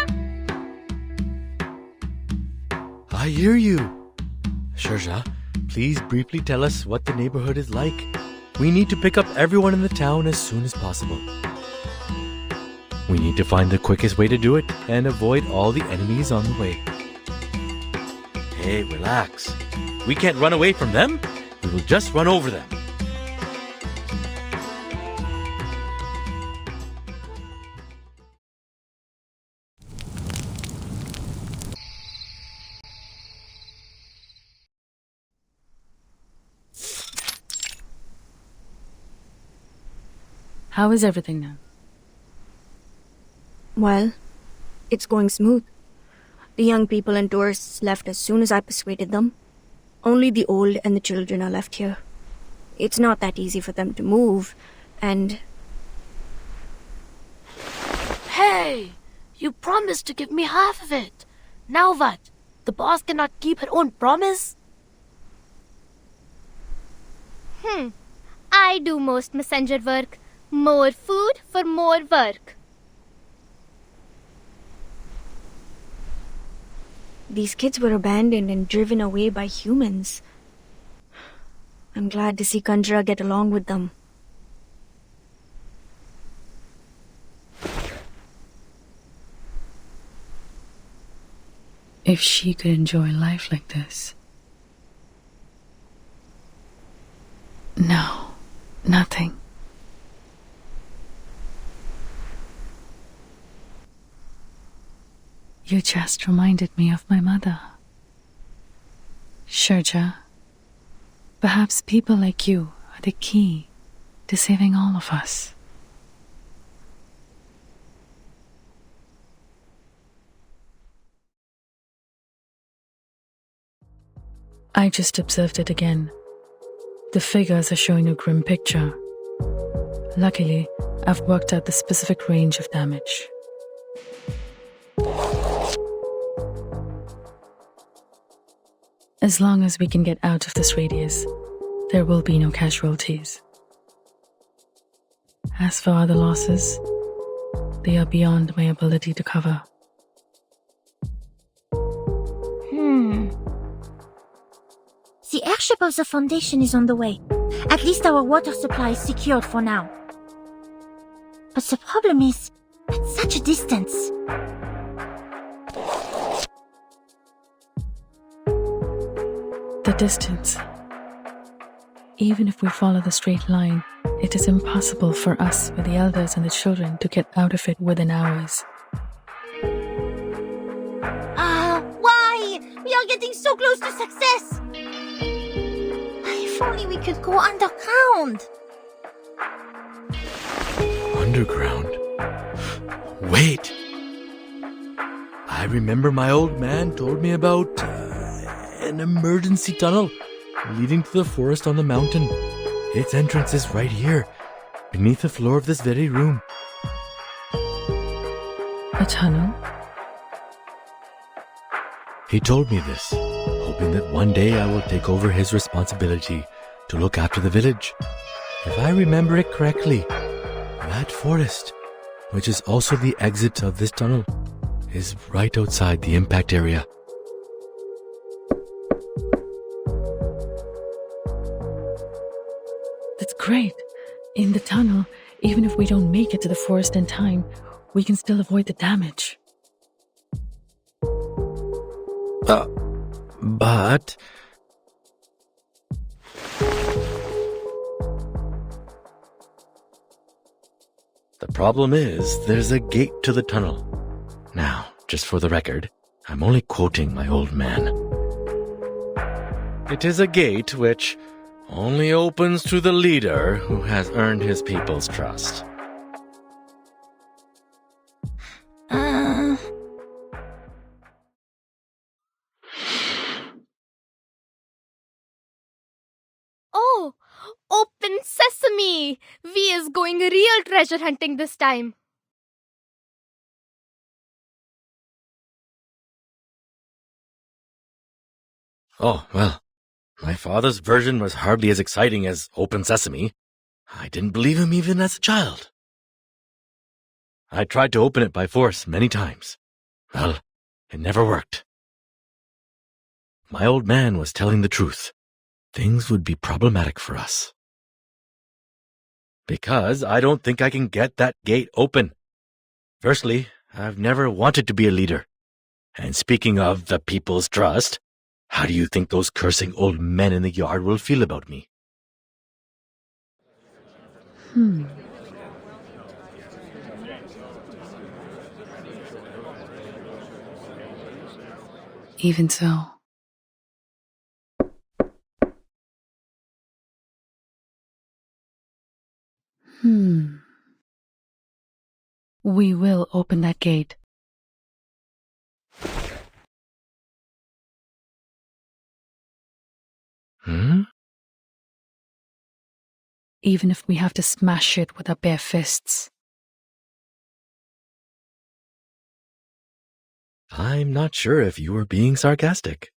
C: I hear you. Shirja, please briefly tell us what the neighborhood is like. We need to pick up everyone in the town as soon as possible. We need to find the quickest way to do it and avoid all the enemies on the way. Hey, relax. We can't run away from them. We will just run over them.
A: How is everything now?
J: Well, it's going smooth. The young people and tourists left as soon as I persuaded them. Only the old and the children are left here. It's not that easy for them to move, and...
F: Hey! You promised to give me half of it. Now what? The boss cannot keep her own promise?
B: I do most messenger work. More food for more work.
J: These kids were abandoned and driven away by humans. I'm glad to see Kanjra get along with them.
A: if she could enjoy life like this. No, nothing. You just reminded me of my mother. Sherja, perhaps people like you are the key to saving all of us. I just observed it again. The figures are showing a grim picture. Luckily, I've worked out the specific range of damage. As long as we can get out of this radius, there will be no casualties. As for other losses, they are beyond my ability to cover.
G: The airship of the Foundation is on the way. At least our water supply is secured for now. But the problem is, at such a distance.
A: The distance. Even if we follow the straight line, it is impossible for us with the elders and the children to get out of it within hours.
G: Why? We are getting so close to success! If only we could go underground.
C: Underground? Wait! I remember my old man told me about an emergency tunnel leading to the forest on the mountain. Its entrance is right here, beneath the floor of this very room.
A: A tunnel?
C: He told me this, hoping that one day I will take over his responsibility to look after the village. If I remember it correctly, that forest, which is also the exit of this tunnel, is right outside the impact area.
A: That's great. In the tunnel, even if we don't make it to the forest in time, we can still avoid the damage.
C: But... the problem is, there's a gate to the tunnel. Now, just for the record, I'm only quoting my old man. It is a gate which only opens to the leader who has earned his people's trust.
B: Oh, open sesame! V is going real treasure hunting this time.
C: Oh, well, my father's version was hardly as exciting as Open Sesame. I didn't believe him even as a child. I tried to open it by force many times. Well, it never worked. My old man was telling the truth. Things would be problematic for us. Because I don't think I can get that gate open. Firstly, I've never wanted to be a leader. And speaking of the people's trust, how do you think those cursing old men in the yard will feel about me?
A: Even so. We will open that gate. Even if we have to smash it with our bare fists.
C: I'm not sure if you were being sarcastic.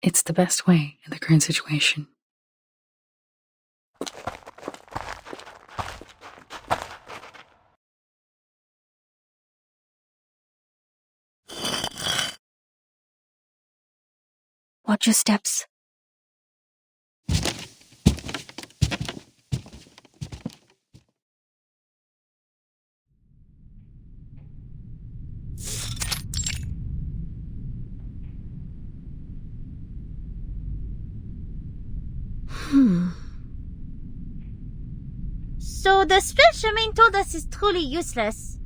A: It's the best way in the current situation.
J: Watch your steps.
G: So the spell Charmaine told us is truly useless.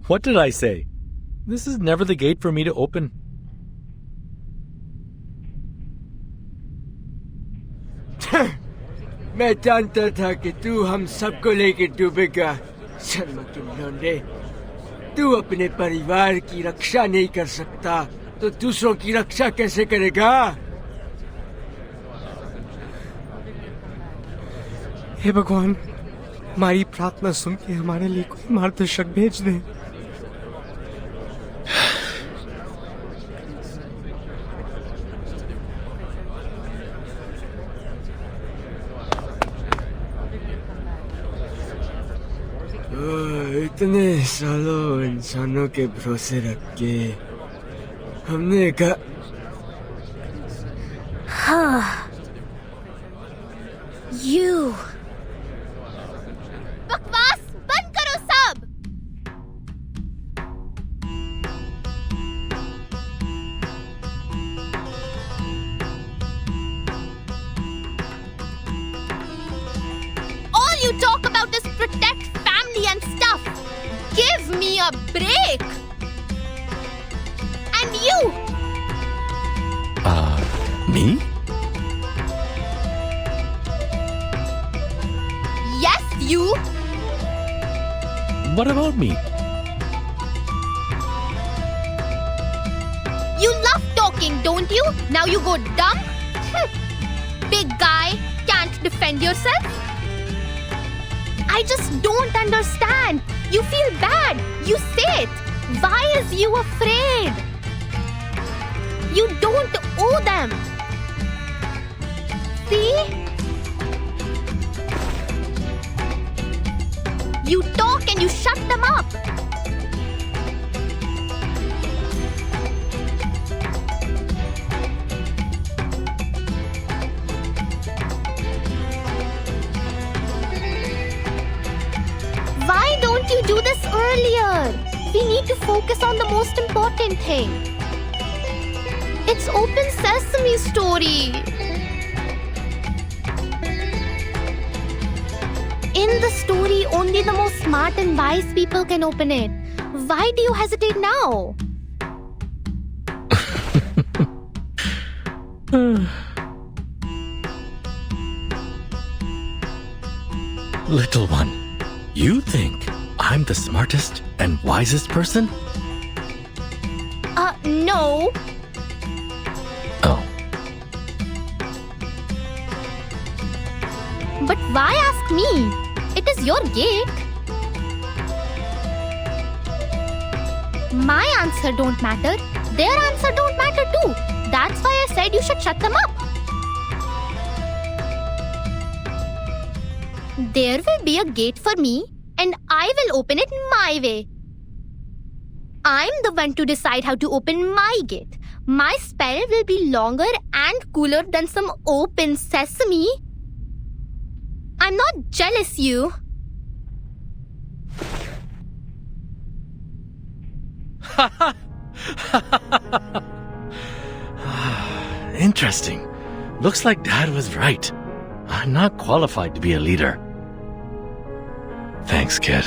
C: What did I say? This is never the gate for me to open.
L: मैं जानता था कि तू हम सबको लेके डूबेगा शर्मा के लौंडे तू अपने परिवार की रक्षा नहीं कर सकता तो दूसरों की रक्षा कैसे करेगा
H: हे भगवान हमारी प्रार्थना सुन के हमारे लिए कोई मार्गदर्शक भेज दे
L: इतने सालों इंसानों के भरोसे रख के हमने कहा
B: You. बकवास बंद करो सब. All you talk about is protect family and stuff. Give me a break. And you.
C: Me?
B: Yes, you.
C: What about me?
B: You love talking, don't you? Now you go dumb? Big guy, can't defend yourself? I just don't understand. You feel bad. You say it. Why is you afraid? You don't owe them. See? You talk and you shut them up. Why don't you do this earlier? We need to focus on the most important thing. It's open sesame story. In the story, only the most smart and wise people can open it. Why do you hesitate now?
C: Little one, you think I'm the smartest and wisest person?
B: No.
C: Oh.
B: But why ask me? It is your gate. My answer don't matter. Their answer don't matter too. That's why I said you should shut them up. There will be a gate for me and I will open it my way. I'm the one to decide how to open my gate. My spell will be longer and cooler than some open sesame. I'm not jealous, you.
C: Interesting. Looks like Dad was right. I'm not qualified to be a leader. Thanks, kid.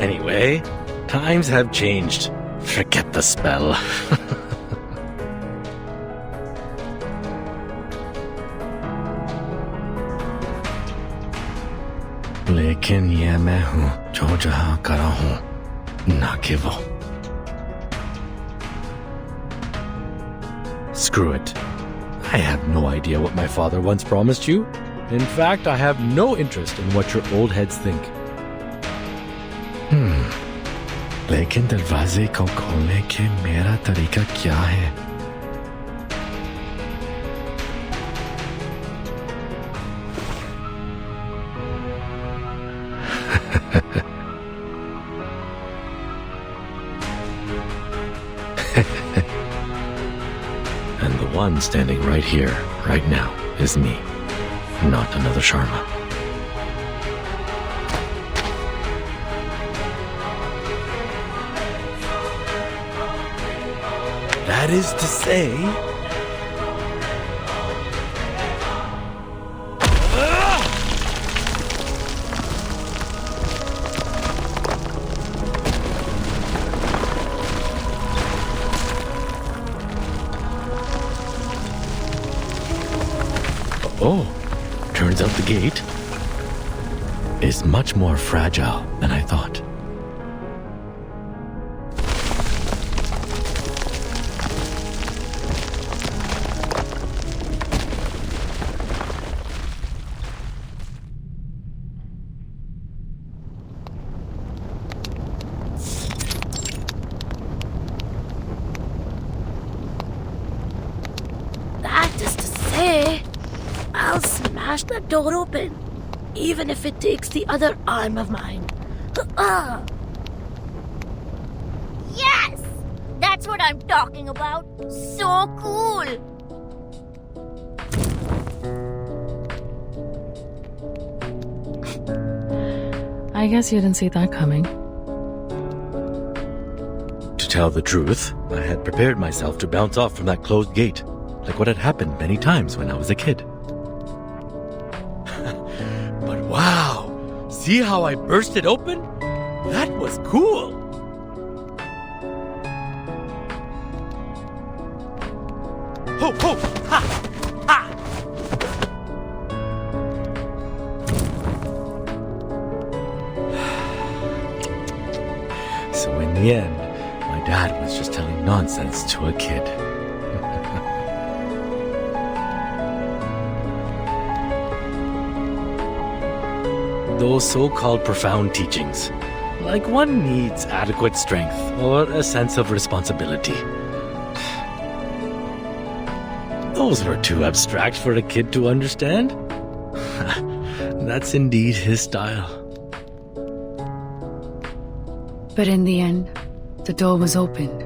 C: Anyway, times have changed. Forget the spell. लेकिन ये मैं हूँ जो जहाँ करा हूँ ना कि वो. Screw it. I have no idea what my father once promised you. In fact, I have no interest in what your old heads think. लेकिन दरवाजे को खोलने के मेरा तरीका क्या है? And the one standing right here, right now, is me, not another Sharma. That is to say... Oh, turns out the gate is much more fragile than I thought.
F: That is to say, I'll smash that door open, even if it takes the other arm of mine.
G: Yes! That's what I'm talking about. So cool!
A: I guess you didn't see that coming.
C: To tell the truth, I had prepared myself to bounce off from that closed gate, like what had happened many times when I was a kid. But wow! See how I burst it open? That was cool! Ho, ho! Ha! Ha! So in the end, my dad was just telling nonsense to a kid. Those so-called profound teachings, like one needs adequate strength or a sense of responsibility. Those were too abstract for a kid to understand. That's indeed his style.
A: But in the end, the door was opened.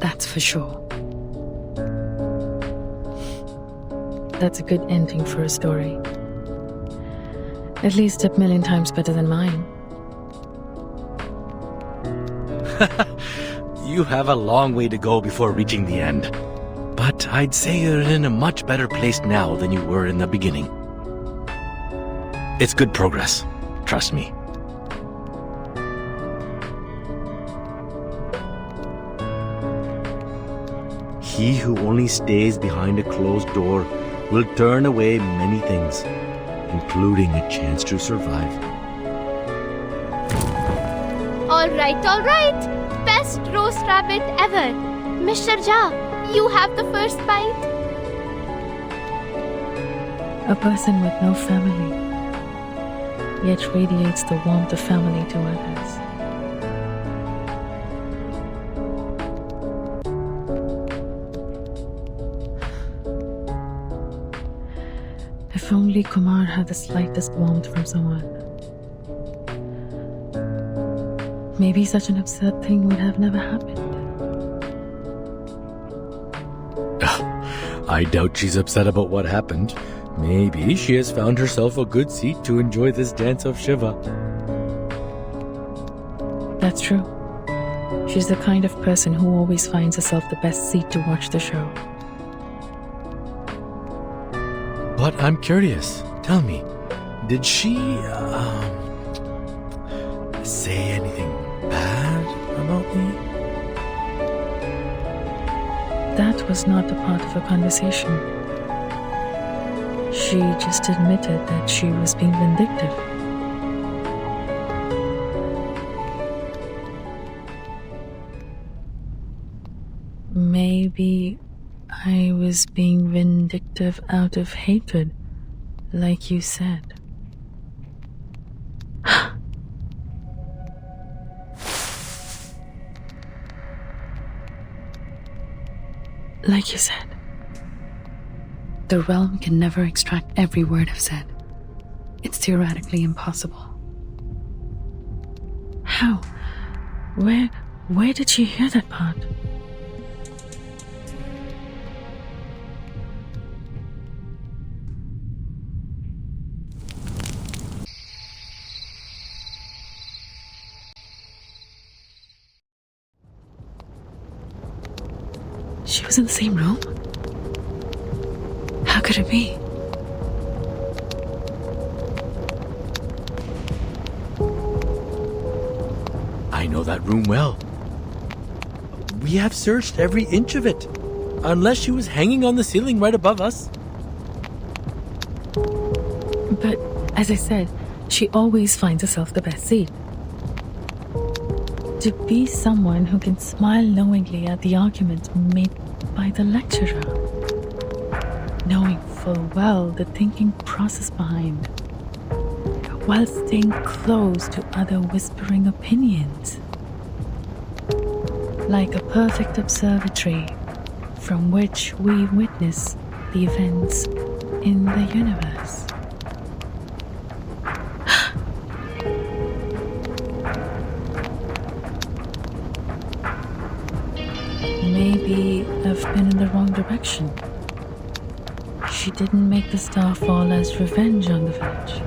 A: That's for sure. That's a good ending for a story. At least 1,000,000 times better than mine.
C: You have a long way to go before reaching the end. But I'd say you're in a much better place now than you were in the beginning. It's good progress. Trust me. He who only stays behind a closed door will turn away many things, including a chance to survive.
B: All right. Best roast rabbit ever. Mr. Jha, you have the first bite.
A: A person with no family, yet radiates the warmth of family to others. If only Kumar had the slightest warmth from someone. Maybe such an absurd thing would have never happened.
C: I doubt she's upset about what happened. Maybe she has found herself a good seat to enjoy this dance of Shiva.
A: That's true. She's the kind of person who always finds herself the best seat to watch the show.
C: But I'm curious. Tell me, did she, say anything bad about me?
A: That was not a part of a conversation. She just admitted that she was being vindictive. Maybe I was being vindictive out of hatred, like you said. Like you said, the realm can never extract every word I've said. It's theoretically impossible. How? Where did she hear that part? She was in the same room? How could it be?
C: I know that room well. We have searched every inch of it. Unless she was hanging on the ceiling right above us.
A: But, as I said, she always finds herself the best seat. To be someone who can smile knowingly at the argument made by the lecturer, knowing full well the thinking process behind, while staying close to other whispering opinions, like a perfect observatory from which we witness the events in the universe. Maybe I've been in the wrong direction. She didn't make the star fall as revenge on the village.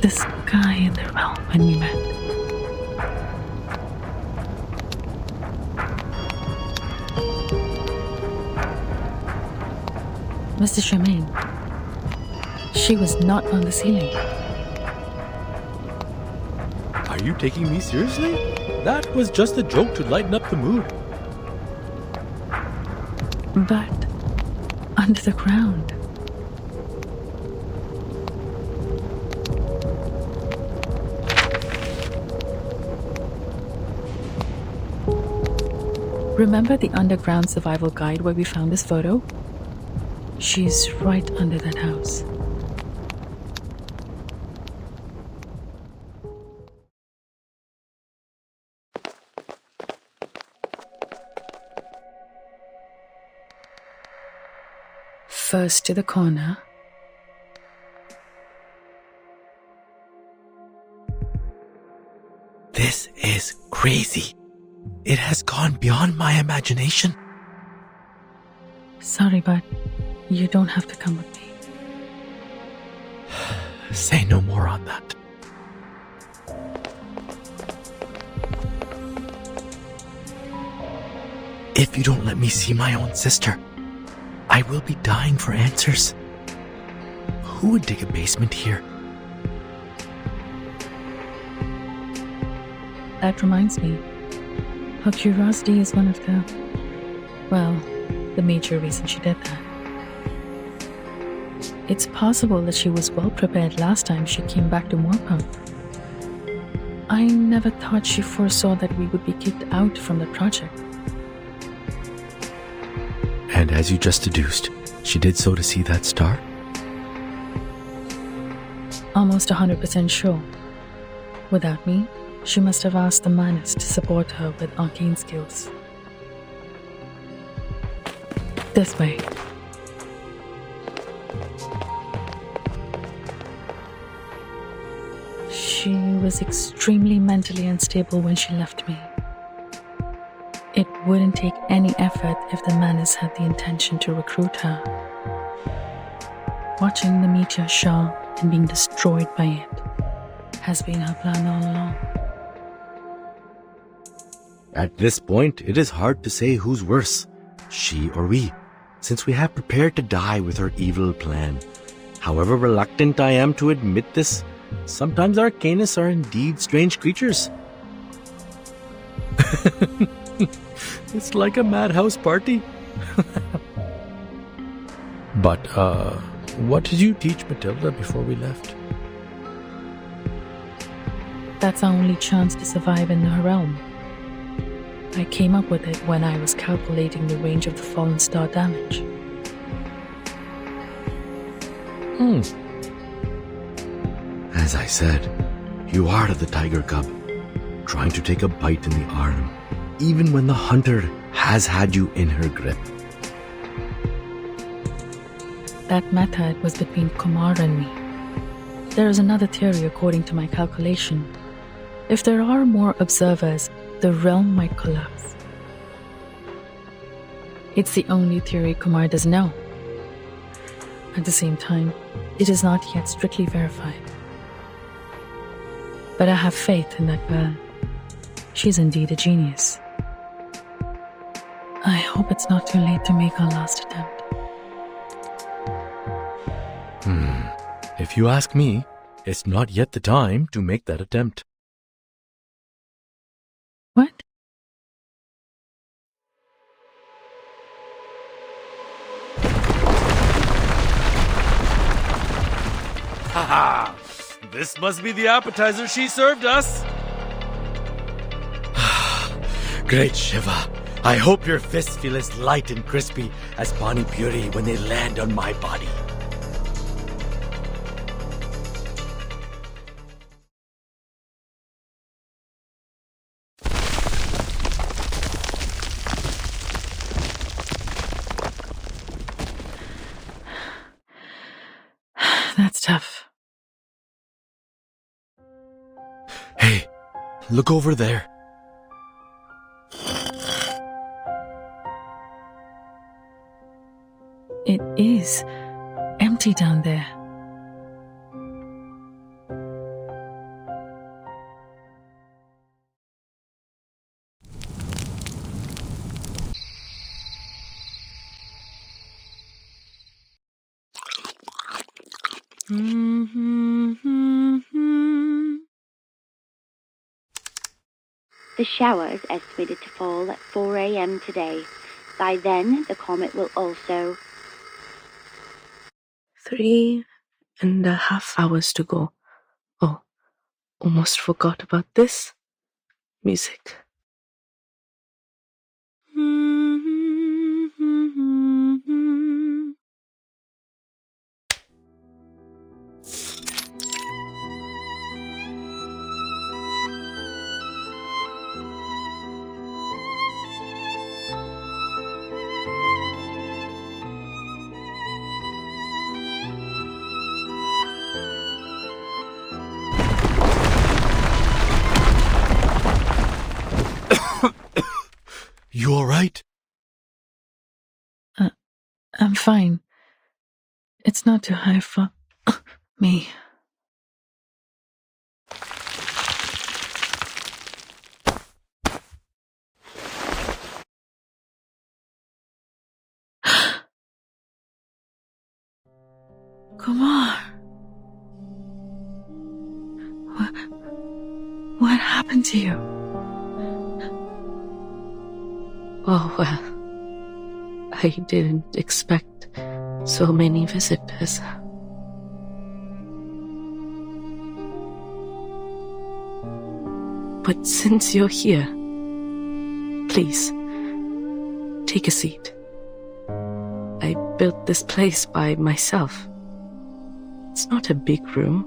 A: This guy in the realm when we met. Mr. Charmaine. She was not on the ceiling.
C: Are you taking me seriously? That was just a joke to lighten up the mood.
A: But under the ground. Remember the underground survival guide where we found this photo? She's right under that house. First to the corner.
C: This is crazy. It has gone beyond my imagination.
A: Sorry, but you don't have to come with me.
C: Say no more on that. If you don't let me see my own sister, I will be dying for answers. Who would dig a basement here?
A: That reminds me. Her curiosity is one of the major reasons she did that. It's possible that she was well prepared last time she came back to Moorpark. I never thought she foresaw that we would be kicked out from the project.
C: And as you just deduced, she did so to see that star?
A: Almost 100% sure. Without me, she must have asked the Manus to support her with arcane skills. This way. She was extremely mentally unstable when she left me. It wouldn't take any effort if the Manus had the intention to recruit her. Watching the meteor shower and being destroyed by it has been her plan all along.
C: At this point, it is hard to say who's worse, she or we, since we have prepared to die with her evil plan. However reluctant I am to admit this, sometimes arcanists are indeed strange creatures. It's like a madhouse party. But, what did you teach Matilda before we left?
A: That's our only chance to survive in her realm. I came up with it when I was calculating the range of the fallen star damage.
C: As I said, you are the tiger cub, trying to take a bite in the arm, even when the hunter has had you in her grip.
A: That method was between Kumar and me. There is another theory according to my calculation. If there are more observers, the realm might collapse. It's the only theory Kumar doesn't know. At the same time, it is not yet strictly verified. But I have faith in that girl. She's indeed a genius. I hope it's not too late to make our last attempt.
C: If you ask me, it's not yet the time to make that attempt.
A: What?
C: Haha! This must be the appetizer she served us. Great Shiva. I hope your fists feel as light and crispy as pani puri when they land on my body.
A: That's tough.
C: Hey, look over there.
A: It is empty down there.
M: The shower is estimated to fall at 4 a.m. today. By then, the comet will also...
F: 3.5 hours to go. Oh, almost forgot about this. Music.
C: You alright?
A: I'm fine. It's not too high for me. Kumar. What happened to you?
F: Oh, well, I didn't expect so many visitors. But since you're here, please, take a seat. I built this place by myself. It's not a big room,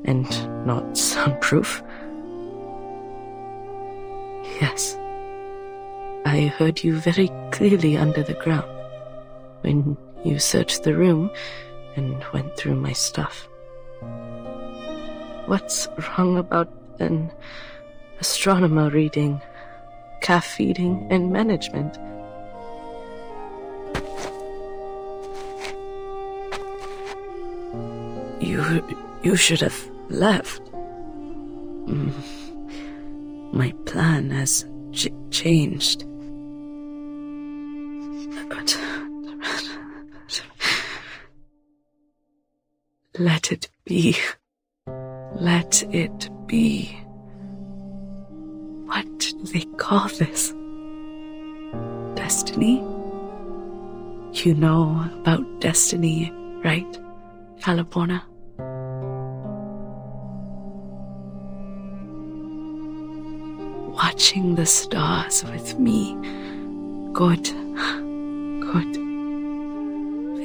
F: and not soundproof. Yes. I heard you very clearly under the ground when you searched the room and went through my stuff. What's wrong about an astronomer reading calf feeding and management? You should have left. My plan has changed. Let it be. Let it be. What do they call this? Destiny? You know about destiny, right, Galabona? Watching the stars with me. Good. Good.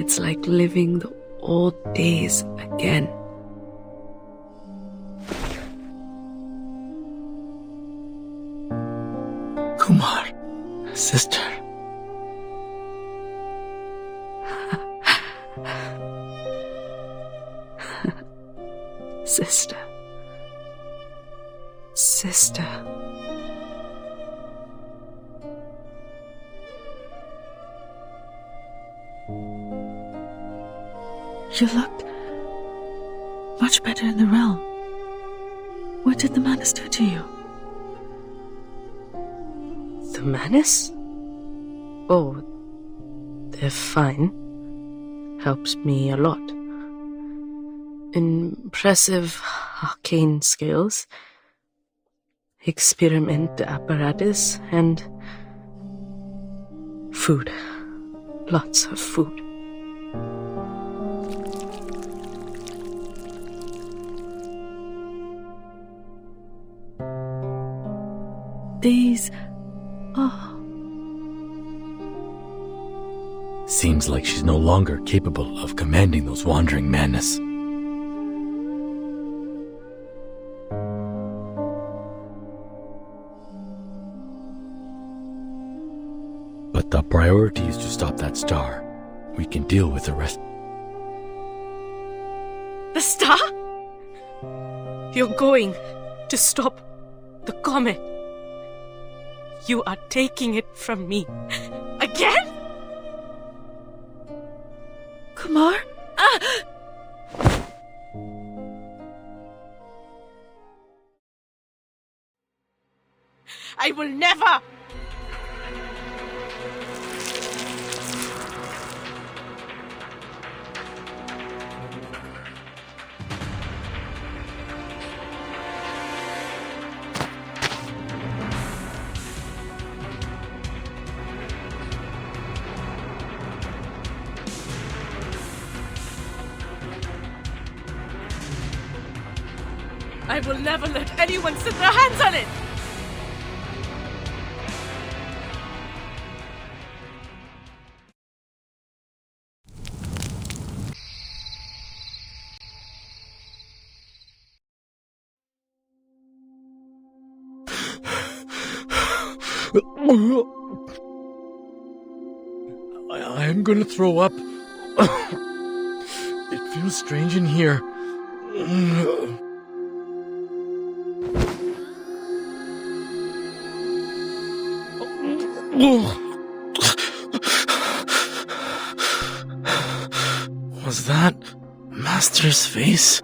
F: It's like living the old days again.
C: Kumar, sister.
F: Sister. Sister.
A: You looked much better in the realm. What did the Manus do to you?
F: The Manus? Oh, they're fine. Helps me a lot. Impressive arcane skills, experiment apparatus, and food. Lots of food.
A: These...
C: Seems like she's no longer capable of commanding those wandering madness. But the priority is to stop that star. We can deal with the rest.
F: The star? You're going to stop the comet. You are taking it from me. Again?
A: Kumar?
F: I will never! I will never let anyone set their hands on it!
C: I'm gonna throw up. It feels strange in here. Was that Master's face?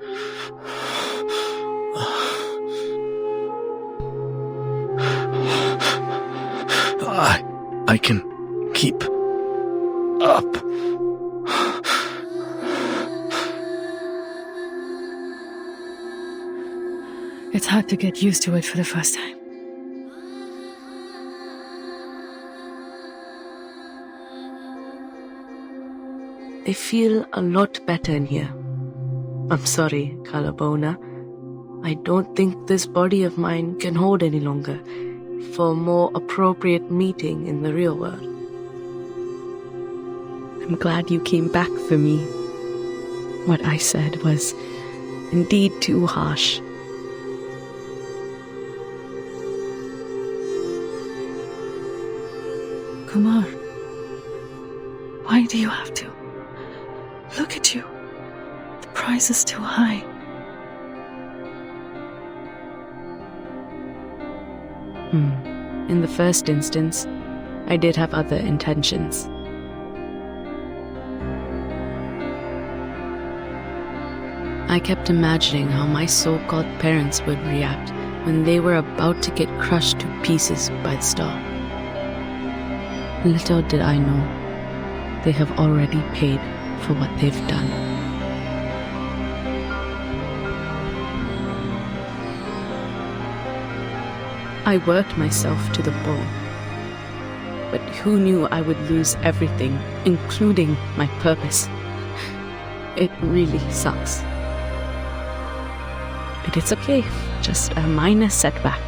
C: I can keep up.
A: It's hard to get used to it for the first time.
F: I feel a lot better in here. I'm sorry, Galabona. I don't think this body of mine can hold any longer for a more appropriate meeting in the real world. I'm glad you came back for me. What I said was indeed too harsh.
A: Kumar, why do you have to? Look at you. The price is too high.
E: In the first instance, I did have other intentions. I kept imagining how my so-called parents would react when they were about to get crushed to pieces by the star. Little did I know, they have already paid for what they've done. I worked myself to the bone. But who knew I would lose everything, including my purpose? It really sucks. But it's okay, just a minor setback.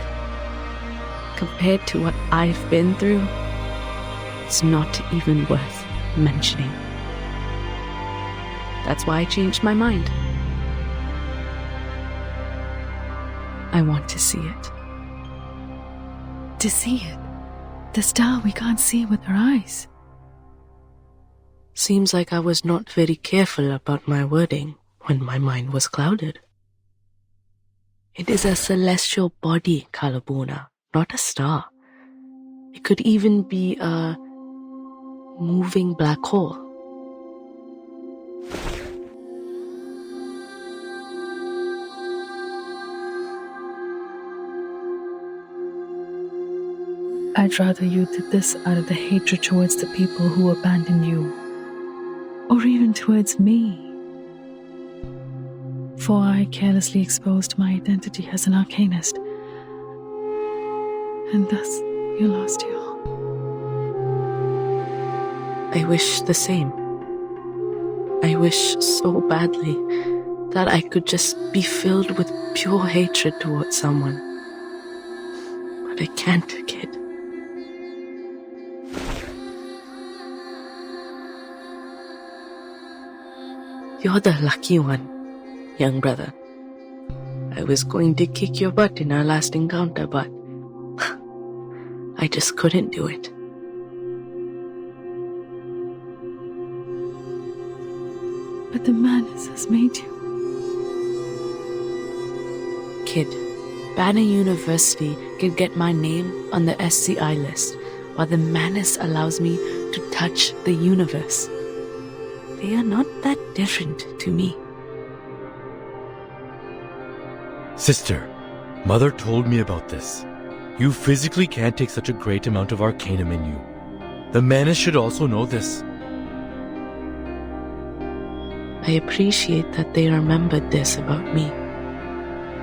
E: Compared to what I've been through, it's not even worth mentioning. That's why I changed my mind. I want to see it.
A: To see it. The star we can't see with our eyes.
F: Seems like I was not very careful about my wording when my mind was clouded. It is a celestial body, Galabona, not a star. It could even be a moving black hole.
A: I'd rather you did this out of the hatred towards the people who abandoned you, or even towards me. For I carelessly exposed my identity as an arcanist, and thus you lost your...
E: I wish the same. I wish so badly that I could just be filled with pure hatred towards someone. But I can't, kid. You're the lucky one, young brother. I was going to kick your butt in our last encounter, but I just couldn't do it.
A: But the madness has made you.
E: Kid, Banner University can get my name on the SCI list, while the Manus allows me to touch the universe. They are not that different to me.
C: Sister, Mother told me about this. You physically can't take such a great amount of arcanum in you. The Manus should also know this.
E: I appreciate that they remembered this about me,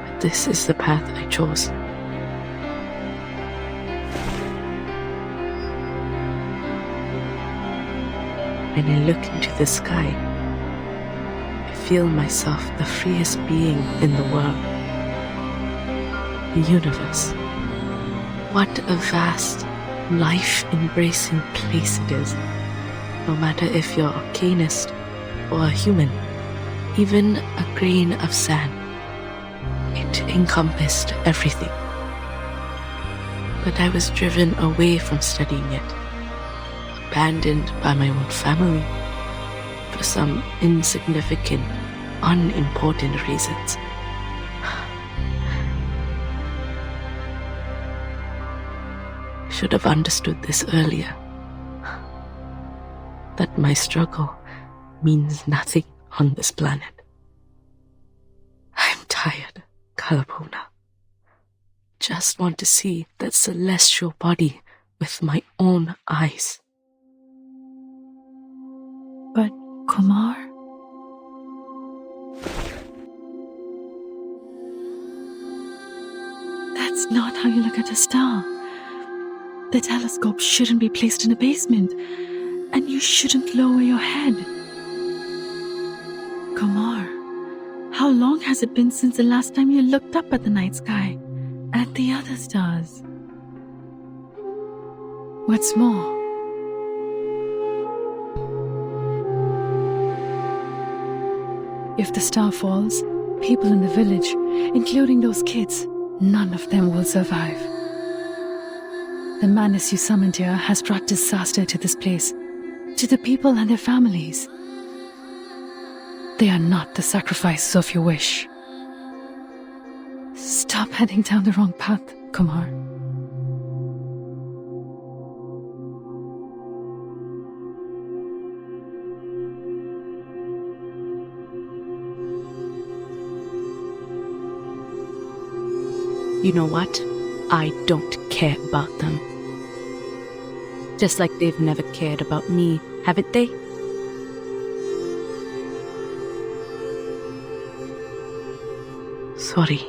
E: but this is the path I chose. When I look into the sky, I feel myself the freest being in the world. The universe. What a vast, life-embracing place it is. No matter if you're arcanist or a human, even a grain of sand. It encompassed everything. But I was driven away from studying it, abandoned by my own family, for some insignificant, unimportant reasons. Should have understood this earlier. That my struggle means nothing on this planet. I'm tired, Galabona. Just want to see that celestial body with my own eyes.
A: But, Kumar? That's not how you look at a star. The telescope shouldn't be placed in a basement, and you shouldn't lower your head. Kumar, how long has it been since the last time you looked up at the night sky, at the other stars? What's more, if the star falls, people in the village, including those kids, none of them will survive. The madness you summoned here has brought disaster to this place, to the people and their families. They are not the sacrifices of your wish. Stop heading down the wrong path, Kumar.
E: You know what? I don't care about them. Just like they've never cared about me, haven't they? Sorry.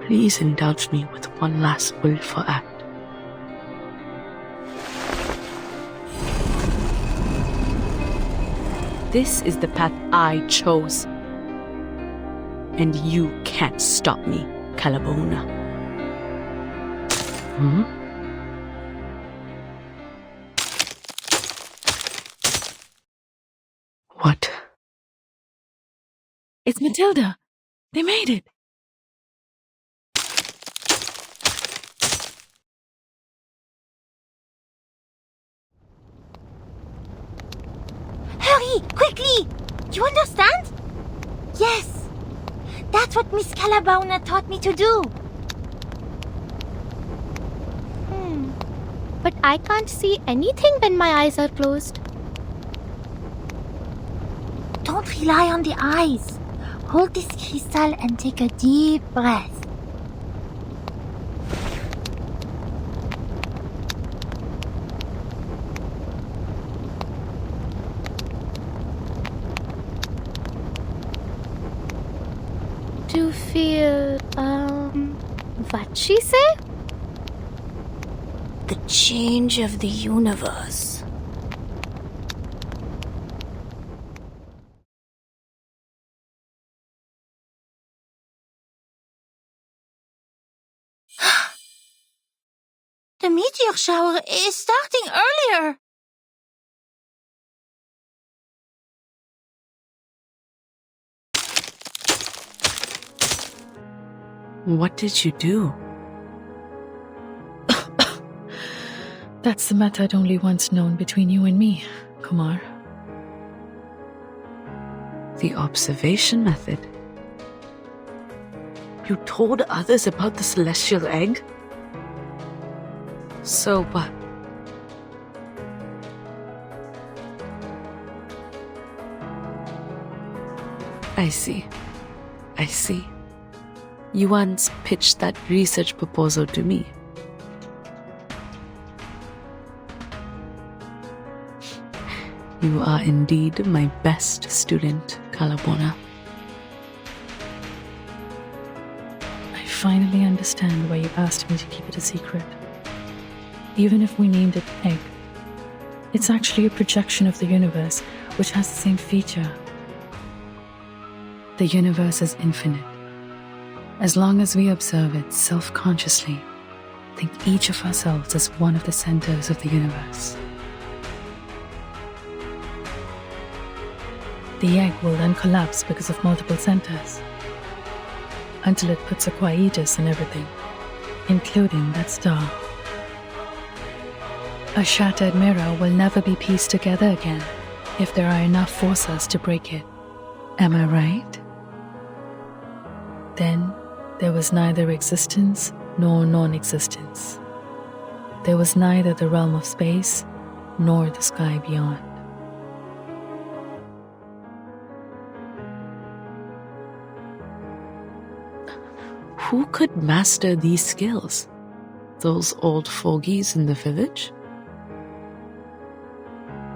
E: Please indulge me with one last willful act. This is the path I chose. And you can't stop me, Galabona. What?
A: It's Matilda. They made it.
G: Hurry, quickly! You understand? Yes. That's what Miss Galabona taught me to do.
B: But I can't see anything when my eyes are closed.
G: Don't rely on the eyes. Hold this crystal and take a deep breath.
B: you feel, what'd she say?
F: The change of the universe.
G: The meteor shower is starting earlier.
E: What did you do?
A: That's the method only once known between you and me, Kumar.
E: The observation method. You told others about the celestial egg? So what? I see. You once pitched that research proposal to me. You are indeed my best student, Galabona.
A: I finally understand why you asked me to keep it a secret. Even if we named it Egg, it's actually a projection of the universe, which has the same feature. The universe is infinite. As long as we observe it self-consciously, think each of ourselves as one of the centers of the universe. The egg will then collapse because of multiple centers, until it puts a quietus in everything, including that star. A shattered mirror will never be pieced together again if there are enough forces to break it. Am I right? Then there was neither existence nor non-existence. There was neither the realm of space nor the sky beyond.
E: Who could master these skills? Those old fogies in the village?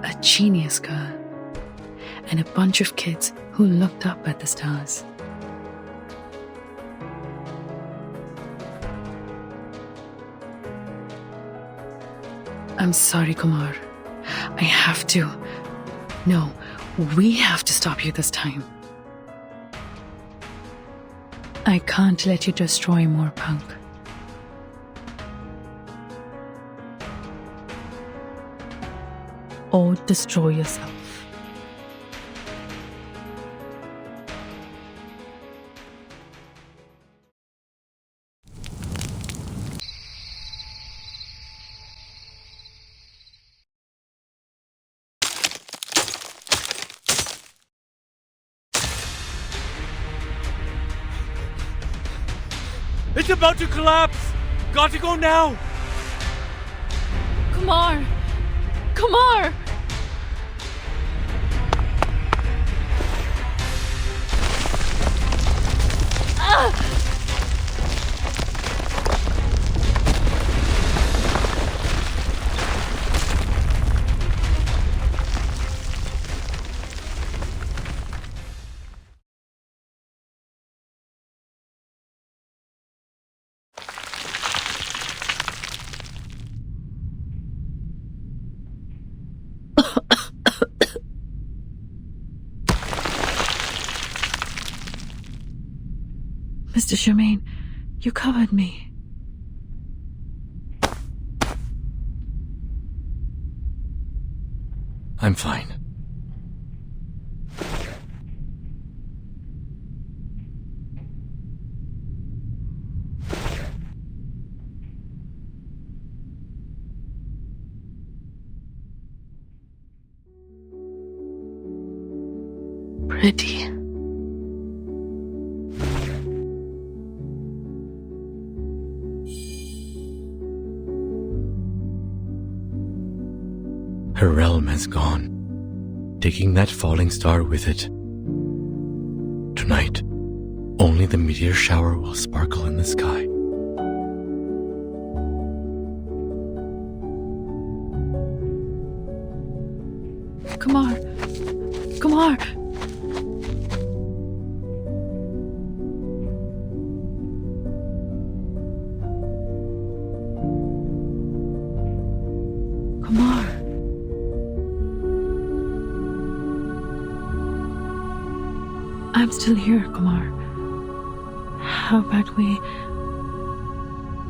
A: A genius girl, and a bunch of kids who looked up at the stars. I'm sorry, Kumar. I have to. No, we have to stop you this time. I can't let you destroy Moorpunk. Or destroy yourself.
C: It's about to collapse! Got to go now!
A: Kumar! Kumar! Mr. Germain, you covered me.
C: I'm fine.
E: Pretty.
C: Her realm has gone, taking that falling star with it. Tonight, only the meteor shower will sparkle in the sky.
A: Kumar! Kumar! I'm still here, Kumar. How about we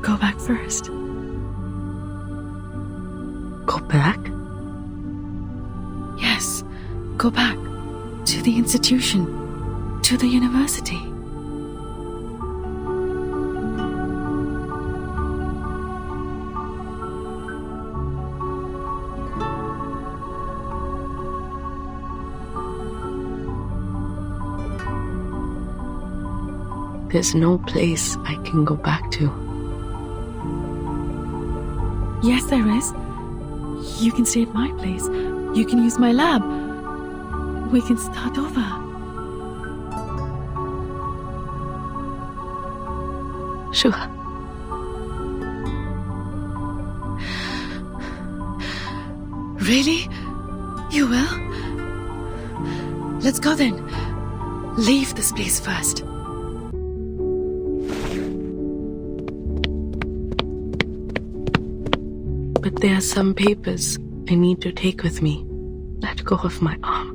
A: go back first?
E: Go back?
A: Yes, go back to the institution, to the university.
E: There's no place I can go back to.
A: Yes, there is. You can stay at my place. You can use my lab. We can start over.
E: Sure.
A: Really? You will? Let's go then. Leave this place first.
E: But there are some papers I need to take with me. Let go of my arm.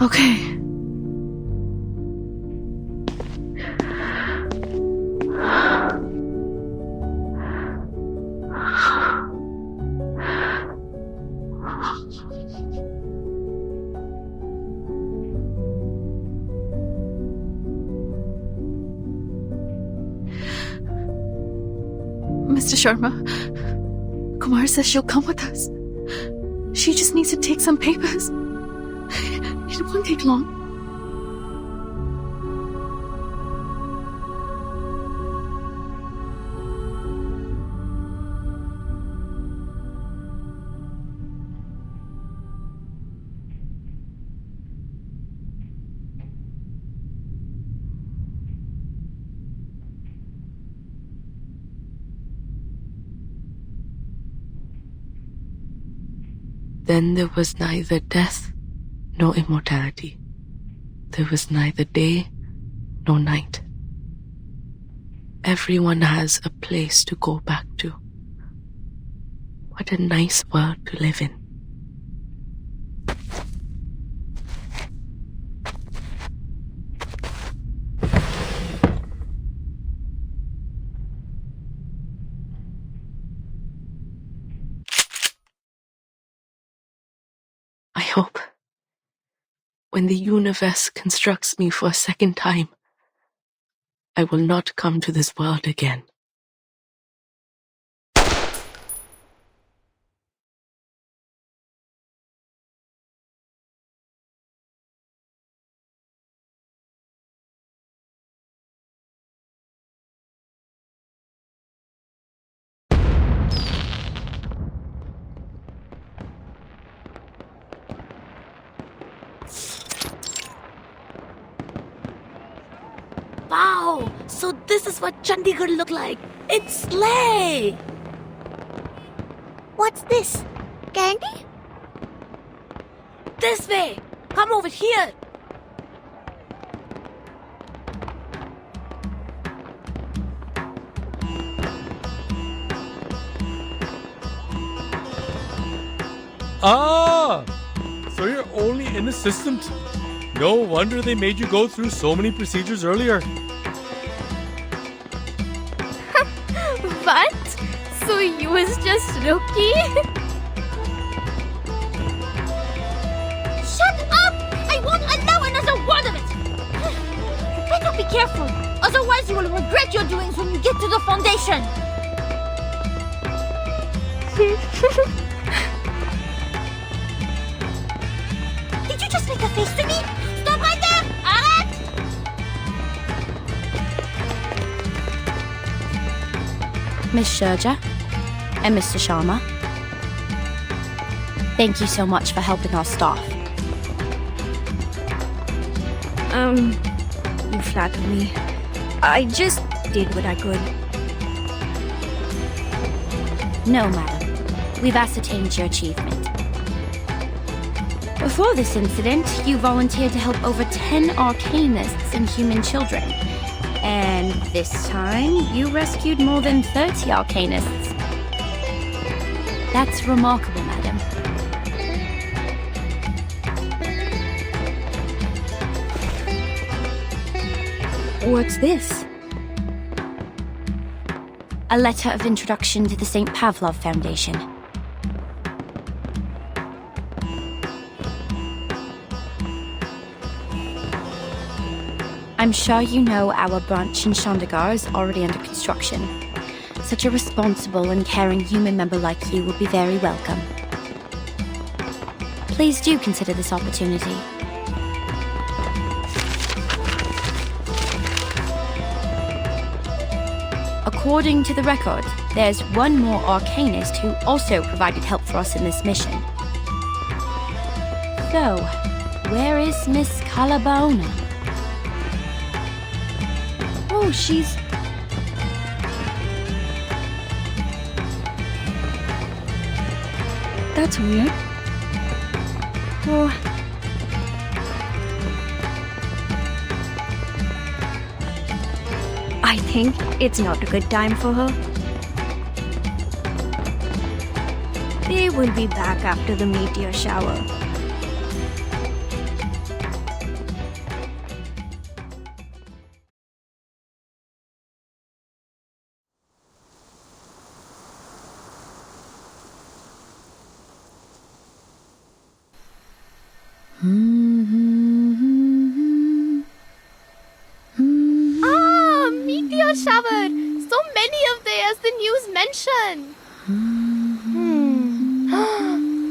A: Okay. Mr. Sharma, Kumar says she'll come with us. She just needs to take some papers. It won't take long.
E: Then there was neither death nor immortality. There was neither day nor night. Everyone has a place to go back to. What a nice world to live in. I hope when the universe constructs me for a second time, I will not come to this world again.
F: Wow! So this is what Chandigarh looked like. It's slay!
G: What's this? Candy?
F: This way! Come over here!
C: Ah! So you're only in the system. No wonder they made you go through so many procedures earlier.
B: What? So you was just rookie?
G: Shut up! I won't allow another word of it! You better be careful, otherwise you will regret your doings when you get to the foundation! Did you just make a face to me? Stop right there! Arrête!
B: Miss Sharja and Mr. Sharma, thank you so much for helping our staff.
J: You flatter me. I just did what I could.
B: No, madam. We've ascertained your achievement. Before this incident, you volunteered to help over 10 arcanists and human children. And this time, you rescued more than 30 arcanists.
J: That's remarkable, madam. What's this?
M: A letter of introduction to the St. Pavlov Foundation. I'm sure you know our branch in Chandigarh is already under construction. Such a responsible and caring human member like you will be very welcome. Please do consider this opportunity. According to the record, there's one more arcanist who also provided help for us in this mission. So, where is Miss Galabona?
J: Oh, she's... That's weird. Oh... I think it's not a good time for her. They will be back after the meteor shower.
B: Meteor shower! So many of they as the news mentioned.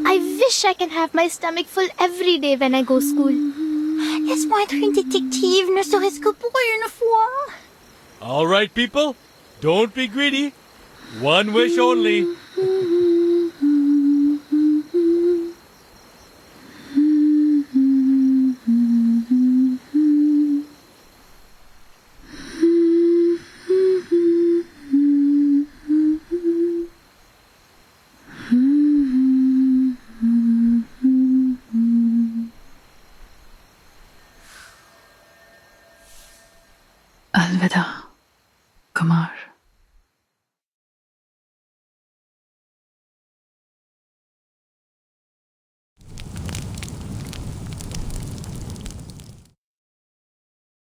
B: I wish I can have my stomach full every day when I go school.
G: Laisse-moi être une détective, ne serait-ce que pour une fois.
C: All right, people, don't be greedy. One wish only.
A: Alvida.